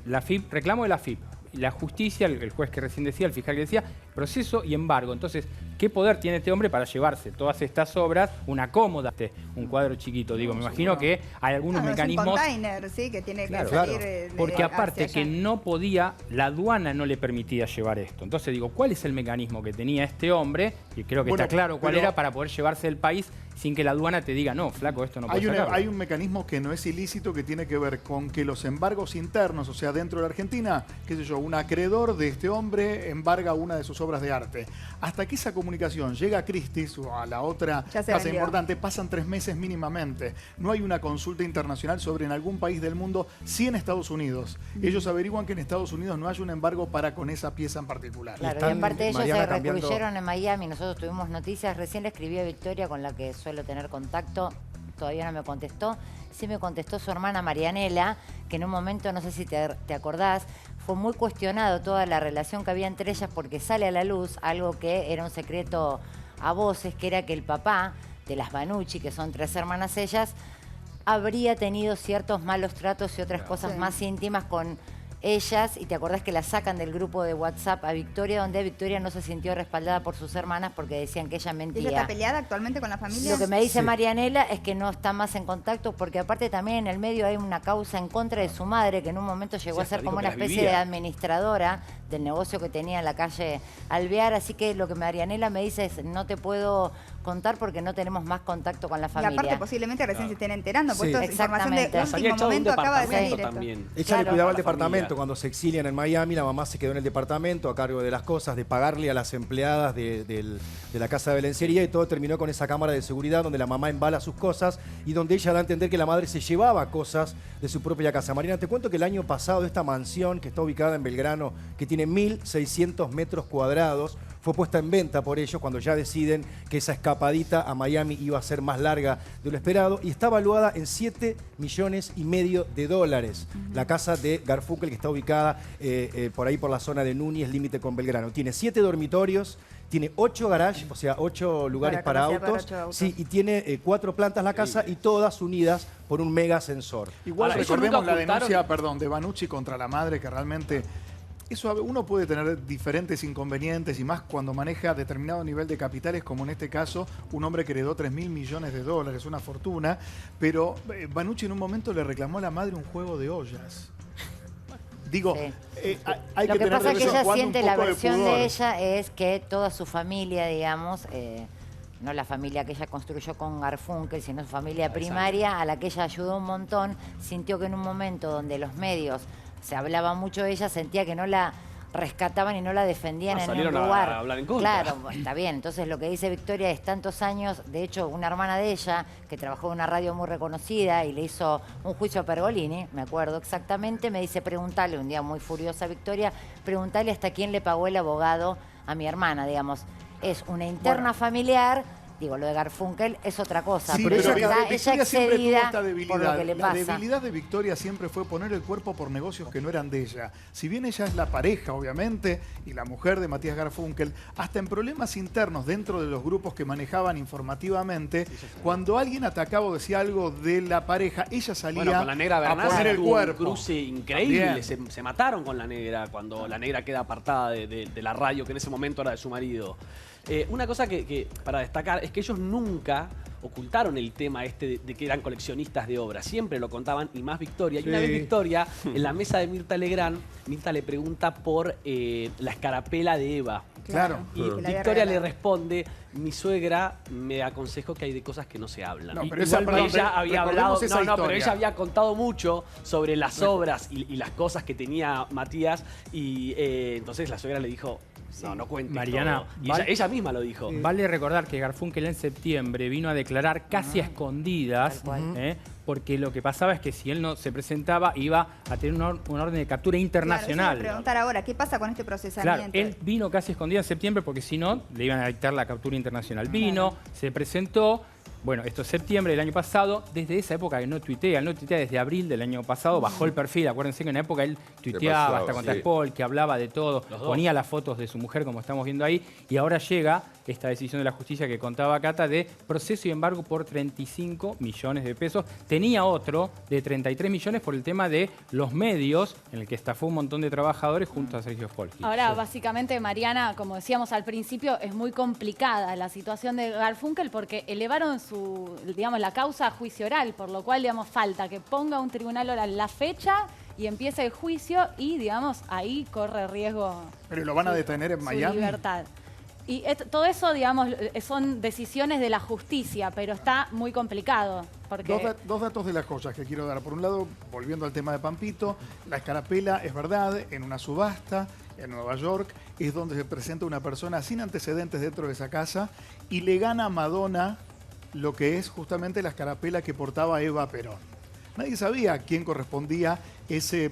la FIP, reclamo de la FIP. la justicia, el juez que recién decía, el fiscal que decía, proceso y embargo. Entonces, ¿qué poder tiene este hombre para llevarse todas estas obras? Una cómoda, un cuadro chiquito, digo, me imagino que hay algunos mecanismos... Es un container, sí, que tiene que salir... Porque aparte hacia que allá. no podía, la aduana no le permitía llevar esto. Entonces digo, ¿cuál es el mecanismo que tenía este hombre? Y creo que está claro cuál era para poder llevarse del país sin que la aduana te diga, no, flaco, esto no puede sacarlo. Hay un mecanismo que no es ilícito que tiene que ver con que los embargos internos, o sea, dentro de la Argentina, qué sé yo, un acreedor de este hombre embarga una de sus obras de arte. Hasta que esa comunicación llega a Christie's o a la otra casa importante, pasan 3 meses mínimamente. No hay una consulta internacional sobre en algún país del mundo, sí en Estados Unidos. Ellos averiguan que en Estados Unidos no hay un embargo para con esa pieza en particular. Claro, y aparte de ellos se recluyeron en Miami. Nosotros tuvimos noticias, recién le escribí a Victoria, con la que suelo tener contacto, todavía no me contestó. Sí me contestó su hermana Marianela, que en un momento, no sé si te acordás, fue muy cuestionado toda la relación que había entre ellas porque sale a la luz algo que era un secreto a voces, que era que el papá de las Banucci, que son 3 hermanas ellas, habría tenido ciertos malos tratos y otras cosas más íntimas con ellas, y te acordás que la sacan del grupo de WhatsApp a Victoria, donde Victoria no se sintió respaldada por sus hermanas porque decían que ella mentía. ¿Ella está peleada actualmente con la familia? Lo que me dice Marianela es que no está más en contacto porque aparte también en el medio hay una causa en contra de su madre, que en un momento llegó a ser como una especie de administradora del negocio que tenía en la calle Alvear, así que lo que Marianela me dice es no te puedo contar porque no tenemos más contacto con la familia. Y aparte posiblemente recién se estén enterando, porque esto es información de Exactamente. último momento, acaba de salir también. Ella le cuidaba el departamento. Cuando se exilian en Miami, la mamá se quedó en el departamento a cargo de las cosas, de pagarle a las empleadas de la casa de lencería, y todo terminó con esa cámara de seguridad donde la mamá embala sus cosas y donde ella da a entender que la madre se llevaba cosas de su propia casa. Marina, te cuento que el año pasado esta mansión que está ubicada en Belgrano, que tiene 1.600 metros cuadrados, fue puesta en venta por ellos cuando ya deciden que esa escapadita a Miami iba a ser más larga de lo esperado, y está valuada en $7,5 millones de dólares. La casa de Garfunkel, que está ubicada por ahí por la zona de Núñez, límite con Belgrano. Tiene 7 dormitorios, tiene 8 garages, o sea, 8 lugares para autos. Sí, y tiene 4 plantas la casa y todas unidas por un mega ascensor. Igual recordemos la denuncia, de Banucci contra la madre, que realmente... Eso uno puede tener diferentes inconvenientes, y más cuando maneja determinado nivel de capitales, como en este caso un hombre que heredó $3,000 millones, una fortuna, pero Banucci en un momento le reclamó a la madre un juego de ollas. Digo, hay lo que que tener pasa es que ella siente la versión pudor. de ella es que toda su familia, digamos, no la familia que ella construyó con Garfunkel, sino su familia primaria, a la que ella ayudó un montón, sintió que en un momento donde los medios se hablaba mucho de ella, sentía que no la rescataban y no la defendían en un lugar. A hablar en contra. Claro, está bien. Entonces lo que dice Victoria es tantos años, de hecho una hermana de ella, que trabajó en una radio muy reconocida y le hizo un juicio a Pergolini, me acuerdo exactamente, me dice, preguntale, un día muy furiosa Victoria, preguntale hasta quién le pagó el abogado a mi hermana, digamos. Es una interna familiar. Digo, lo de Garfunkel es otra cosa, Sí, pero ella Victoria está siempre tuvo excedida esta debilidad. por lo que le La pasa. debilidad de Victoria siempre fue poner el cuerpo por negocios que no eran de ella. Si bien ella es la pareja, obviamente, y la mujer de Matías Garfunkel, hasta en problemas internos dentro de los grupos que manejaban informativamente, cuando alguien atacaba o decía algo de la pareja, ella salía Bueno, con la negra a Bernal poner el tuvo un cuerpo. cruce increíble. Se mataron con la negra cuando la negra queda apartada de la radio, que en ese momento era de su marido. Una cosa que para destacar es que ellos nunca ocultaron el tema de que eran coleccionistas de obras. Siempre lo contaban, y más Victoria. Y una vez Victoria, en la mesa de Mirta Legrand, Mirta le pregunta por la escarapela de Eva. Claro. Y Victoria le responde, mi suegra me aconsejó que hay de cosas que no se hablan. No, Y pero esa, perdón, ella había hablado, esa pero historia. ella había contado mucho sobre las obras y las cosas que tenía Matías, y entonces la suegra le dijo, no cuentes Mariana, todo. Y ella misma lo dijo. Vale recordar que Garfunkel en septiembre vino a declarar casi a escondidas, porque lo que pasaba es que si él no se presentaba iba a tener un orden de captura internacional. Claro, preguntar ahora, ¿qué pasa con este procesamiento? Claro, él vino casi escondido en septiembre porque si no le iban a dictar la captura internacional. Vino, se presentó, Bueno, esto es septiembre del año pasado. Desde esa época que no tuitea desde abril del año pasado, bajó el perfil. Acuérdense que en una época él tuiteaba hasta contra Spol, que hablaba de todo, ponía las fotos de su mujer, como estamos viendo ahí, y ahora llega esta decisión de la justicia que contaba Cata de proceso y embargo por 35 millones de pesos. Tenía otro de 33 millones por el tema de los medios, en el que estafó un montón de trabajadores junto a Sergio Spolsky. Ahora, básicamente, Mariana, como decíamos al principio, es muy complicada la situación de Garfunkel porque elevaron la causa a juicio oral, por lo cual, falta que ponga un tribunal oral la fecha y empiece el juicio y, ahí corre riesgo. Pero lo van a detener en Miami. Su libertad. Y todo eso, son decisiones de la justicia, pero está muy complicado. Porque... Dos datos de las cosas que quiero dar. Por un lado, volviendo al tema de Pampito, la escarapela es verdad, en una subasta en Nueva York, es donde se presenta una persona sin antecedentes dentro de esa casa y le gana a Madonna lo que es justamente la escarapela que portaba Eva Perón. Nadie sabía a quién correspondía ese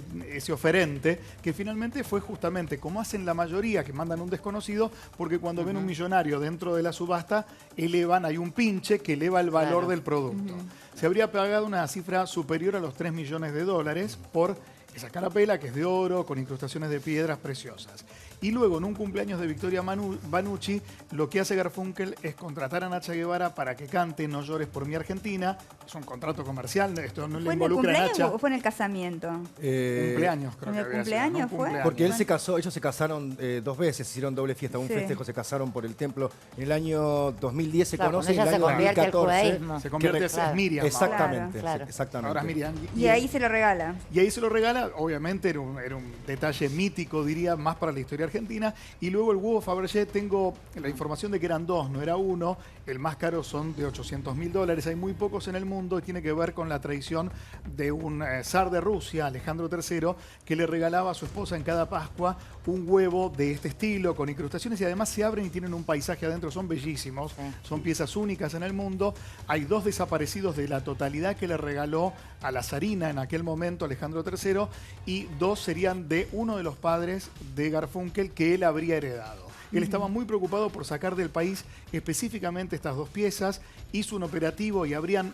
oferente, que finalmente fue justamente como hacen la mayoría, que mandan un desconocido, porque cuando ven un millonario dentro de la subasta, hay un pinche que eleva el valor del producto. Se habría pagado una cifra superior a los 3 millones de dólares por esa escarapela, que es de oro, con incrustaciones de piedras preciosas. Y luego, en un cumpleaños de Victoria Banucci, lo que hace Garfunkel es contratar a Nacha Guevara para que cante No llores por mi Argentina. Es un contrato comercial, esto no le involucra a Nacha. ¿Fue en el cumpleaños o fue en el casamiento? Cumpleaños, creo que ¿En el cumpleaños fue? Porque ellos se casaron 2 veces, hicieron doble fiesta, un festejo, se casaron por el templo. En el año 2010 se conoce, en el año 2014 se convierte es Miriam. Exactamente, Claro. exactamente. Ahora es Miriam. Y ahí se lo regala. Y ahí se lo regala, obviamente era un detalle mítico, diría, más para la historia argentina. Y luego el huevo Fabergé, tengo la información de que eran 2, no era 1. El más caro son de $800.000. Hay muy pocos en el mundo y tiene que ver con la tradición de un zar de Rusia, Alejandro III, que le regalaba a su esposa en cada Pascua un huevo de este estilo, con incrustaciones, y además se abren y tienen un paisaje adentro, son bellísimos, son piezas únicas en el mundo. Hay 2 desaparecidos de la totalidad que le regaló a la zarina en aquel momento Alejandro III, y 2 serían de uno de los padres de Garfunkel que él habría heredado. Él estaba muy preocupado por sacar del país específicamente estas 2 piezas, hizo un operativo y habrían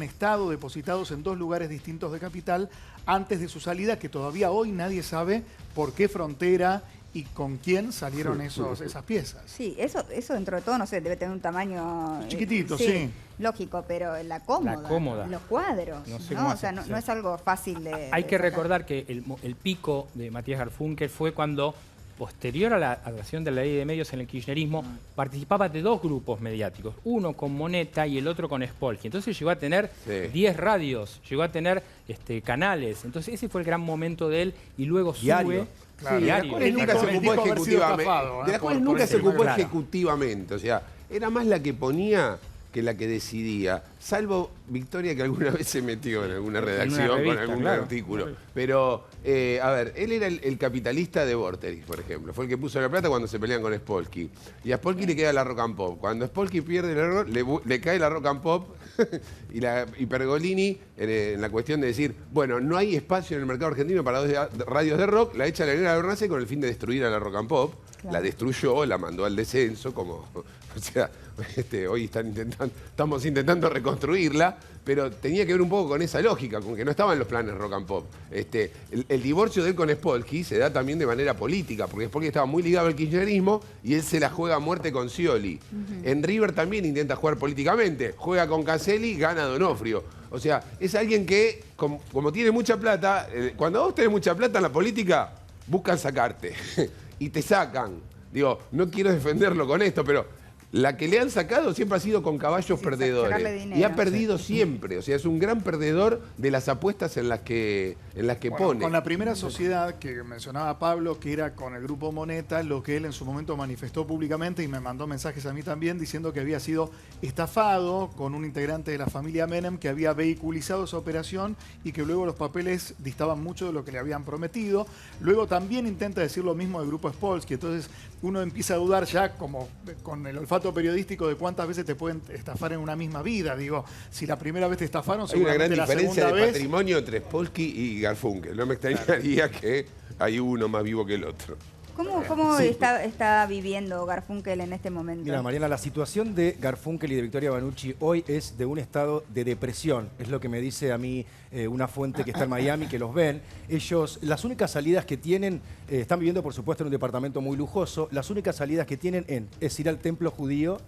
estado depositados en 2 lugares distintos de Capital antes de su salida, que todavía hoy nadie sabe por qué frontera y con quién salieron esas piezas. Sí, eso dentro de todo, no sé, debe tener un tamaño... Chiquitito, sí. Lógico, pero la cómoda. Los cuadros, no es algo fácil de... Hay que recordar que el pico de Matías Garfunkel fue cuando, posterior a la aprobación de la ley de medios en el kirchnerismo, participaba de 2 grupos mediáticos, uno con Moneta y el otro con Spolsky. Entonces llegó a tener 10 radios, llegó a tener canales. Entonces ese fue el gran momento de él, y luego Diario. Claro, de la cual él nunca se ocupó ejecutivamente. De la cual nunca se ocupó ejecutivamente. O sea, era más la que ponía que la que decidía. Salvo Victoria, que alguna vez se metió en alguna redacción, con algún artículo. Pero, a ver, él era el capitalista de Vorterix, por ejemplo. Fue el que puso la plata cuando se pelean con Spolsky. Y a Spolsky le queda la Rock and Pop. Cuando Spolsky pierde el error, le cae la Rock and Pop. y Pergolini, en la cuestión de decir, bueno, no hay espacio en el mercado argentino para 2 radios de rock, la echa a la negra Bernace con el fin de destruir a la Rock and Pop. Claro. La destruyó, la mandó al descenso, o sea, hoy estamos intentando reconstruirla, pero tenía que ver un poco con esa lógica, con que no estaban los planes Rock and Pop. El divorcio de él con Spolsky se da también de manera política, porque Spolsky estaba muy ligado al kirchnerismo y él se la juega a muerte con Scioli. En River también intenta jugar políticamente, juega con Caselli, gana Donofrio. O sea, es alguien que, como tiene mucha plata, cuando vos tenés mucha plata en la política, buscan sacarte y te sacan. Digo, no quiero defenderlo con esto, pero la que le han sacado siempre ha sido con caballos perdedores. Dinero, y ha perdido siempre. O sea, es un gran perdedor de las apuestas en las que pone. Con la primera sociedad que mencionaba Pablo, que era con el grupo Moneta, lo que él en su momento manifestó públicamente y me mandó mensajes a mí también diciendo que había sido estafado con un integrante de la familia Menem que había vehiculizado esa operación y que luego los papeles distaban mucho de lo que le habían prometido. Luego también intenta decir lo mismo del grupo Spolsky. Entonces uno empieza a dudar ya, como con el olfato periodístico, de cuántas veces te pueden estafar en una misma vida. Digo, si la primera vez te estafaron, hay una gran diferencia de vez... patrimonio entre Spolsky y Garfunkel. No me extrañaría que hay uno más vivo que el otro. ¿Cómo está viviendo Garfunkel en este momento? Mira, Mariana, la situación de Garfunkel y de Victoria Banucci hoy es de un estado de depresión. Es lo que me dice a mí una fuente que está en Miami, que los ven. Ellos, las únicas salidas que tienen, están viviendo por supuesto en un departamento muy lujoso, las únicas salidas que tienen es ir al templo judío,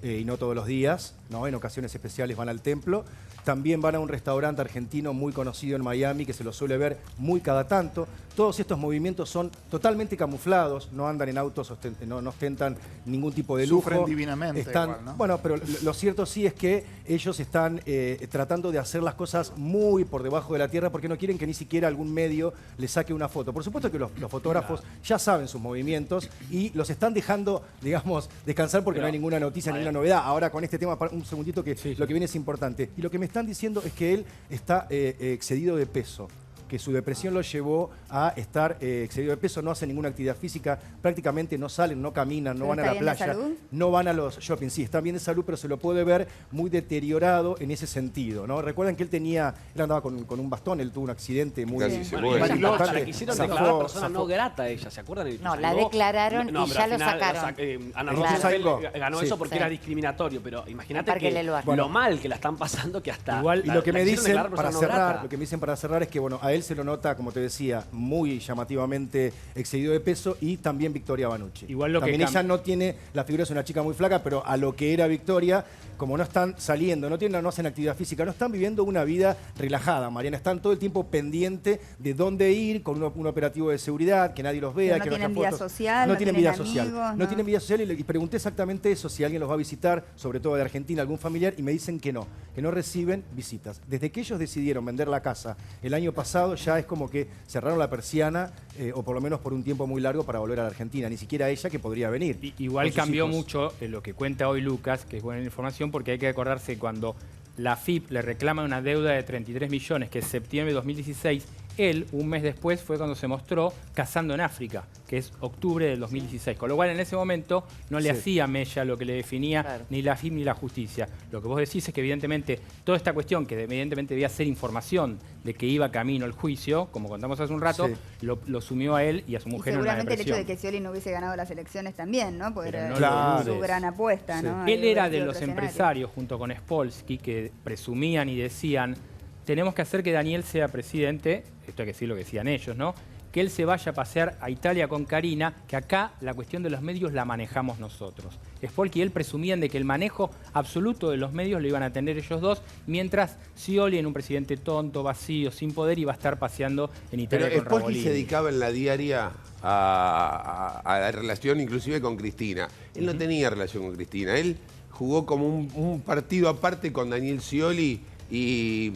y no todos los días, ¿no? En ocasiones especiales van al templo. También van a un restaurante argentino muy conocido en Miami, que se lo suele ver muy cada tanto. Todos estos movimientos son totalmente camuflados, no andan en autos, no ostentan ningún tipo de lujo. Sufren divinamente igual, ¿no? Bueno, pero lo cierto sí es que ellos están tratando de hacer las cosas muy por debajo de la tierra porque no quieren que ni siquiera algún medio les saque una foto. Por supuesto que los fotógrafos ya saben sus movimientos y los están dejando, digamos, descansar porque no hay ninguna noticia, ninguna novedad. Ahora con este tema, un segundito, que lo que viene es importante. Y lo que me están diciendo es que él está excedido de peso, que su depresión lo llevó a estar excedido de peso, no hace ninguna actividad física, prácticamente no salen, no caminan, no van a la playa, no van a los shopping. Sí, están bien de salud, pero se lo puede ver muy deteriorado en ese sentido, ¿no? Recuerdan que él andaba con un bastón, él tuvo un accidente muy importante. La quisieron declarar persona no grata a ella, ¿se acuerdan? No, la declararon y ya lo sacaron. Ana Rosenfeld ganó eso porque era discriminatorio, pero imagínate lo mal que la están pasando, que hasta igual. Y lo que me dicen para cerrar es que, bueno, a él se lo nota, como te decía, muy llamativamente excedido de peso, y también Victoria Banucci. Igual lo también que ella no tiene, la figura es una chica muy flaca, pero a lo que era Victoria, como no están saliendo, no hacen actividad física, no están viviendo una vida relajada, Mariana, están todo el tiempo pendiente de dónde ir, con un operativo de seguridad, que nadie los vea, pero que no tienen vida social, no tienen vida social. Amigos, no tienen vida social, y pregunté exactamente eso, si alguien los va a visitar, sobre todo de Argentina, algún familiar, y me dicen que no reciben visitas. Desde que ellos decidieron vender la casa el año pasado, ya es como que cerraron la persiana, o por lo menos por un tiempo muy largo, para volver a la Argentina. Ni siquiera ella, que podría venir. Igual cambió mucho lo que cuenta hoy Lucas, que es buena información, porque hay que acordarse que cuando la AFIP le reclama una deuda de 33 millones, que es septiembre de 2016, él, un mes después, fue cuando se mostró cazando en África, que es octubre del 2016. Con lo cual, en ese momento, no le hacía mella lo que le definía ni la AFIP ni la justicia. Lo que vos decís es que, evidentemente, toda esta cuestión, que evidentemente debía ser información de que iba camino al juicio, como contamos hace un rato, lo sumió a él y a su mujer en una depresión. Seguramente el hecho de que Scioli no hubiese ganado las elecciones también, ¿no? Porque era su gran apuesta, ¿no? Él era de los empresarios, junto con Spolsky, que presumían y decían: tenemos que hacer que Daniel sea presidente, esto hay que decir lo que decían ellos, ¿no? Que él se vaya a pasear a Italia con Karina, que acá la cuestión de los medios la manejamos nosotros. Spolsky y él presumían de que el manejo absoluto de los medios lo iban a tener ellos dos, mientras Scioli, en un presidente tonto, vacío, sin poder, iba a estar paseando en Italia con Rabolini. Spolsky se dedicaba en la diaria a la relación inclusive con Cristina. Él no tenía relación con Cristina, él jugó como un partido aparte con Daniel Scioli y...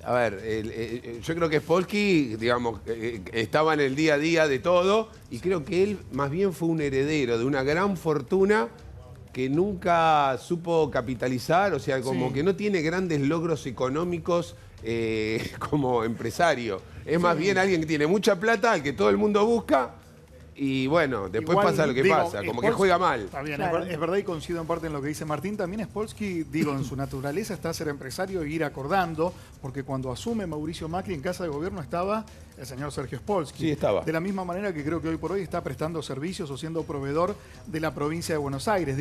A ver, yo creo que Spolsky, digamos, estaba en el día a día de todo, y creo que él más bien fue un heredero de una gran fortuna que nunca supo capitalizar, o sea, como que no tiene grandes logros económicos como empresario. Es más bien alguien que tiene mucha plata, al que todo el mundo busca. Y bueno, después pasa lo que pasa, como que juega mal. Está bien, es verdad, y coincido en parte en lo que dice Martín. También Spolsky, en su naturaleza está ser empresario e ir acordando, porque cuando asume Mauricio Macri en Casa de Gobierno estaba el señor Sergio Spolsky. Sí, estaba. De la misma manera que creo que hoy por hoy está prestando servicios o siendo proveedor de la provincia de Buenos Aires.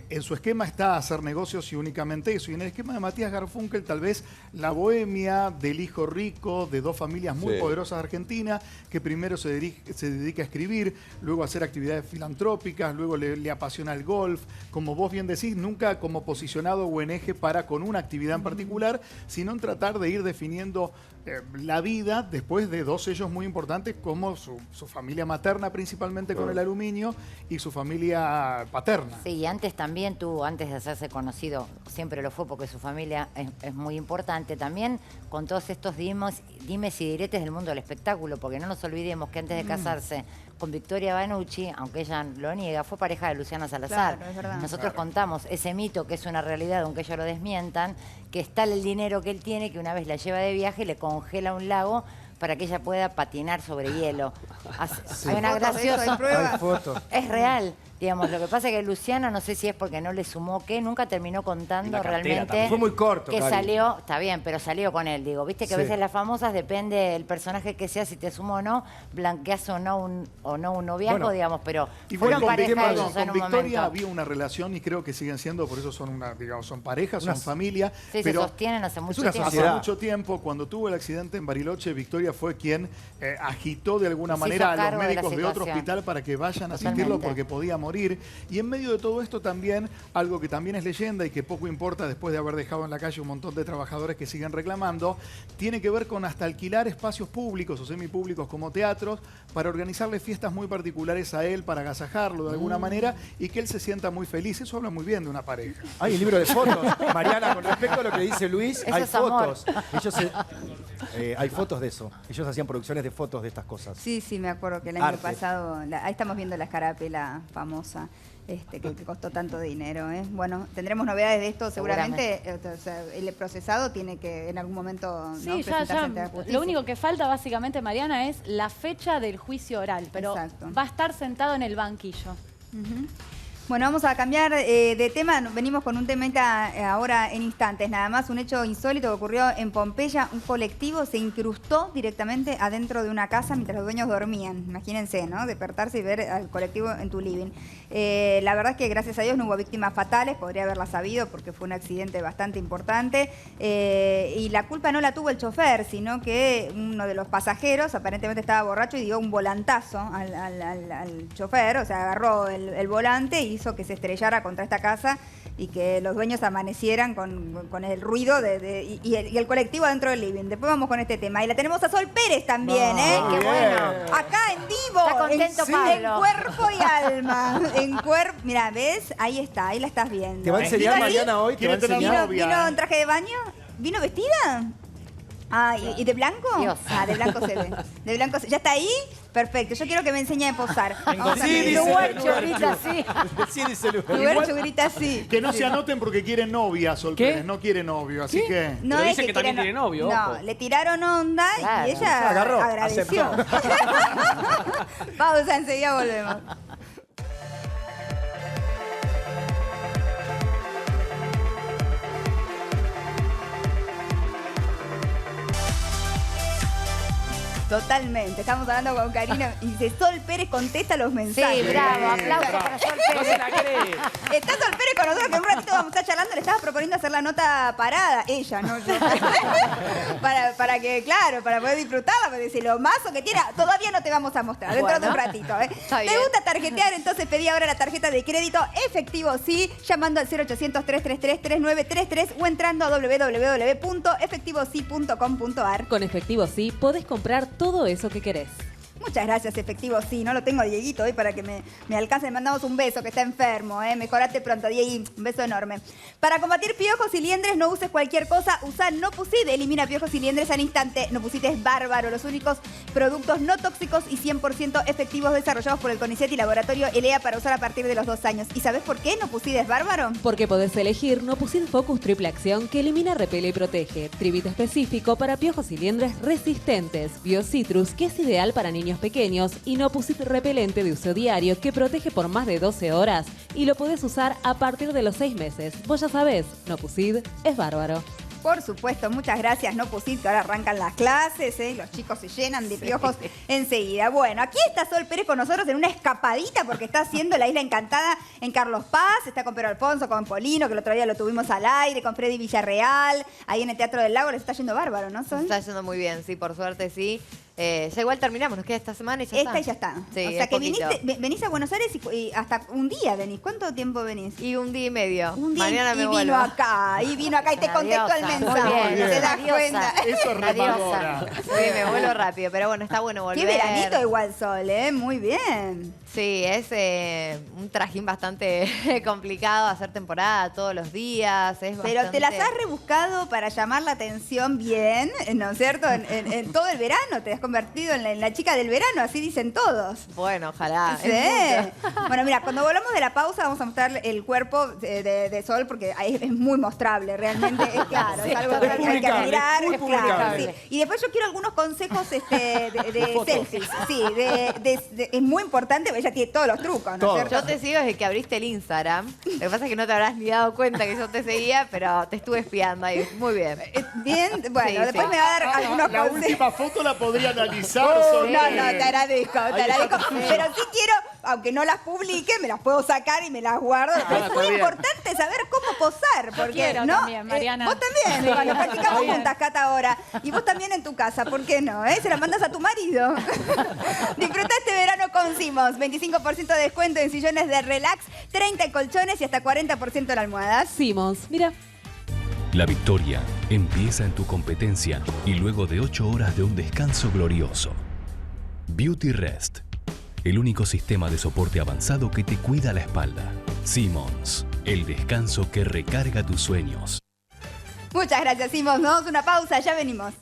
En su esquema está hacer negocios y únicamente eso. Y en el esquema de Matías Garfunkel, tal vez la bohemia del hijo rico de dos familias muy poderosas de Argentina, que primero se dedica a escribir, luego a hacer actividades filantrópicas, luego le apasiona el golf. Como vos bien decís, nunca como posicionado o en eje con una actividad en particular, sino en tratar de ir definiendo la vida después de dos sellos muy importantes, como su familia materna, principalmente con el aluminio, y su familia paterna. Sí, y antes también antes de hacerse conocido, siempre lo fue porque su familia es muy importante, también con todos estos dimes y diretes del mundo del espectáculo, porque no nos olvidemos que antes de casarse con Victoria Banucci, aunque ella lo niega, fue pareja de Luciana Salazar. Claro, es verdad. Nosotros contamos ese mito, que es una realidad, aunque ellos lo desmientan, que es tal el dinero que él tiene que una vez la lleva de viaje y le congela un lago para que ella pueda patinar sobre hielo. Hay una graciosa... Hay fotos. Es real. Digamos, lo que pasa es que Luciana, no sé si es porque no le sumó qué, nunca terminó contando La cartera realmente. también. Fue muy corto, Que Cari. salió, está bien, pero salió con él, digo. Viste que Sí. a veces las famosas, depende del personaje que sea, si te sumó o no, blanqueas o no un noviazgo, Bueno, digamos, pero Igual fueron con, pareja ellos en con un Victoria momento. había una relación y creo que siguen siendo, por eso son son parejas, son familia. Sí, pero se sostienen hace mucho tiempo. Hace mucho tiempo, cuando tuvo el accidente en Bariloche, Victoria fue quien agitó de alguna Se manera hizo a los cargo de la médicos de otro situación. hospital para que vayan a asistirlo Totalmente. porque podía morir. Y en medio de todo esto también, algo que también es leyenda y que poco importa después de haber dejado en la calle un montón de trabajadores que siguen reclamando, tiene que ver con hasta alquilar espacios públicos o semipúblicos como teatros para organizarle fiestas muy particulares a él, para agasajarlo de alguna manera y que él se sienta muy feliz. Eso habla muy bien de una pareja. Hay un libro de fotos. Mariana, con respecto a lo que dice Luis, Eso hay es amor. fotos. Hay fotos de eso. Ellos hacían producciones de fotos de estas cosas. Sí, sí, me acuerdo que el año Arte. pasado, ahí estamos viendo la escarapela famosa. Que costó tanto dinero. Bueno, tendremos novedades de esto seguramente. O sea, el procesado tiene que en algún momento Sí, ¿no? ya, presentarse ya. ante la justicia. Lo único que falta básicamente, Mariana, es la fecha del juicio oral, pero va a estar sentado en el banquillo. Ujú. Bueno, vamos a cambiar de tema. Venimos con un temita ahora en instantes. Nada más, un hecho insólito que ocurrió en Pompeya. Un colectivo se incrustó directamente adentro de una casa mientras los dueños dormían. Imagínense, ¿no? Despertarse y ver al colectivo en tu living. La verdad es que gracias a Dios no hubo víctimas fatales. Podría haberla sabido porque fue un accidente bastante importante. Y la culpa no la tuvo el chofer, sino que uno de los pasajeros aparentemente estaba borracho y dio un volantazo al chofer. O sea, agarró el volante y hizo que se estrellara contra esta casa y que los dueños amanecieran con el ruido y el colectivo dentro del living. Después vamos con este tema. Y la tenemos a Sol Pérez también, ¿eh? ¡Qué bueno! Acá en vivo. Está contento en Pablo. cuerpo y alma. En cuerpo. Mira, ¿ves? Ahí está, ahí la estás viendo. ¿Te va a enseñar ¿Vino así? Mariana hoy? ¿Te va a enseñar? ¿Vino en traje de baño? ¿Vino vestida? Ah, ¿y de blanco? Dios. Ah, de blanco se ve. De blanco ¿Ya está ahí? Perfecto. Yo quiero que me enseñe a posar. Vamos a Sí, ver. dice Lugarcho grita así. Sí, dice Luis. Lugarcho grita así. Que no se anoten porque quiere novia, Sol Pérez. No quiere novio, así que... No Pero es dice que también quieren- tiene novio, No, ojo. le tiraron onda Claro. y ella Agarró, agradeció. Pausa, enseguida volvemos. Totalmente. Estamos hablando con Karina y dice, Sol Pérez contesta los mensajes. Sí, bravo. Aplausos para Sol No se Pérez. la cree. Está Sol Pérez con nosotros, que en un ratito vamos a estar charlando. Le estaba proponiendo hacer la nota parada. Ella, no yo. para que, claro, para poder disfrutarla. Porque dice, lo mazo que tiene, todavía no te vamos a mostrar. Dentro de un ratito. Está ¿Te bien. gusta tarjetear? Entonces pedí ahora la tarjeta de crédito efectivo, sí, llamando al 0800-333-3933 o entrando a www.efectivosí.com.ar. Con Efectivo Sí podés comprar todo eso que querés. Muchas gracias, Efectivo Sí. No lo tengo a Dieguito hoy para que me alcance. Le mandamos un beso, que está enfermo. Mejorate pronto, Diegui. Un beso enorme. Para combatir piojos y liendres, no uses cualquier cosa. Usa Nopusid. Elimina piojos y liendres al instante. Nopusid es bárbaro. Los únicos productos no tóxicos y 100% efectivos desarrollados por el CONICET y Laboratorio ELEA para usar a partir de los 2 años. ¿Y sabes por qué Nopusid es bárbaro? Porque podés elegir Nopusid Focus Triple Acción que elimina, repele y protege. Tribito específico para piojos y liendres resistentes. BioCitrus que es ideal para niños pequeños y Nopusid repelente de uso diario que protege por más de 12 horas y lo podés usar a partir de los 6 meses. Vos ya sabés, Nopusid es bárbaro. Por supuesto, muchas gracias, Nopusid, que ahora arrancan las clases, los chicos se llenan de piojos enseguida. Bueno, aquí está Sol Pérez con nosotros en una escapadita porque está haciendo la Isla Encantada en Carlos Paz, está con Pedro Alfonso, con Polino, que el otro día lo tuvimos al aire, con Freddy Villarreal, ahí en el Teatro del Lago, les está yendo bárbaro, ¿no, Sol? Está yendo muy bien, sí, por suerte sí. Ya igual terminamos, nos queda esta semana y ya está. Esta y ya está. Sí, o sea es que poquito. venís a Buenos Aires y hasta un día venís. ¿Cuánto tiempo venís? Y un día y medio. Un día Mañana me y vuelvo. vino acá, y te Una contestó el diosa. mensaje. Muy bien. ¿Te das Una cuenta? diosa. Eso es Una remadora. diosa. Sí, me vuelvo rápido, pero bueno, está bueno volver. Qué veranito igual, Sol, ¿eh? Muy bien. Sí, es un trajín bastante complicado hacer temporada todos los días. Pero te las has rebuscado para llamar la atención bien, ¿no es cierto? En todo el verano te has convertido en la chica del verano, así dicen todos. Bueno, ojalá. Sí. Bueno, mira, cuando volvamos de la pausa vamos a mostrar el cuerpo de Sol porque es muy mostrable, realmente es claro, es algo que hay que admirar. Muy publicable. Sí. Y después yo quiero algunos consejos de selfies. Sí, es muy importante, ella tiene todos los trucos, ¿no es cierto? Yo te sigo desde que abriste el Instagram. Lo que pasa es que no te habrás ni dado cuenta que yo te seguía, pero te estuve espiando ahí. Muy bien. Bien, bueno, Sí, después sí. me va a dar algunos La consejos. última foto la podría analizar. Sol. No, te agradezco. Pero sí quiero, aunque no las publique, me las puedo sacar y me las guardo. Pero es muy importante saber cómo posar. Porque, quiero ¿no? también, Mariana. Vos también. Sí. Bueno, practicamos Está bien. juntas, Cata, ahora. Y vos también en tu casa, ¿por qué no? Se la mandas a tu marido. Disfruta este verano con Simons. 25% de descuento en sillones de relax, 30 en colchones y hasta 40% en almohadas. Simons, mira. La victoria empieza en tu competencia y luego de 8 horas de un descanso glorioso. Beauty Rest, el único sistema de soporte avanzado que te cuida la espalda. Simons, el descanso que recarga tus sueños. Muchas gracias, Simons. Nos damos una pausa, ya venimos.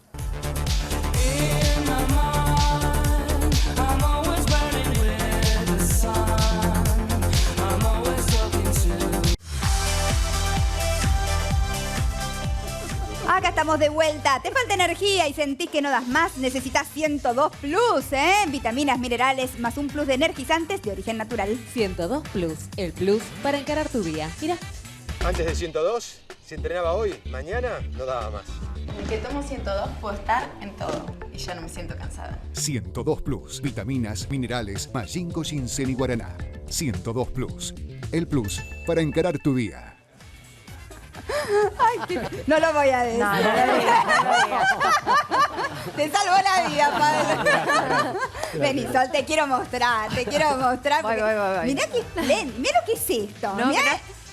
Acá estamos de vuelta. ¿Te falta energía y sentís que no das más? Necesitas 102 Plus, ¿eh? Vitaminas, minerales, más un plus de energizantes de origen natural. 102 Plus, el plus para encarar tu día. Mira. Antes de 102, si entrenaba hoy, mañana no daba más. Desde que tomo 102 puedo estar en todo y ya no me siento cansada. 102 Plus, vitaminas, minerales, más ginkgo, ginseng y guaraná. 102 Plus, el plus para encarar tu día. Ay, no lo voy a decir. No lo digas. Te salvó la vida, Pablo. Vení, Sol, te quiero mostrar. Voy. Mirá lo que es esto. No, Mirá,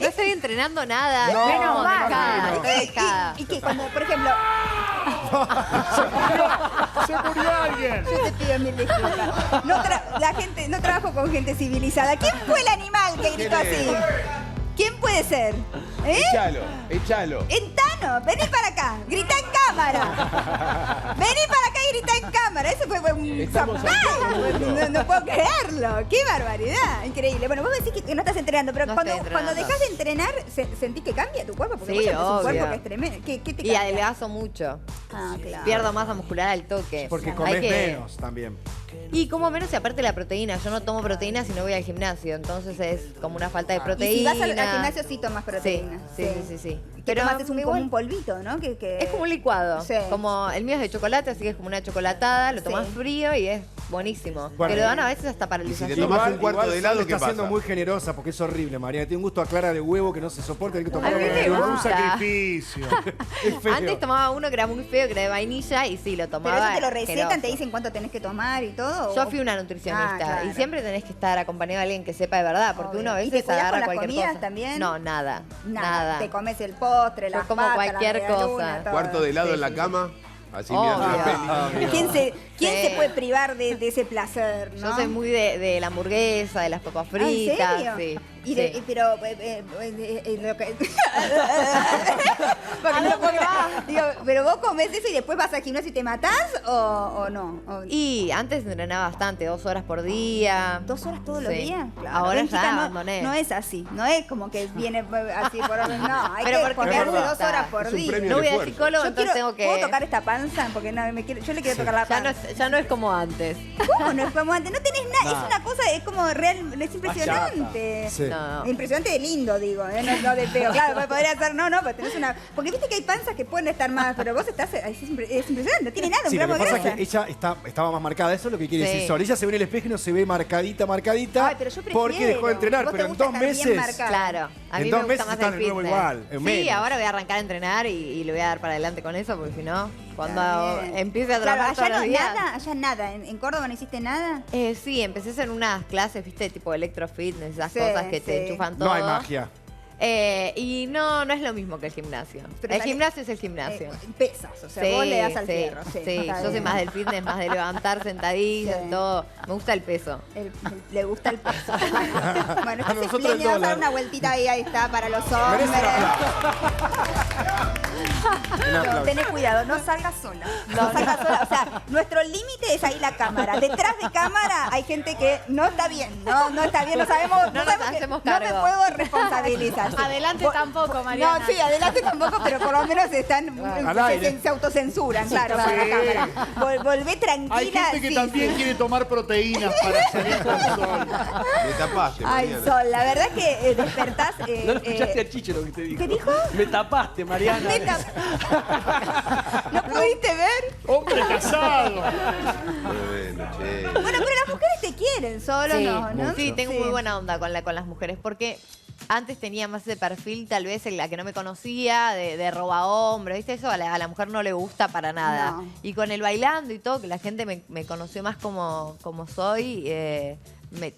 no estoy entrenando nada. No, Menos mal. no. Estoy dejada. Y que cuando, por ejemplo... Se murió alguien. Yo te pido mil disculpas. No trabajo con gente civilizada. ¿Quién fue el animal que gritó así? ¿Quién puede ser? Échalo. Entano, vení para acá, grita en cámara. Vení para acá y grita en cámara. Eso fue un Estamos zapato. No puedo creerlo. Qué barbaridad. Increíble. Bueno, vos decís que no estás entrenando, pero No cuando estoy entrenando. dejas de entrenar, ¿sentís que cambia tu cuerpo? Porque Sí, vos ya tenés un obvio. cuerpo que es tremendo. ¿Qué te Y cambia? adelgazo mucho. Ah, claro. Pierdo masa muscular al toque. Porque Hay comes que- menos también. Y como menos y aparte la proteína. Yo no tomo proteína si no voy al gimnasio. Entonces es como una falta de proteína. Y si vas al gimnasio sí tomas proteína. Sí. Pero Pero tomaste como igual- un polvito, ¿no? Es como un licuado. Sí. Como el mío es de chocolate, así que es como una chocolatada, lo tomás frío y es buenísimo. Bueno, Te lo dan a veces hasta para el y si te desayuno. tomás un cuarto de helado, Sol ¿qué está siendo pasa? muy generosa porque es horrible, María. Tiene un gusto a clara de huevo que no se soporta. Hay que tomar A mí me Un gusta. sacrificio. Es feo. Antes tomaba uno que era muy feo, que era de vainilla, y sí, lo tomaba. Pero eso te lo recetan, asqueroso. te dicen cuánto tenés que tomar y todo. Yo fui una nutricionista Ah, claro. y siempre tenés que estar acompañado de alguien que sepa de verdad, porque Obvio. uno a ¿Y veces te cuidás agarra con las cualquier comidas cosa. también? No, nada. Te comes el postre, Yo las como patas, cualquier la medialuna, cosa. todo. Cuarto de helado en la cama, así mirando la peli. ¿Quién Sí. se puede privar de ese placer, no? Yo soy muy de la hamburguesa, de las papas Ah, ¿en fritas. serio? Sí. Y sí. pero lo que... Porque no lo puedo creer. Digo, pero vos comés eso y después vas al gimnasio y te matás o no. Y antes entrenaba bastante, 2 horas por día. 2 horas todos los Sí. días. Claro. Ahora Ven, chica, ya no, abandoné. no es así. No es como que viene así por orden. No, hay Pero que porque ponerse me 2 gusta. horas por Es un día. premio No al voy al esfuerzo. psicólogo, Yo entonces quiero, tengo que... ¿puedo tocar esta panza? Porque no, yo le quiero tocar la Ya panza. ya no es como antes. ¿Cómo no es como antes? No tenés nada. Nah. Es una cosa, es como real, es impresionante. Sí. No. Impresionante de lindo, digo, no de feo. Claro, podría ser, no, pero tenés una... Porque viste que hay panzas que pueden estar más, pero vos estás... Es impresionante, no tiene nada, un Sí, lo gramo que de pasa grasa. es que ella estaba más marcada. Eso es lo que quiere Sí. decir Sol. Ella se ve en el espejo y no se ve marcadita. Ay, pero yo prefiero. Porque dejó de entrenar. Vos te Pero en gusta 2 estar bien meses. marcada. Claro, a En mí 2 me meses gusta más están el de nuevo fitness. igual, en Sí, menos. ahora voy a arrancar a entrenar y le voy a dar para adelante con eso, porque si no, cuando Está bien. empiece a Claro, trabajar todos allá los no, días... nada, allá nada. ¿En Córdoba no hiciste nada? Sí, empecé a hacer unas clases, viste, tipo electrofitness, esas Sí, cosas que te sí. enchufan todo. No hay magia. Y no es lo mismo que el gimnasio. Pero el vale- gimnasio es el gimnasio. Pesas, o sea, vos le das al fierro. Sí, sí, está yo soy bien. más del fitness, más de levantar sentadillas, Sí. todo. Me gusta el peso. Le gusta el peso. Bueno, A este nosotros el Vamos a dar dólar. una vueltita ahí está, para los Merece hombres. un aplauso. No, tenés cuidado, no salgas sola. No salgas sola. O sea, nuestro límite es ahí la cámara. Detrás de cámara hay gente que no está bien. No está bien, no sabemos. No nos hacemos cargo. No me puedo responsabilizar. Adelante tampoco, Mariana. No, sí, adelante tampoco, pero por lo menos se autocensuran, claro, para la cámara. Volvé tranquila. Hay gente que también quiere tomar proteínas para salir con sol. Me tapaste, Ay, Mariana. Sol, la verdad que despertás... No lo escuchaste a Chicho lo que te dijo. ¿Qué dijo? Me tapaste, Mariana. ¿No pudiste ver? ¡Hombre casado! Bueno, che. Bueno, pero las mujeres te quieren, solo Sí, no. sí, tengo muy buena onda con las mujeres, porque antes tenía más ese perfil, tal vez en la que no me conocía, de roba hombres, ¿viste? Eso a la mujer no le gusta para nada. No. Y con el bailando y todo, que la gente me conoció más como soy,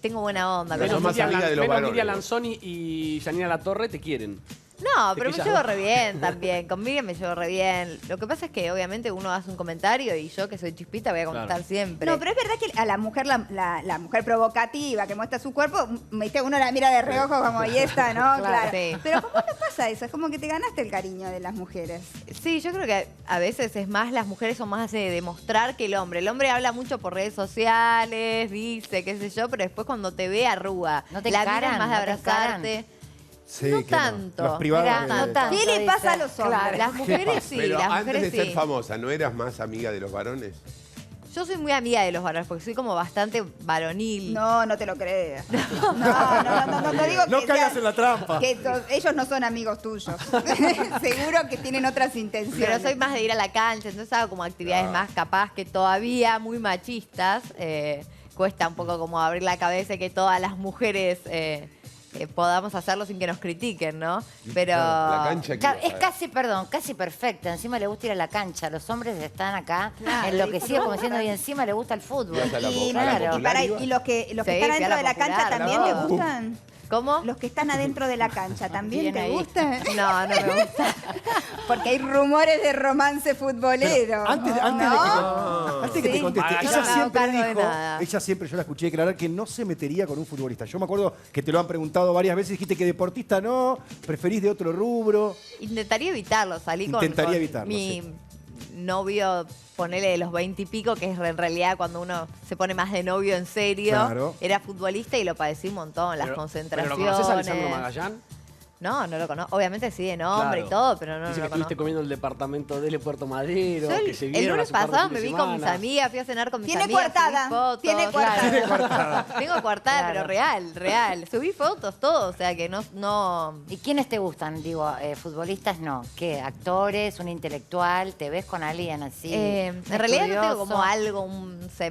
tengo buena onda. Pero sos más amiga de los varones. Miriam Lanzoni y Janina Latorre te quieren. No, pero me ellas llevo dos. re bien también. Con Miriam me llevo re bien. Lo que pasa es que obviamente uno hace un comentario y yo que soy chispita voy a contestar siempre. No, pero es verdad que a la mujer, la mujer provocativa que muestra su cuerpo, uno la mira de reojo como, y esta, ¿no? Claro. Sí. Pero ¿cómo no pasa eso? Es como que te ganaste el cariño de las mujeres. Sí, yo creo que a veces es más, las mujeres son más de demostrar que el hombre. El hombre habla mucho por redes sociales, dice, qué sé yo, pero después cuando te ve arruga. ¿No te la encaran? vida es más de ¿No te encaran? abrazarte. Sí, No que no. tanto. Los privados Mirá, de- no tanto, ¿Qué le pasa dice. a los hombres? Claro, las mujeres sí, Pero las antes de mujeres ser sí. famosa, ¿no eras más amiga de los varones? Yo soy muy amiga de los varones porque soy como bastante varonil. No te lo creas. No digo No que caigas sean- en la trampa. que ellos no son amigos tuyos. Seguro que tienen otras intenciones. Pero soy más de ir a la cancha, entonces hago como actividades más capaz que todavía muy machistas. Cuesta un poco como abrir la cabeza y que todas las mujeres podamos hacerlo sin que nos critiquen, ¿no? Pero La cancha que Claro, es casi perfecta. Encima le gusta ir a la cancha. Los hombres están acá Claro, enloquecidos como disfrutan. diciendo, y encima le gusta el fútbol. Ibas a la Y, popular. pará, y los que Sí, están fui a adentro la de la cancha popular, también ¿no? te gustan. ¿Cómo? Los que están adentro de la cancha también Bien te ahí. gustan. No me gusta. Porque hay rumores de romance futbolero. Antes de que te Sí. conteste, Magallanes. ella No me hago siempre cargo de dijo, nada. ella siempre, yo la escuché declarar que no se metería con un futbolista. Yo me acuerdo que te lo han preguntado varias veces, dijiste que deportista no, preferís de otro rubro. Intentaría evitarlo, salí con Evitarlo, mi novio, ponele de los 20 y pico, que es en realidad cuando uno se pone más de novio en serio. Claro. Era futbolista y lo padecí un montón, las ¿Pero concentraciones. lo conoces a Alessandro Magallán? No lo conozco. Obviamente sí, de nombre Claro. y todo, pero no Dice lo que estuviste conozco. comiendo el departamento de Puerto Madero, Yo que se el vieron lunes hace un par de pasado fines me de vi con mis semana. amigas, fui a cenar con mis Tiene amigas. coartada, subí fotos, tiene coartada. claro. Tengo coartada, Claro. pero real. Subí fotos, todo, o sea que no... ¿Y quiénes te gustan? Digo, futbolistas no. ¿Qué? ¿Actores? ¿Un intelectual? ¿Te ves con alguien así? En realidad no tengo estudioso? como algo,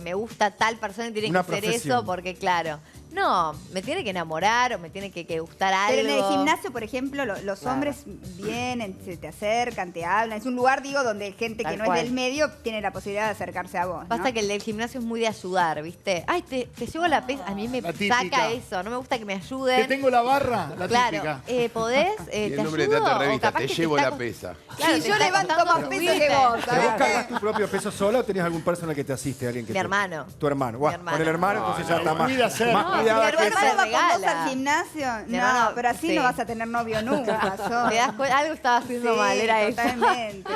me gusta tal persona y tiene Una que ser profesión. eso, porque claro, no, me tiene que enamorar o me tiene que gustar algo. Pero en el gimnasio, por ejemplo, los Claro. hombres vienen, se te acercan, te hablan. Es un lugar, digo, donde gente Tal que no cual. es del medio tiene la posibilidad de acercarse a vos. ¿no? Pasa que el del gimnasio es muy de ayudar, ¿viste? Ay, te llevo la pesa. A mí me La típica. saca eso, no me gusta que me ayuden. Te tengo la barra, la Claro, típica. ¿podés? Y ¿Te el nombre de ayudo? Tata O Revista, capaz te que llevo está la con- pesa. Claro, Sí, te yo está levanto costando más peso que subirte. vos, ¿Pero ¿sabés vos qué? cargas tu propio peso sola o tenés algún personal que te asiste? Alguien que Mi te- hermano. Tu hermano. Bueno, hermano. con el hermano entonces ya está más, Cuida ser. más No, cuidada mi ¿Tu que hermano eso. va con vos regala. al gimnasio? Mi No, hermano, pero así sí. no vas a tener novio nunca, Sol. ¿Te das cuenta? Algo estaba haciendo Sí, mal, era eso.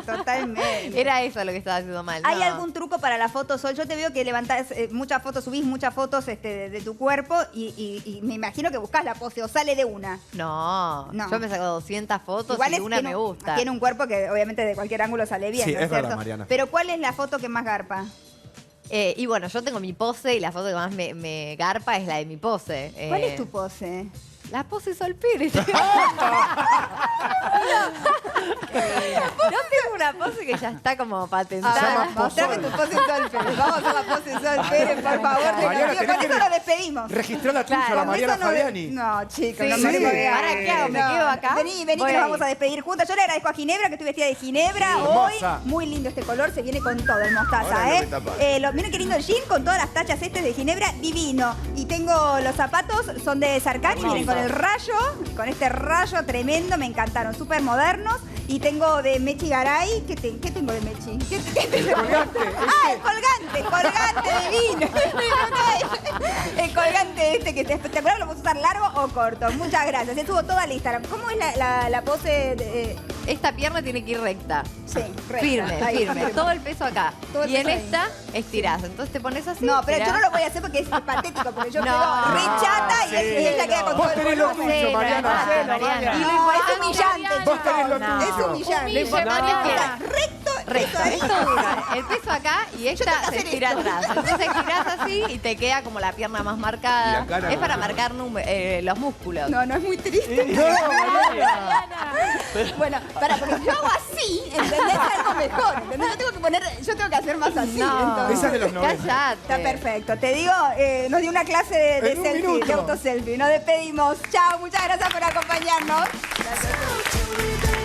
totalmente. Era eso lo que estaba haciendo mal. ¿Hay no. algún truco para la foto, Sol? Yo te veo que levantás muchas fotos, subís muchas fotos de tu cuerpo y me imagino que buscás la pose o sale de una. No, No. yo me saco 200 fotos y una tiene me gusta. Tiene un cuerpo que obviamente de cualquier ángulo sale bien, Sí, ¿no es verdad, cierto? Mariana. Pero ¿cuál es la foto que más garpa? Y bueno, yo tengo mi pose y la foto que más me garpa es la de mi pose. ¿Cuál es tu pose? La pose Sol Pérez. No tengo una pose que ya está como patentada. Mostrame tu pose Sol Pérez. Vamos a hacer la pose Sol Pérez, por favor. te lo Mariana, pido. tenés Con que eso lo despedimos. Registrar la tuya, Claro, la Con Mariana eso no Fabiani. No, chicos, Sí, no sí. me digan. ¿Para qué hago? ¿Me quedo acá? Vení, Voy que nos ahí. vamos a despedir juntas. Yo le agradezco a Ginebra, que estoy vestida de Ginebra hoy. Hermosa. Muy lindo este color, se viene con todo el mostaza, Ahora no ¿eh? me tapas. Miren qué lindo el jean con todas las tachas de Ginebra, divino. Y tengo los zapatos, son de Sarkani, vienen con el rayo, con este rayo tremendo, me encantaron, súper modernos. Y tengo de Mechi Garay, ¿qué tengo de Mechi? ¿Qué tengo? colgante, Ah, el colgante divino. El colgante este que está espectacular, lo puedo usar largo o corto. Muchas gracias. Estuvo toda la Instagram. ¿Cómo es la pose de esta pierna tiene que ir recta. Sí, recta. Firme, Ahí, firme. firme. Todo el peso acá. Todo el Y en peso ahí. esta estirás. Entonces te pones así. No, pero yo estirás. no lo voy a hacer porque es patético, porque yo No. quedo re chata y ella queda con todo Vos el tenés lo volumen. tuyo, Mariana. Mariana. No, es humillante. Vos tenés lo chicos. Es tuyo. humillante. Humille, Mariana. Recto, Recto, esto dura. El peso acá y esta se estira atrás. Entonces girás así y te queda como la pierna más marcada. Y la cara Es para como- marcar los músculos. No, no es muy triste. Bueno, porque yo hago así, ¿entendés? Algo mejor, ¿entendés? Yo tengo que hacer más así. No, entonces. Esa es de los 90. Está Cállate. perfecto. Te digo, nos dio una clase de En un selfie, minuto. de autoselfie. Nos despedimos. Chao, muchas gracias por acompañarnos. Gracias.